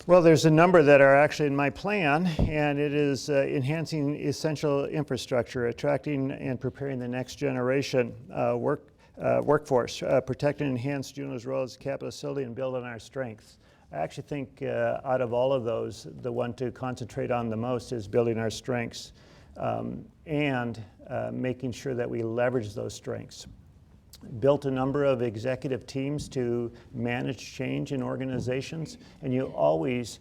Well, there's a number that are actually in my plan, and it is enhancing essential infrastructure, attracting and preparing the next generation workforce, protect and enhance Juneau's role as a capital city, and build on our strengths. I actually think out of all of those, the one to concentrate on the most is building our strengths and making sure that we leverage those strengths. Built a number of executive teams to manage change in organizations, and you always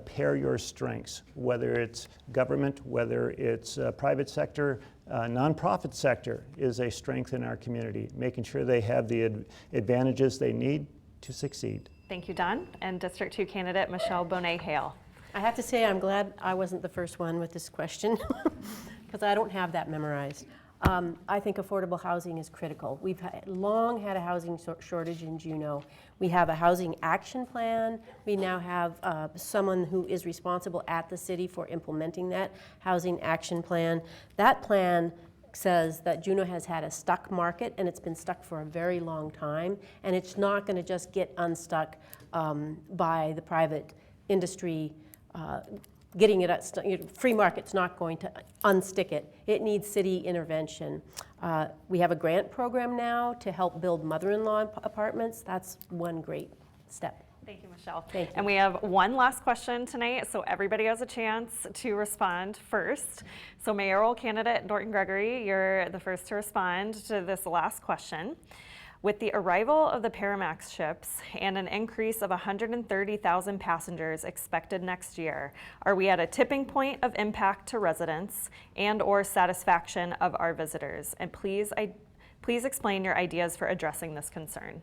pair your strengths, whether it's government, whether it's private sector, nonprofit sector is a strength in our community, making sure they have the advantages they need to succeed. Thank you, Don. And District 2 candidate, Michelle Bonet-Hale. I have to say I'm glad I wasn't the first one with this question because I don't have that memorized. I think affordable housing is critical. We've long had a housing shortage in Juneau. We have a housing action plan. We now have someone who is responsible at the city for implementing that housing action plan. That plan says that Juneau has had a stuck market, and it's been stuck for a very long time, and it's not going to just get unstuck by the private industry getting it free market's not going to unstick it. It needs city intervention. We have a grant program now to help build mother-in-law apartments. That's one great step. Thank you, Michelle. Thank you. And we have one last question tonight, so everybody has a chance to respond first. So mayoral candidate Norton Gregory, you're the first to respond to this last question. With the arrival of the Paramax ships and an increase of 130,000 passengers expected next year, are we at a tipping point of impact to residents and or satisfaction of our visitors? And please explain your ideas for addressing this concern.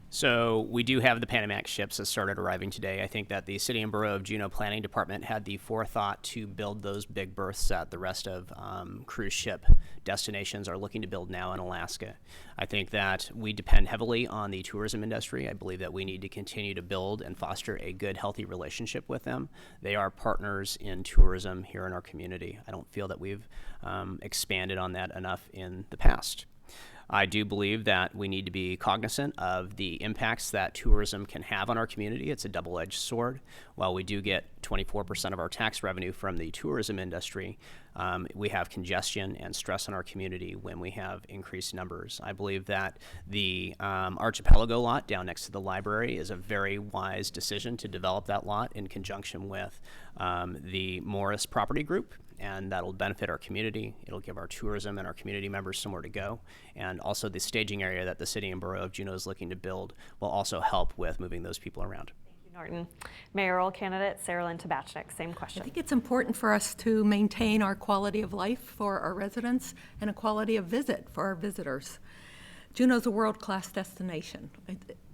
So we do have the Panamax ships that started arriving today. I think that the City and Borough of Juneau Planning Department had the forethought to build those big berths that the rest of cruise ship destinations are looking to build now in Alaska. I think that we depend heavily on the tourism industry. I believe that we need to continue to build and foster a good, healthy relationship with them. They are partners in tourism here in our community. I don't feel that we've expanded on that enough in the past. I do believe that we need to be cognizant of the impacts that tourism can have on our community. It's a double-edged sword. While we do get 24% of our tax revenue from the tourism industry, we have congestion and stress in our community when we have increased numbers. I believe that the Archipelago lot down next to the library is a very wise decision to develop that lot in conjunction with the Morris Property Group. And that'll benefit our community. It'll give our tourism and our community members somewhere to go. And also the staging area that the City and Borough of Juneau is looking to build will also help with moving those people around. Thank you, Norton. Mayoral candidate Sarah Lynn Tabachnik, same I question. think it's important for us to maintain our quality of life for our residents and a quality of visit for our visitors. Juneau's a world-class destination.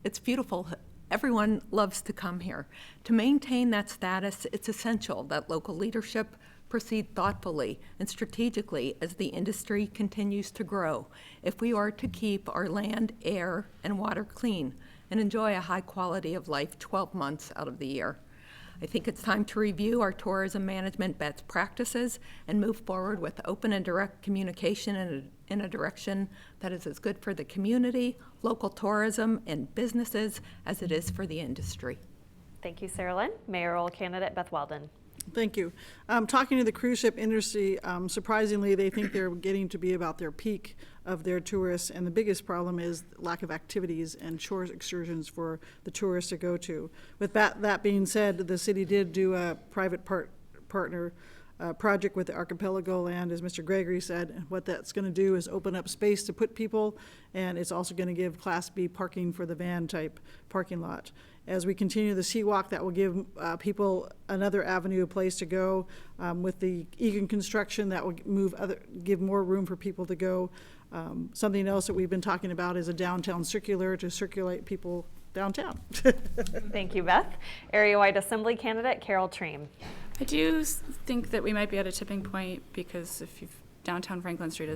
It's beautiful. Everyone loves to come here. To maintain that status, it's essential that local leadership proceed thoughtfully and strategically as the industry continues to grow if we are to keep our land, air, and water clean and enjoy a high quality of life 12 months out of the year. I think it's time to review our tourism management best practices and move forward with open and direct communication in a direction that is as good for the community, local tourism, and businesses as it is for the industry. Thank you, Sarah Lynn. Mayoral candidate Beth Weldon. Thank you. Talking to the cruise ship industry, surprisingly, they think they're getting to be about their peak of their tourists, and the biggest problem is lack of activities and shore excursions for the tourists to go to. With that being said, the city did do a private partner project with the Archipelago Land, as Mr. Gregory said. And what that's going to do is open up space to put people, and it's also going to give Class B parking for the van type parking lot. As we continue the Sea Walk, that will give people another avenue, a place to go. With the Egan construction, that will give more room for people to go. Something else that we've been talking about is a downtown circular to circulate people downtown. Thank you, Beth. Area-wide Assembly candidate Carol Treem. I do think that we might be at a tipping point, because if you've South Franklin Street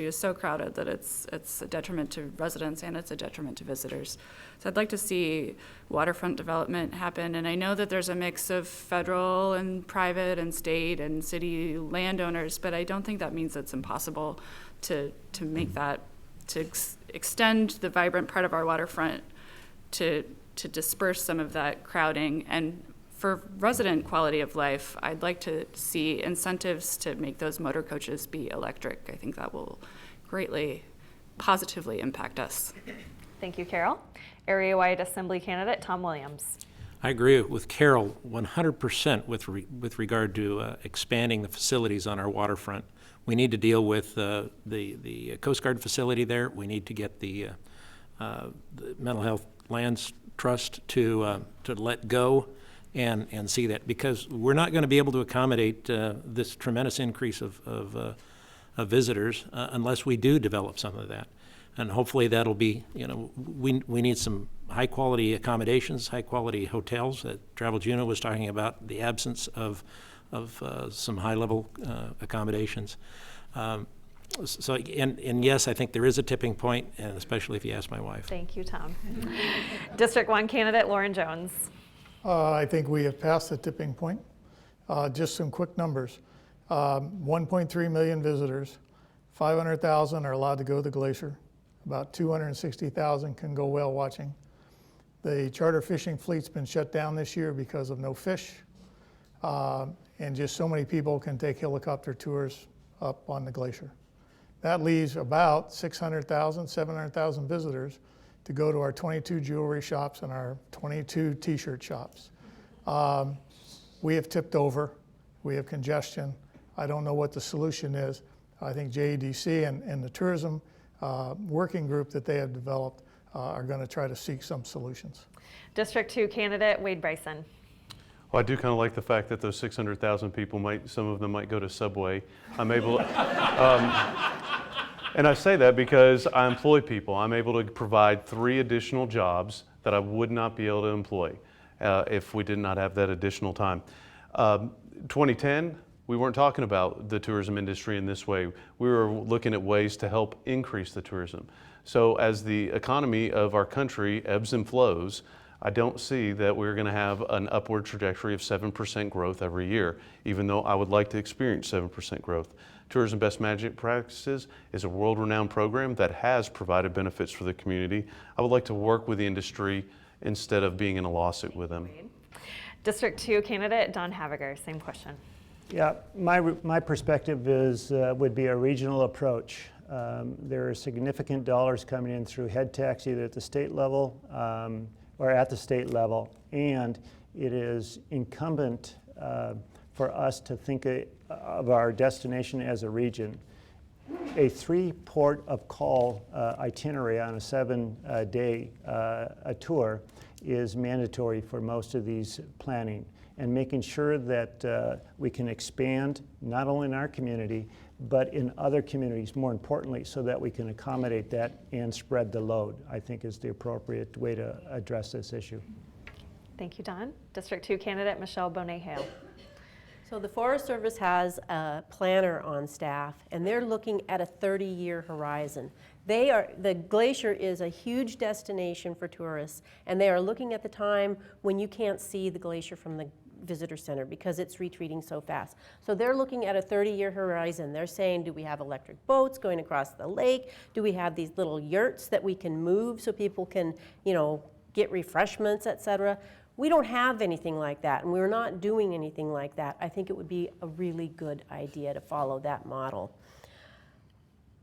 is so crowded that it's a detriment to residents and it's a detriment to visitors. So I'd like to see waterfront development happen, and I know that there's a mix of federal and private and state and city landowners, but I don't think that means it's impossible to make that, to extend the vibrant part of our waterfront to disperse some of that crowding. And for resident quality of life, I'd like to see incentives to make those motor coaches be electric. I think that will greatly positively impact us. Thank you, Carol. Area-wide Assembly candidate Tom Williams. I agree with Carol 100% with regard to expanding the facilities on our waterfront. We need to deal with the Coast Guard facility there. We need to get the Mental Health Lands Trust to let go and see that, because we're not going to be able to accommodate this tremendous increase of visitors unless we do develop some of that. And hopefully that'll be, we need some high quality accommodations, high quality hotels. That Travel Juneau was talking about the absence of some high level accommodations. So, and yes, I think there is a tipping point, and especially if you ask my wife. Thank you, Tom. District 1 candidate Lauren Jones. I think we have passed the tipping point. Just some quick numbers. 1.3 million visitors, 500,000 are allowed to go to the glacier, about 260,000 can go whale watching. The charter fishing fleet's been shut down this year because of no fish, and just so many people can take helicopter tours up on the glacier. That leaves about 600,000, 700,000 visitors to go to our 22 jewelry shops and our 22 t-shirt shops. We have tipped over, we have congestion. I don't know what the solution is. I think JEDC and the tourism working group that they have developed are going to try to seek some solutions. District 2 candidate Wade Bryson. Well, I do kind of like the fact that those 600,000 people some of them might go to Subway. I'm able and I say that because I employ people. I'm able to provide 3 additional jobs that I would not be able to employ if we did not have that additional time. 2010, we weren't talking about the tourism industry in this way. We were looking at ways to help increase the tourism. So as the economy of our country ebbs and flows, I don't see that we're going to have an upward trajectory of 7% growth every year, even though I would like to experience 7% growth. Tourism Best Management Practices is a world-renowned program that has provided benefits for the community. I would like to work with the industry instead of being in a lawsuit with them. District 2 candidate Don Haviger, same question. Yeah, my perspective is would be a regional approach. There are significant dollars coming in through head tax either at the state level or at the state level, and it is incumbent for us to think of our destination as a region. A 3 port of call itinerary on a 7-day tour is mandatory for most of these planning, and making sure that we can expand not only in our community, but in other communities, more importantly, so that we can accommodate that and spread the load, I think is the appropriate way to address this issue. Thank you, Don. District 2 candidate Michelle Bonet-Hale. So the Forest Service has a planner on staff, and they're looking at a 30-year horizon. The glacier is a huge destination for tourists, and they are looking at the time when you can't see the glacier from the visitor center because it's retreating so fast. So they're looking at a 30-year horizon. They're saying, do we have electric boats going across the lake? Do we have these little yurts that we can move so people can, get refreshments, etc.? We don't have anything like that, and we're not doing anything like that. I think it would be a really good idea to follow that model.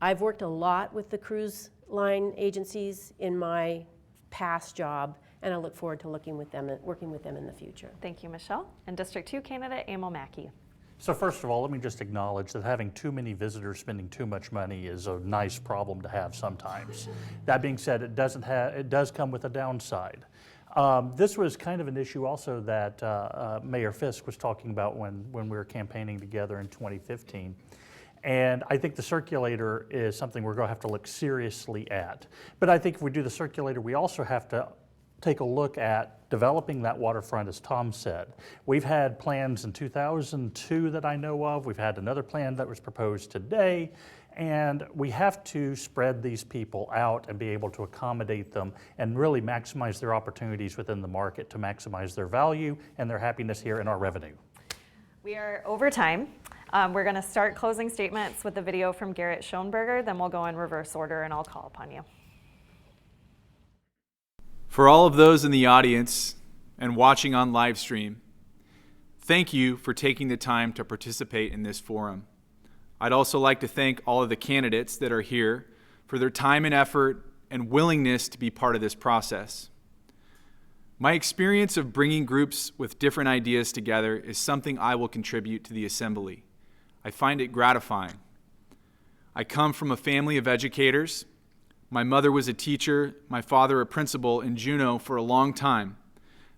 I've worked a lot with the cruise line agencies in my past job, and I look forward to working with them in the future. Thank you, Michelle. And District 2 candidate Emil Mackey. So first of all, let me just acknowledge that having too many visitors spending too much money is a nice problem to have sometimes. That being said, it does come with a downside. This was kind of an issue also that Mayor Fisk was talking about when we were campaigning together in 2015. And I think the circulator is something we're going to have to look seriously at. But I think if we do the circulator, we also have to take a look at developing that waterfront, as Tom said. We've had plans in 2002 that I know of. We've had another plan that was proposed today. And we have to spread these people out and be able to accommodate them and really maximize their opportunities within the market to maximize their value and their happiness here and our revenue. We are over time. We're going to start closing statements with the video from Garrett Schoenberger, then we'll go in reverse order and I'll call upon you. For all of those in the audience and watching on live stream, thank you for taking the time to participate in this forum. I'd also like to thank all of the candidates that are here for their time and effort and willingness to be part of this process. My experience of bringing groups with different ideas together is something I will contribute to the Assembly. I find it gratifying. I come from a family of educators. My mother was a teacher, my father a principal in Juneau for a long time.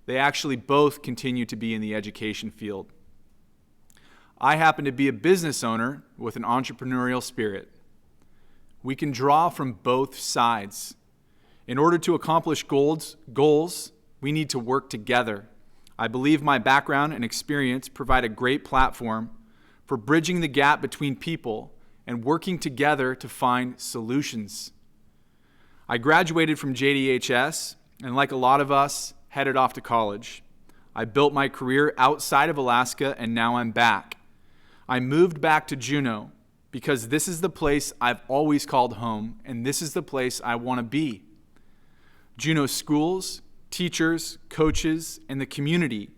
They actually both continue to be in the education field. I happen to be a business owner with an entrepreneurial spirit. We can draw from both sides. In order to accomplish goals, we need to work together. I believe my background and experience provide a great platform for bridging the gap between people and working together to find solutions. I graduated from JDHS and, like a lot of us, headed off to college. I built my career outside of Alaska and now I'm back. I moved back to Juneau because this is the place I've always called home and this is the place I want to be. Juneau schools, teachers, coaches, and the community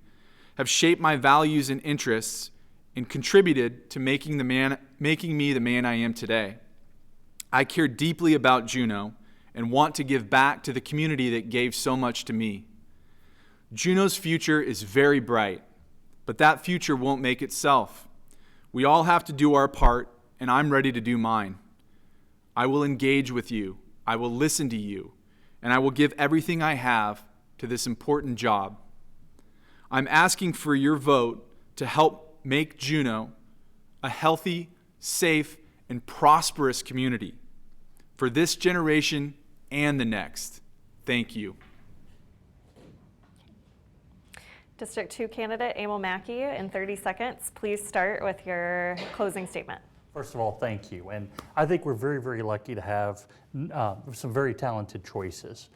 have shaped my values and interests and contributed to making me the man I am today. I care deeply about Juneau and want to give back to the community that gave so much to me. Juneau's future is very bright, but that future won't make itself. We all have to do our part, and I'm ready to do mine. I will engage with you, I will listen to you, and I will give everything I have to this important job. I'm asking for your vote to help make Juneau a healthy, safe, and prosperous community for this generation and the next. Thank you. District 2 candidate Emil Mackey, in 30 seconds, please start with your closing statement. First of all, thank you. And I think we're very, very lucky to have some very talented choices.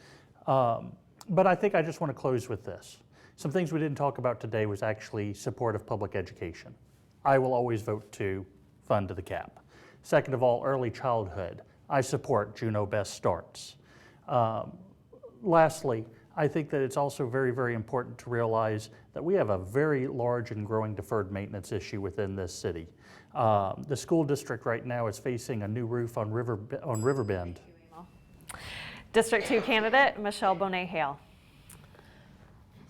But I think I just want to close with this. Some things we didn't talk about today was actually support of public education. I will always vote to fund to the cap. Second of all, early childhood. I support Juneau Best Starts. Lastly, I think that it's also very, very important to realize that we have a very large and growing deferred maintenance issue within this city. The school district right now is facing a new roof on Riverbend. District 2 candidate Michelle Bonet-Hale.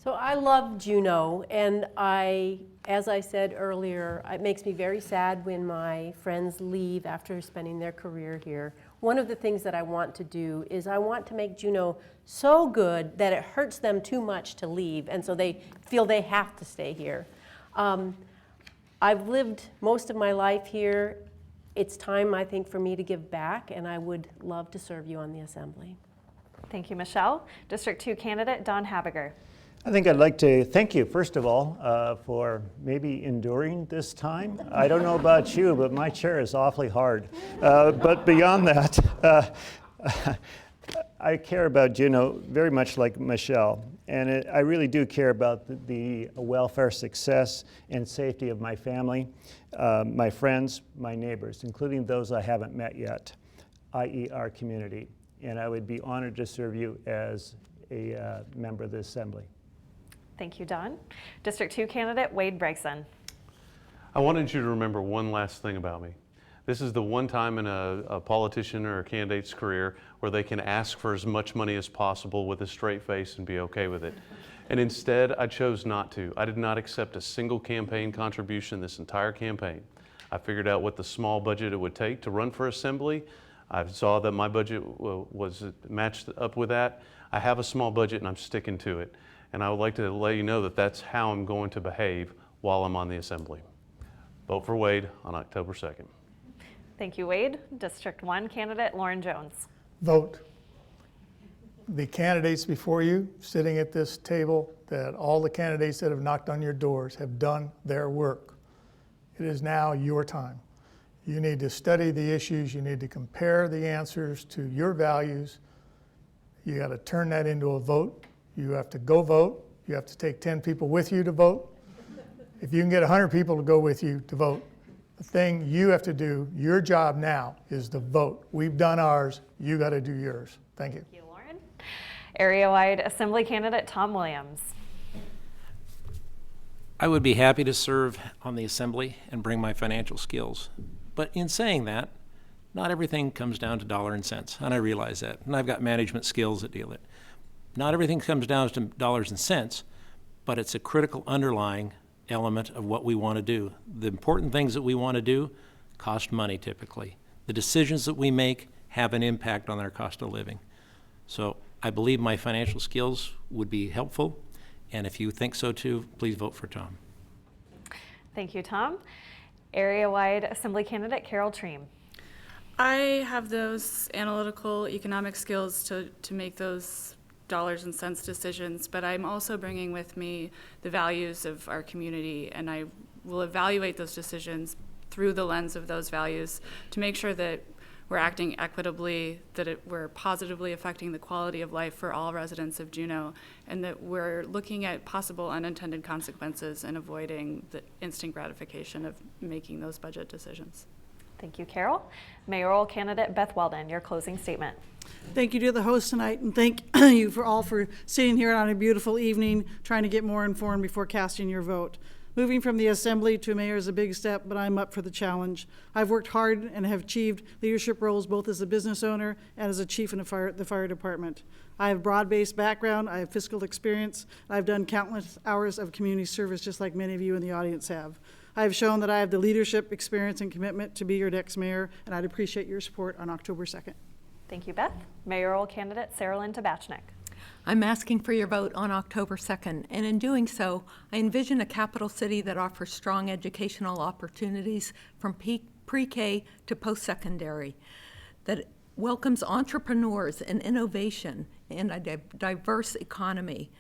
So I love Juneau, and as I said earlier, it makes me very sad when my friends leave after spending their career here. one of the things that I want to do is I want to make Juneau so good that it hurts them too much to leave, and so they feel they have to stay here. I've lived most of my life here. It's time, I think, for me to give back, and I would love to serve you on the Assembly. Thank you, Michelle. District 2 candidate Don Habiger. I think I'd like to thank you, first of all, for maybe enduring this time. I don't know about you, but my chair is awfully hard. But beyond that, I care about Juneau very much like Michelle, and I really do care about the welfare, success, and safety of my family, my friends, my neighbors, including those I haven't met yet, i.e. our community. And I would be honored to serve you as a member of the Assembly. Thank you, Don. District 2 candidate Wade Bryson. I wanted you to remember one last thing about me. This is the one time in a politician or a candidate's career where they can ask for as much money as possible with a straight face and be okay with it. And instead, I chose not to. I did not accept a single campaign contribution this entire campaign. I figured out what the small budget it would take to run for Assembly. I saw that my budget was matched up with that. I have a small budget and I'm sticking to it. And I would like to let you know that that's how I'm going to behave while I'm on the Assembly. Vote for Wade on October 2nd. Thank you, Wade. District 1 candidate Lauren Jones. Vote. The candidates before you, sitting at this table, that all the candidates that have knocked on your doors have done their work. It is now your time. You need to study the issues. You need to compare the answers to your values. You got to turn that into a vote. You have to go vote. You have to take 10 people with you to vote. If you can get 100 people to go with you to vote, the thing you have to do, your job now, is to vote. We've done ours. You got to do yours. Thank you. Thank you, Lauren. Area-wide Assembly candidate Tom Williams. I would be happy to serve on the Assembly and bring my financial skills. But in saying that, not everything comes down to dollar and cents, and I realize that. And I've got management skills that deal with it. Not everything comes down to dollars and cents, but it's a critical underlying element of what we want to do. The important things that we want to do cost money typically. The decisions that we make have an impact on our cost of living. So I believe my financial skills would be helpful, and if you think so too, please vote for Tom. Thank you, Tom. Area-wide Assembly candidate Carol Treem. I have those analytical economic skills to make those dollars and cents decisions, but I'm also bringing with me the values of our community, and I will evaluate those decisions through the lens of those values to make sure that we're acting equitably, that we're positively affecting the quality of life for all residents of Juneau, and that we're looking at possible unintended consequences and avoiding the instant gratification of making those budget decisions. Thank you, Carol. Mayoral candidate Beth Weldon, your closing statement. Thank you to the host tonight, and thank you for all for sitting here on a beautiful evening, trying to get more informed before casting your vote. Moving from the Assembly to mayor is a big step, but I'm up for the challenge. I've worked hard and have achieved leadership roles both as a business owner and as a chief in the fire department. I have broad-based background, I have fiscal experience, I've done countless hours of community service just like many of you in the audience have. I have shown that I have the leadership, experience, and commitment to be your next mayor, and I'd appreciate your support on October 2nd. Thank you, Beth. Mayoral candidate Sarah Lynn Tabachnik. I'm asking for your vote on October 2nd, and in doing so, I envision a capital city that offers strong educational opportunities from pre-K to post-secondary, that welcomes entrepreneurs and innovation in a diverse economy,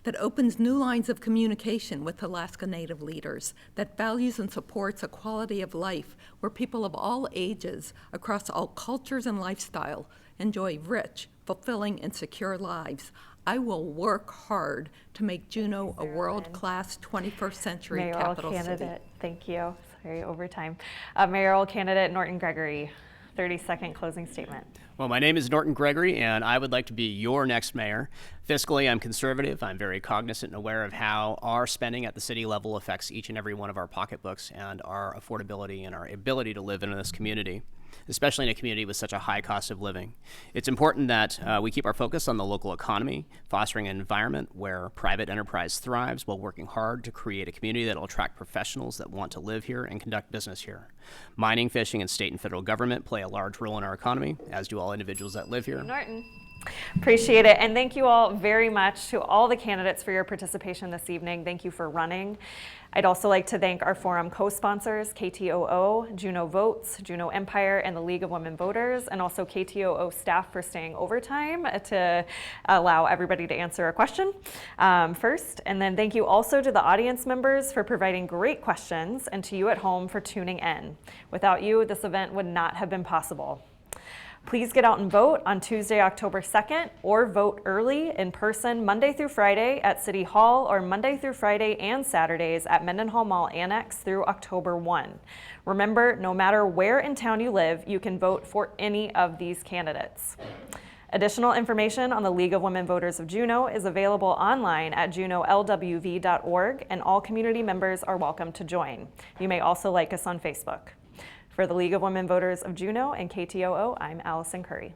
that opens new lines of communication with Alaska Native leaders, that values and supports a quality of life where people of all ages, across all cultures and lifestyle, enjoy rich, fulfilling, and secure lives. I will work hard to make Juneau a world-class 21st century capital city. Thank you. Sorry, overtime. Mayoral candidate Norton Gregory, 30-second closing statement. Well, my name is Norton Gregory, and I would like to be your next mayor. Fiscally, I'm conservative. I'm very cognizant and aware of how our spending at the city level affects each and every one of our pocketbooks and our affordability and our ability to live in this community, especially in a community with such a high cost of living. It's important that we keep our focus on the local economy, fostering an environment where private enterprise thrives while working hard to create a community that will attract professionals that want to live here and conduct business here. Mining, fishing, and state and federal government play a a large role in our economy, as do all individuals that live here. Norton. Appreciate it. And thank you all very much to all the candidates for your participation this evening. Thank you for running. I'd also like to thank our forum co-sponsors, KTOO, Juneau Votes, Juneau Empire, and the League of Women Voters, and also KTOO staff for staying overtime to allow everybody to answer a question first. And then thank you also to the audience members for providing great questions, and to you at home for tuning in. Without you, this event would not have been possible. Please get out and vote on Tuesday, October 2nd, or vote early in person Monday through Friday at City Hall, or Monday through Friday and Saturdays at Mendenhall Mall Annex through October 1. Remember, no matter where in town you live, you can vote for any of these candidates. Additional information on the League of Women Voters of Juneau is available online at juneaulwv.org, and all community members are welcome to join. You may also like us on Facebook. For the League of Women Voters of Juneau and KTOO, I'm Alyson Currey.